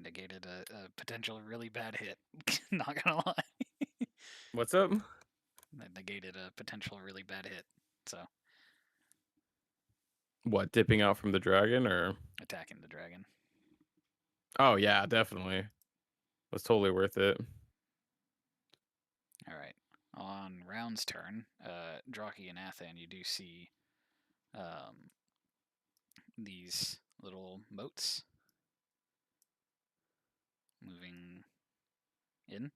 Negated a potential really bad hit. Not gonna lie. What's up? That negated a potential really bad hit. So What, dipping out from the dragon or? attacking the dragon. Oh, yeah, definitely. Was totally worth it. All right. On Round's turn, Draki and Athan, you do see these little moats moving in.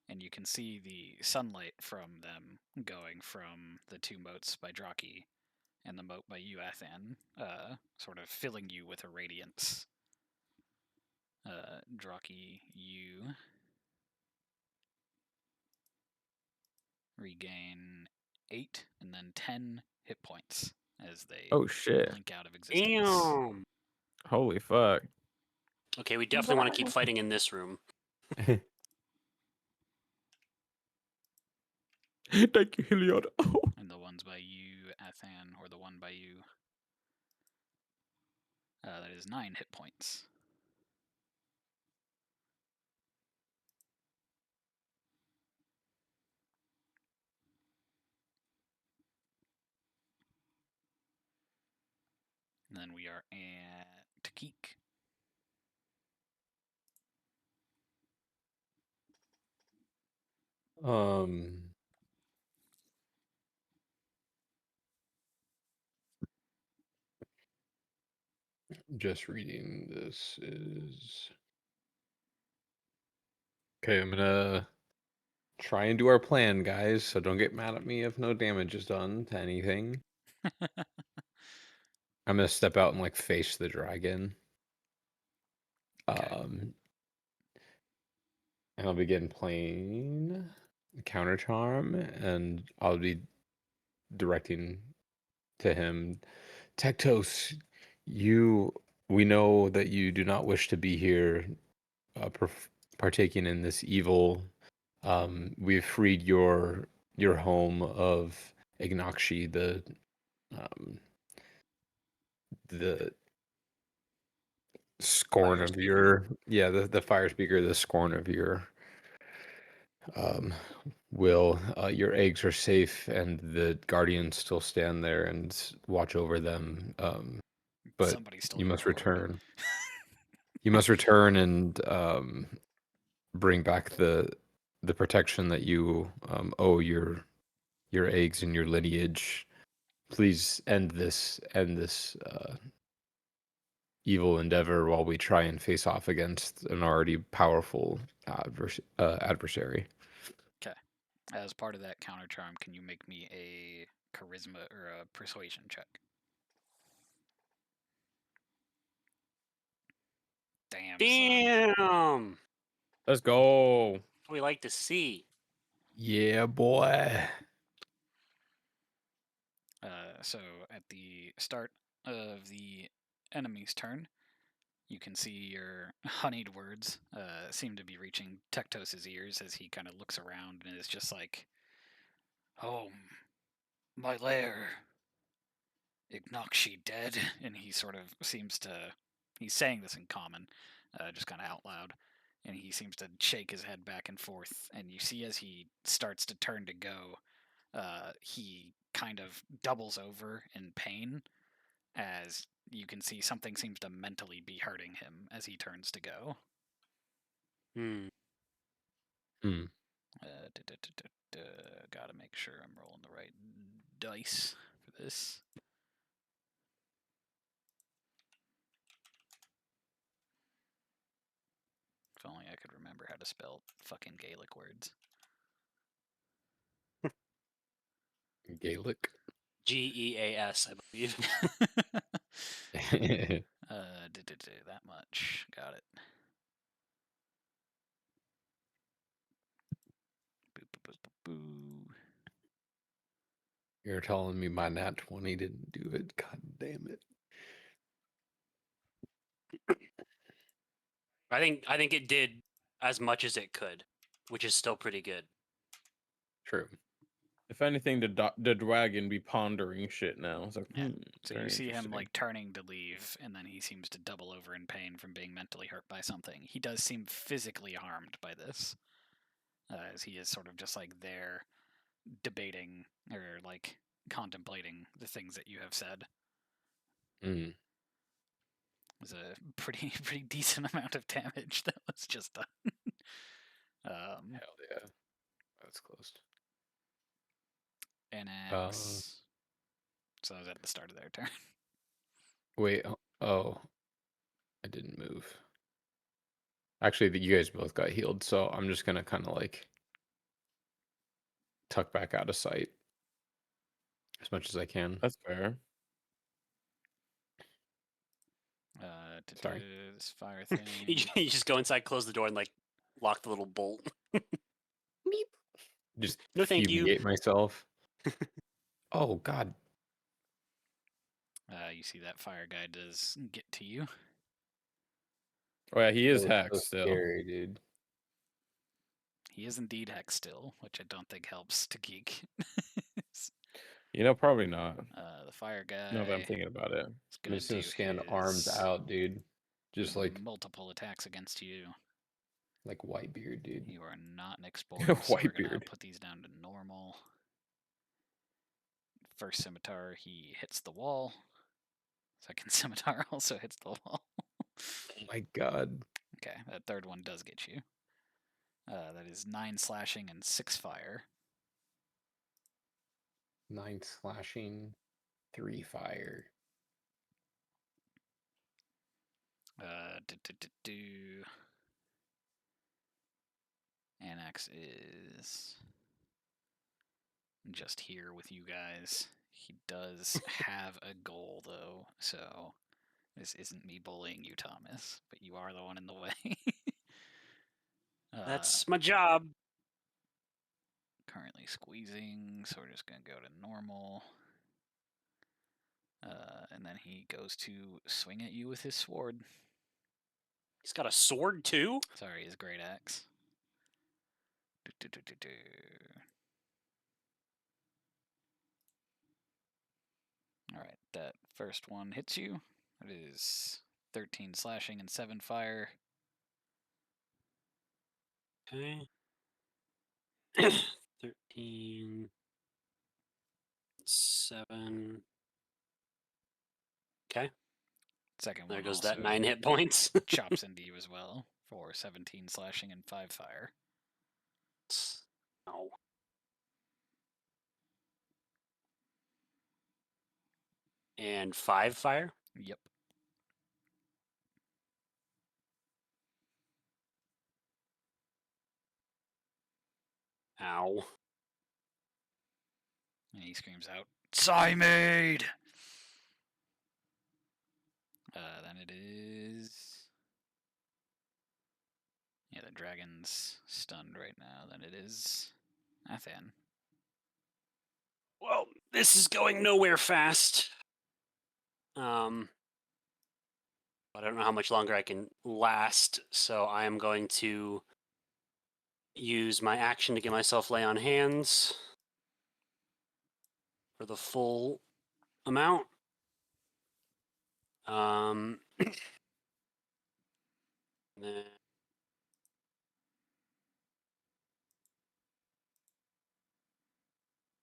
and you can see the sunlight from them going from the two moats by Draki and the moat by you, Athan, sort of filling you with a radiance. Draki, you regain 8 and then 10 hit points as they Oh shit! blink out of existence. Damn. Holy fuck! Okay, we definitely want to keep fighting in this room. Thank you, Heliod. Oh. And the ones by you, Athan, or the one by you, that is 9 hit points. And then we are at Takik. Just reading this is okay. I'm gonna try and do our plan, guys. So don't get mad at me if no damage is done to anything. I'm gonna step out and like face the dragon. Okay. And I'll begin playing counter charm, and I'll be directing to him, Tectos, we know that you do not wish to be here, partaking in this evil. We've freed your home of Ignakshi, the scorn Fire of speaker? the fire speaker, the scorn of your will. Your eggs are safe, and the guardians still stand there and watch over them. But Somebody's still you gonna must roll over. return. You must return and bring back the protection that you owe your eggs and your lineage. Please end this evil endeavor while we try and face off against an already powerful adversary. Okay. As part of that counter charm, can you make me a charisma or a persuasion check? Damn, son. Damn. Let's go. What we like to see. Yeah, boy. So at the start of the enemy's turn, you can see your honeyed words seem to be reaching Tectos' ears as he kind of looks around and is just like, "Home, my lair. Ignakshi dead?" And he sort of seems to. He's saying this in common, just kind of out loud. And he seems to shake his head back and forth. And you see as he starts to turn to go, he kind of doubles over in pain as you can see something seems to mentally be hurting him as he turns to go. Hmm. Gotta make sure I'm rolling the right dice for this. If only I could remember how to spell fucking Gaelic words. Gaelic. GEAS, I believe. That much. Got it. Boo, boo, boo, boo, boo. You're telling me my nat 20 didn't do it? God damn it. I think it did as much as it could, which is still pretty good. True. If anything, the dragon be pondering shit now. It's like, Yeah. So very you see him interesting. like turning to leave, and then he seems to double over in pain from being mentally hurt by something. He does seem physically harmed by this, as he is sort of just like there debating or like contemplating the things that you have said. Mm. It was a pretty decent amount of damage that was just done. Hell yeah. That's close. NX. So I was at the start of their turn. Wait. Oh. I didn't move. Actually, you guys both got healed, so I'm just gonna kind of like tuck back out of sight as much as I can. That's fair. Sorry. This fire You thing. you just go inside, close the door, and like lock the little bolt. Meep. Just No, thank you. fumigate myself. Oh God. You see that fire guy does get to you. Oh yeah, he is So hexed still. scary, dude. He is indeed hex still, which I don't think helps to geek. Probably not. The fire guy. No, that I'm thinking about it. is I'm gonna just gonna do stand arms his out, dude. Just like multiple attacks against you. Whitebeard, dude. You are not an explorer, so we're gonna Whitebeard. put these down to normal. First scimitar, he hits the wall. Second scimitar also hits the wall. Oh my God. Okay, that third one does get you. That is 9 slashing and 6 fire. 9 slashing, 3 fire. Anax is just here with you guys. He does have a goal, though, so this isn't me bullying you, Thomas, but you are the one in the way. That's my job. Currently squeezing, so we're just going to go to normal. And then he goes to swing at you with his sword. He's got a sword too. Sorry, his great axe. Alright, that first one hits you. It is 13 slashing and 7 fire. Okay. 13, 7. Okay. Second There one goes also that 9 hit points. chops into you as well for 17 slashing and 5 fire. Oh. And 5 fire. Yep. Ow. And he screams out, Psymade! Then it is... Yeah, the dragon's stunned right now. Then it is Athan. Well, this is going nowhere fast. I don't know how much longer I can last, so I am going to use my action to get myself lay on hands for the full amount. Then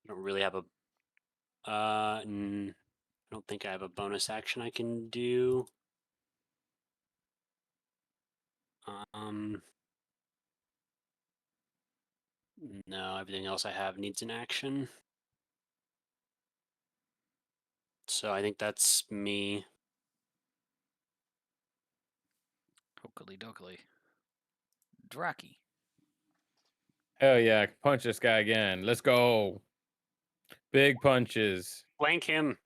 I don't really have a. I don't think I have a bonus action I can do. No, everything else I have needs an action. So I think that's me. Hokely dokely. Draki. Hell yeah, punch this guy again. Let's go. Big punches. Flank him.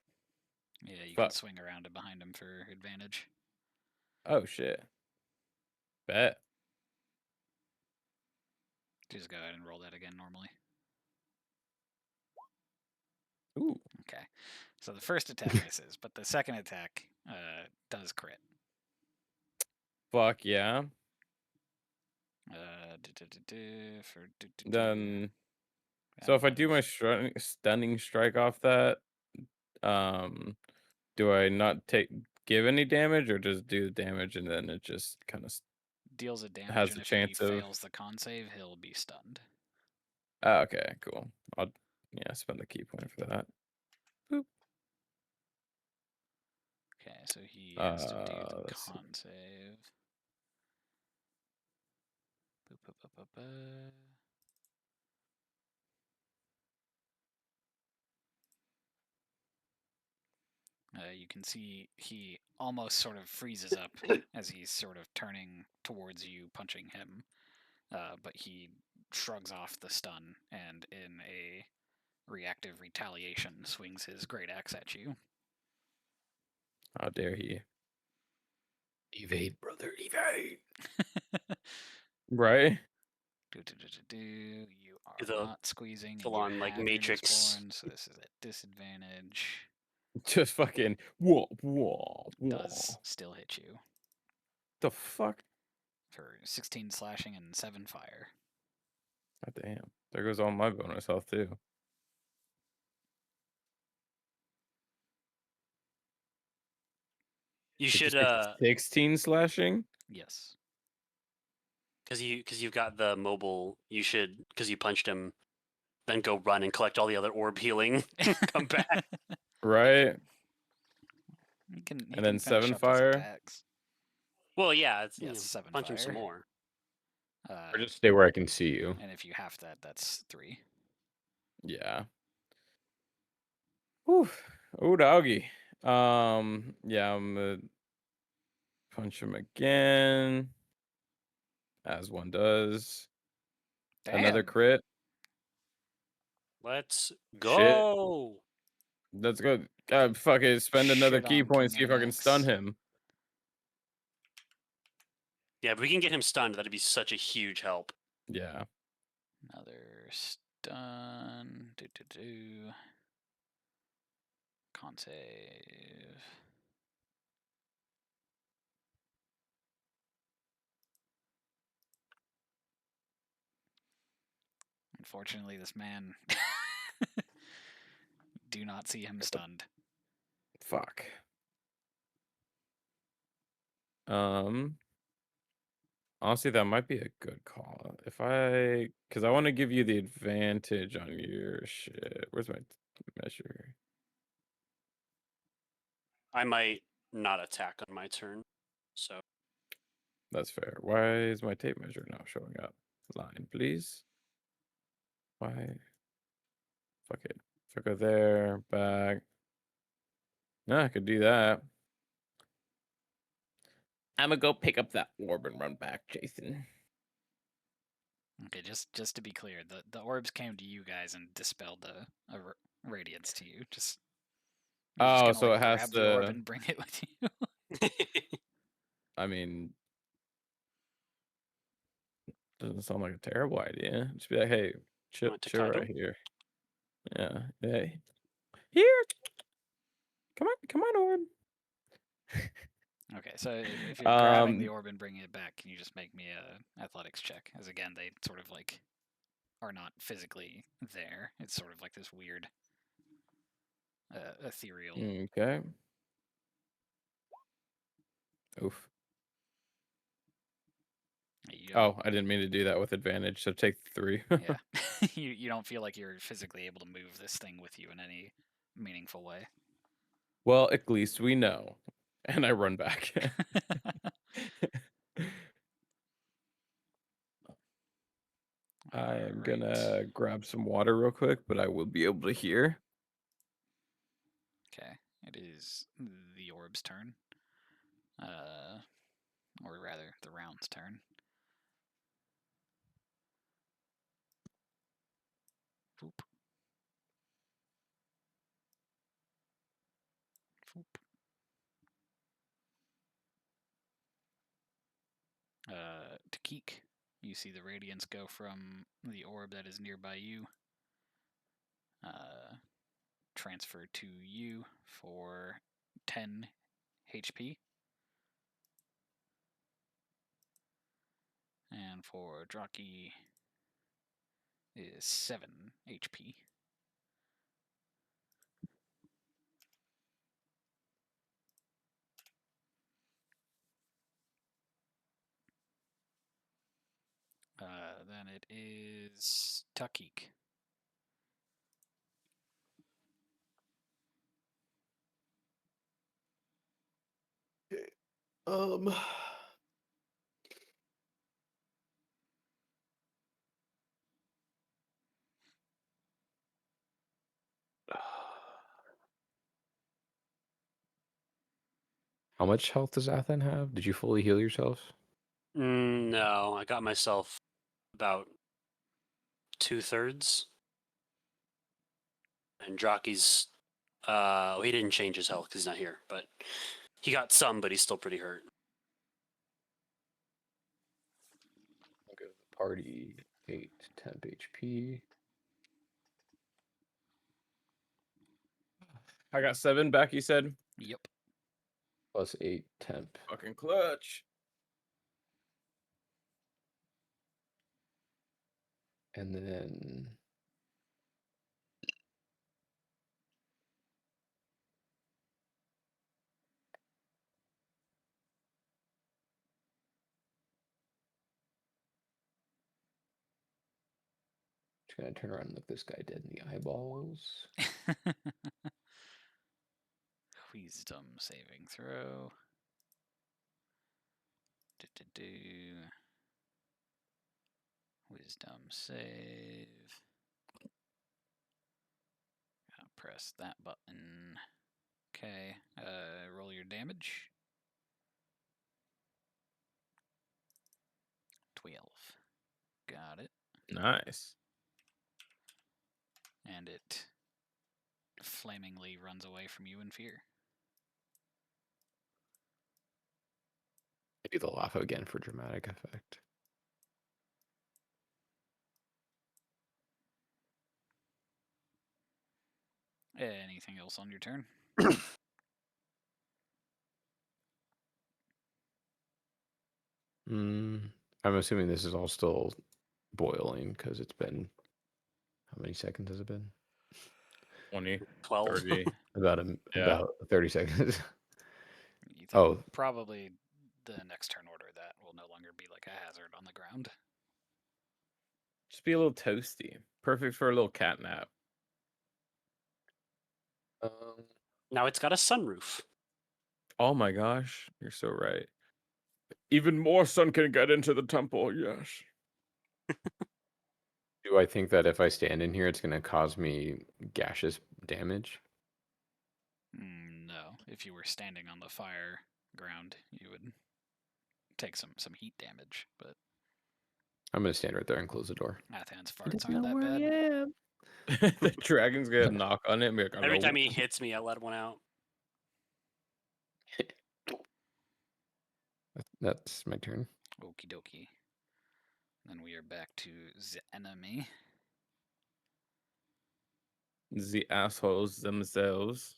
Yeah, you can Fuck. swing around it behind him for advantage. Oh shit. Bet. Just go ahead and roll that again normally. Ooh. Okay. So the first attack misses, but the second attack does crit. Fuck yeah. Then so if I do my stunning strike off that, do I not give any damage or just do the damage and then it just kind of deals a damage, has and a if he chance of fails the con save, he'll be stunned. Oh, okay, cool. I'll spend the key point for that. Boop. Okay, so he has to do the Let's see. con save. Boop, boop, boop, boop, boop. You can see he almost sort of freezes up as he's sort of turning towards you, punching him. But he shrugs off the stun and, in a reactive retaliation, swings his great axe at you. How dare he? Evade, brother, evade. Right? You are The not squeezing, and you full-on, like, have your Matrix. Mistborn, so this is at disadvantage. Just fucking whoa, whoa, whoa. Does still hit you The fuck? for 16 slashing and 7 fire. God damn. There goes all my bonus health too. You Did should, say 16 slashing? Yes. because you've got the mobile. You should, because you punched him, then go run and collect all the other orb healing. Come back. Right? He can And then finish 7 up his fire? attacks. Well, yeah, it's Yes, 7 punch him some fire. more. Or just stay where I can see you. And if you have that, that's 3. Yeah. Whew. Oh, doggy. Yeah, I'm gonna punch him again. As one does. Another Damn. crit. Let's Shit. go. Let's go. God, fuck it. Spend another Shit key on point, King see if I can stun NX. him. Yeah, if we can get him stunned, that'd be such a huge help. Yeah. Another stun. Con save. Unfortunately, this man do not see him stunned. Fuck. Honestly, that might be a good call. Because I want to give you the advantage on your shit. Where's my measure? I might not attack on my turn. So That's fair. Why is my tape measure not showing up? Line, please. Why? Fuck it. If I go there, back. No, I could do that. I'm gonna go pick up that orb and run back, Jason. Okay, just to be clear, the orbs came to you guys and dispelled a radiance to you. You're just Oh, gonna so like it has grab the orb to. and bring it with you. I mean, doesn't sound like a terrible idea. Just be like, hey, chill, want to chill cuddle? right here. Yeah. Hey. Here. Come on, orb. Okay, so if you're grabbing the Um, orb and bringing it back, can you just make me a athletics check? As again, they sort of like are not physically there. It's sort of like this weird ethereal. okay. Oof. You Oh, I didn't mean to do that with advantage, so take 3. yeah, you don't feel like you're physically able to move this thing with you in any meaningful way. Well, at least we know. And I run back. I am gonna grab some water real quick, but I will be able to hear. Okay, it is the orb's turn. Or rather, the round's turn. Foop. Foop. Takik, you see the radiance go from the orb that is nearby you, transfer to you for 10 HP. And for Draki is 7 HP. Then it is Takik. Um. How much health does Athen have? Did you fully heal yourself? No, I got myself about 2/3. And Jockey's, he didn't change his health because he's not here, but he got some, but he's still pretty hurt. I'll go to the party 8 temp HP. I got 7 back, you said? Yep. Plus 8 temp. Fucking clutch. And then just gonna turn around and look this guy dead in the eyeballs. Wisdom saving throw. Do. Wisdom save. Gotta press that button. Okay. Roll your damage. 12. Got it. Nice. And it flamingly runs away from you in fear. I do the laugh again for dramatic effect. Anything else on your turn? I'm assuming this is all still boiling because it's been, how many seconds has it been? 20, 12. 30. About Yeah. about 30 seconds. You think Oh. probably the next turn order that will no longer be like a hazard on the ground. Just be a little toasty. Perfect for a little cat nap. Now it's got a sunroof. Oh my gosh, you're so right. Even more sun can get into the temple, yes. Do I think that if I stand in here, it's going to cause me gaseous damage? No, if you were standing on the fire ground, you would take some heat damage. But I'm going to stand right there and close the door. Athan's farts aren't that bad. The dragon's gonna knock on it and be like, Every "Hello?" time he hits me, I let one out. That's my turn. Okie dokie. Then we are back to the enemy. The assholes themselves.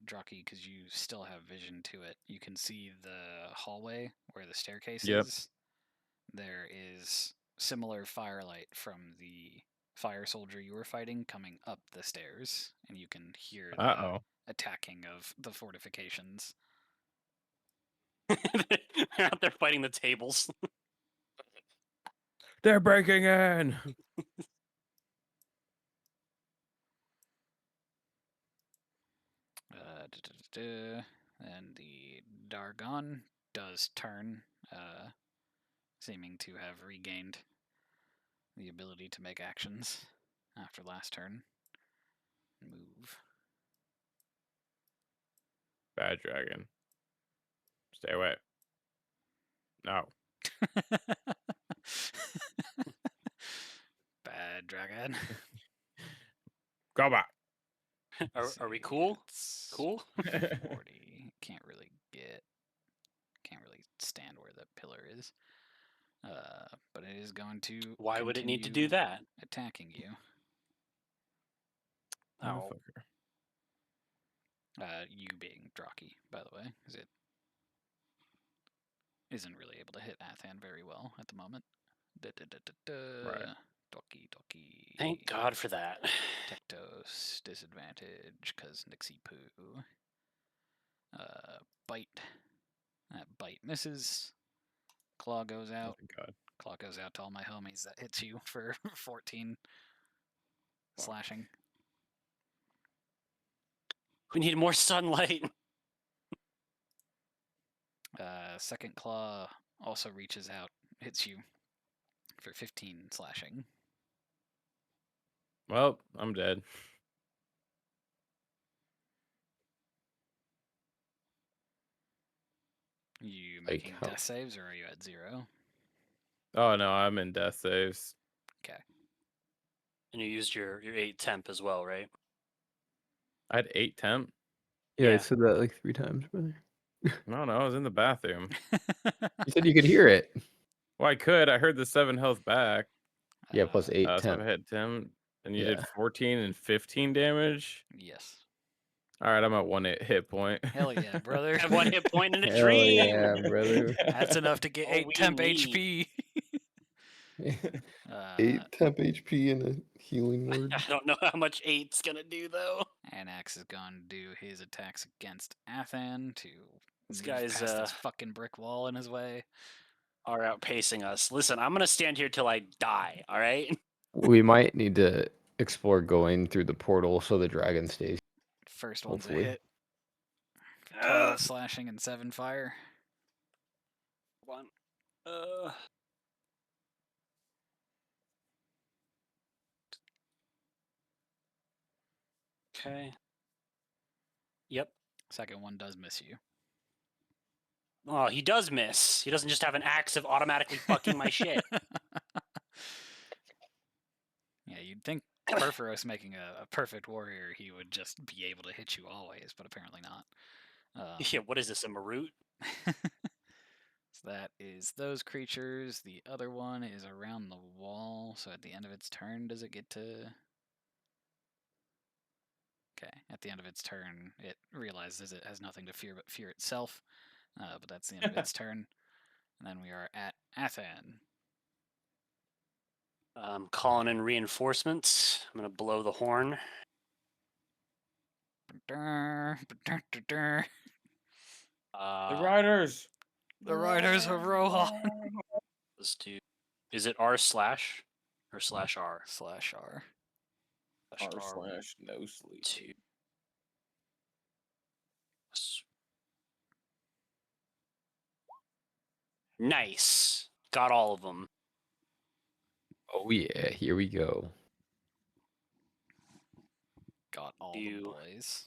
Drocky, because you still have vision to it, you can see the hallway where the staircase Yep. is. There is similar firelight from the fire soldier you were fighting coming up the stairs, and you can hear the attacking of the fortifications. They're out there fighting the tables. They're breaking in. And the Dargon does turn, seeming to have regained the ability to make actions after last turn. Move. Bad dragon. Stay away. No. Bad dragon. Go back. Are we cool? It's Cool? 40. Can't really stand where the pillar is. But it is going to. Why would it need to do that? Attacking you. Oh. You being Drocky, by the way, because it isn't really able to hit Athan very well at the moment. Right. Doki. Thank God for that. Tectos, disadvantage, because Nixie Poo. Bite. That bite misses. Claw goes out. Thank God. Claw goes out to all my homies. That hits you for 14 slashing. We need more sunlight. Second claw also reaches out, hits you for 15 slashing. Well, I'm dead. You making how- death saves, or are you at 0? Oh no, I'm in death saves. Okay. And you used your 8 temp as well, right? I had 8 temp. Yeah, I Yeah. said that like 3 times, brother. No, I was in the bathroom. You said you could hear it. Well, I could. I heard the 7 health back. Yeah, plus 8 So temp. I hit 10, and you did Yeah. 14 and 15 damage. Yes. All right, I'm at 1 hit point. Hell yeah, brother. Have 1 hit point in a Hell dream. yeah, brother. That's enough to get All 8 we temp need. HP. 8 temp HP and a healing word. I don't know how much 8's gonna do though. Anax is going to do his attacks against Athan to This move guy's past this fucking brick wall in his way. are outpacing us. Listen, I'm gonna stand here till I die. All right. We might need to explore going through the portal so the dragon stays. First one's Hopefully. a hit. 12 slashing and 7 fire. One. Okay. Yep. Second one does miss you. Oh, he does miss. He doesn't just have an axe of automatically fucking my shit. Yeah, you'd think Perforos making a perfect warrior, he would just be able to hit you always, but apparently not. Yeah, what is this, a Marut? So that is those creatures. The other one is around the wall, so at the end of its turn, does it get to... Okay, at the end of its turn, it realizes it has nothing to fear but fear itself, but that's the end of its turn. And then we are at Athan. Calling in reinforcements. I'm gonna blow the horn. The The riders. Riders of Rohan. Let's do. Is it R slash or slash R? /R. R/no sleep. 2. Nice. Got all of them. Oh yeah, here we go. Got all the You- boys.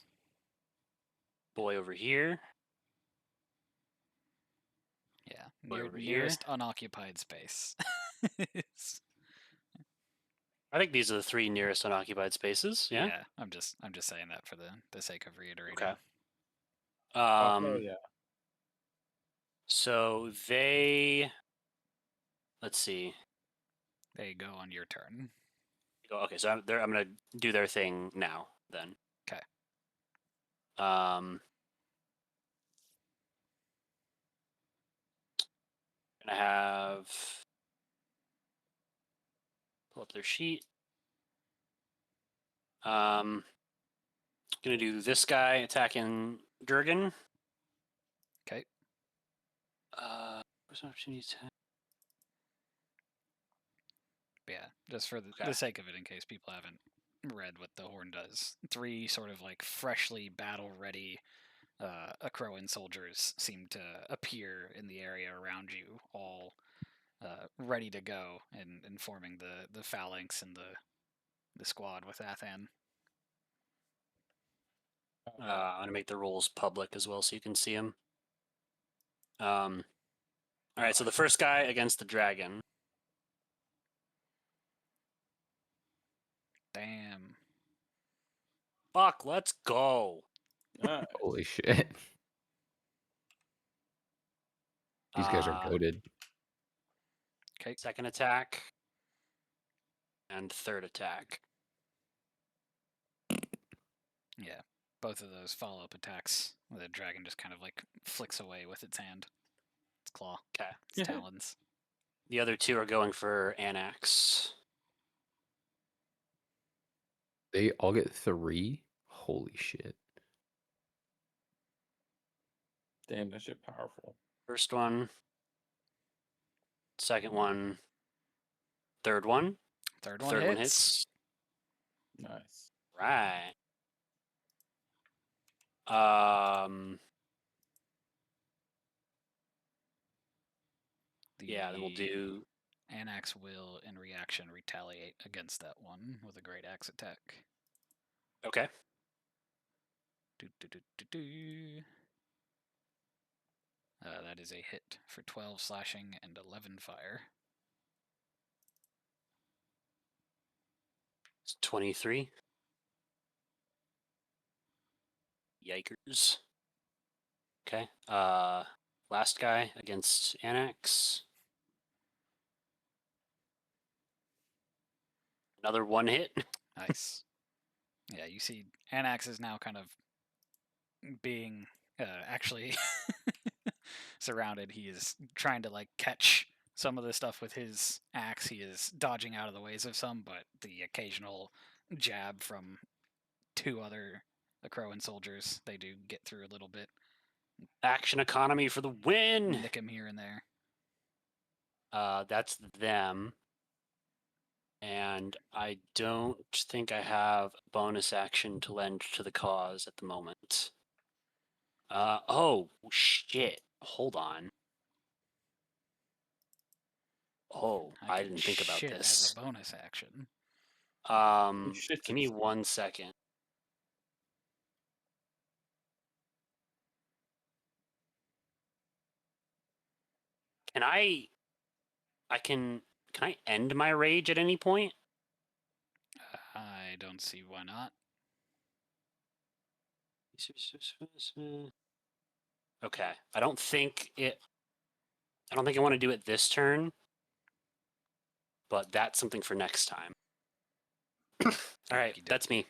Boy over here. Yeah, Boy over here. nearest unoccupied space. I think these are the 3 nearest unoccupied spaces. Yeah. I'm just saying that for the sake of reiterating. Okay. Oh, yeah. So they. Let's see. They go on your turn. Okay, so I'm gonna do their thing now. Then. 'Kay. Gonna have. Pull up their sheet. Gonna do this guy attacking Durgan. Okay. Where's my opportunity attack? Yeah, just for Okay. the sake of it, in case people haven't read what the horn does. 3 sort of like freshly battle-ready Akroan soldiers seem to appear in the area around you, all ready to go and forming the phalanx and the squad with Athan. I'm gonna make the rules public as well, so you can see them. All right, so the first guy against the dragon. Damn. Fuck, let's go. Nice. Holy shit. These guys are goated. Okay. Second attack and third attack. Yeah, both of those follow-up attacks. The dragon just kind of like flicks away with its hand, its claw, Okay. its talons. The other 2 are going for Anax. They all get 3? Holy shit. Damn, that shit powerful. First one. Second one. Third one. Third one Third hits. one hits. Nice. Right. Yeah, then we'll do. Anax will, in reaction, retaliate against that one with a great axe attack. Okay. That is a hit for 12 slashing and 11 fire. It's 23. Yikers. Okay. Last guy against Annex. Another one hit. Nice. Yeah, you see Anax is now kind of being actually surrounded. He is trying to like catch some of the stuff with his axe. He is dodging out of the ways of some, but the occasional jab from two other Crowan soldiers, they do get through a little bit. Action economy for the win. Nick him here and there. That's them. And I don't think I have a bonus action to lend to the cause at the moment. Oh, shit. Hold on. Oh, I can didn't think about shit this. as a bonus action. Give me 1 second. Can I end my rage at any point? I don't see why not. Okay. I don't think I want to do it this turn, but that's something for next time. All right, Okey-doke. that's me.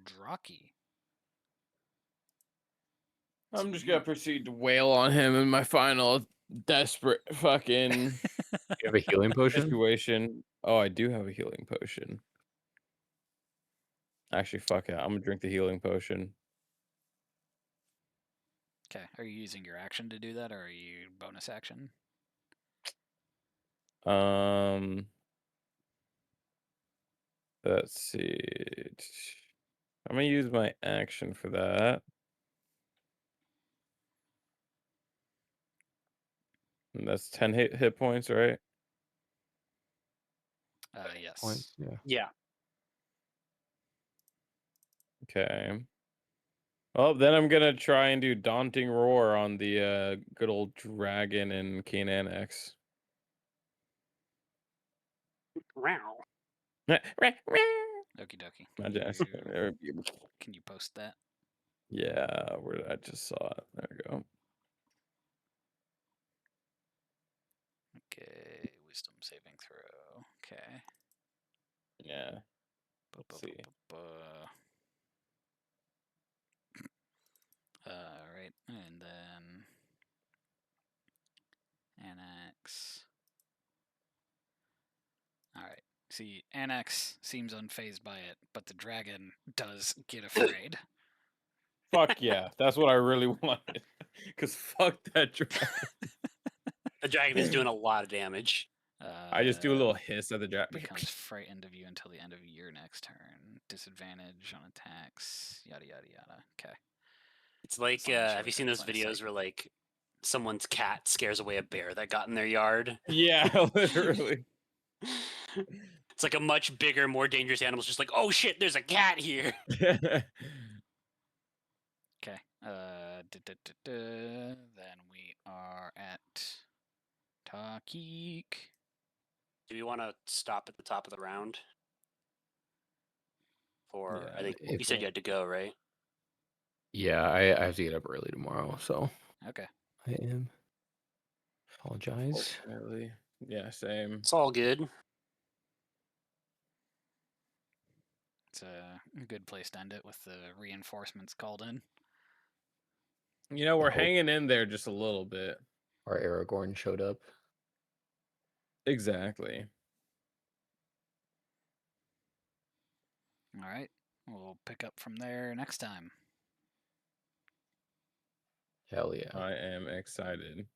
Drocky. I'm just gonna proceed to wail on him in my final desperate fucking You have a healing potion? situation. Oh, I do have a healing potion. Actually, fuck it. I'm gonna drink the healing potion. Okay, are you using your action to do that, or are you bonus action? Let's see. I'm gonna use my action for that. And that's 10 hit points, right? Yes. Points? Yeah. Yeah. Okay. Well, then I'm gonna try and do Daunting Roar on the good old dragon and Canaan X. Wow. Okie dokie. Imagine Can you post that? yeah, where I just saw it. There we go. Okay, wisdom saving throw. Okay. Yeah. Let's see. Right, and then Annex. All right. See, Annex seems unfazed by it, but the dragon does get afraid. Fuck yeah, that's what I really wanted. Cause fuck that dragon. The dragon is doing a lot of damage. I just do a little hiss at the dragon. Becomes frightened of you until the end of your next turn. Disadvantage on attacks. Yada yada yada. Okay. It's like, have you seen those videos where like someone's cat scares away a bear that got in their yard? Yeah, literally. It's like a much bigger, more dangerous animal. It's just like, oh shit, there's a cat here. Okay. Then we are at Takik. Do we want to stop at the top of the round? For Yeah, I think if- you said you had to go, right? Yeah, I have to get up early tomorrow, so Okay. I am. Apologize. Fortunately. Yeah, same. It's all good. It's a good place to end it with the reinforcements called in. You know, we're I hope hanging in there just a little bit. our Aragorn showed up. Exactly. All right. We'll pick up from there next time. Hell yeah. I am excited.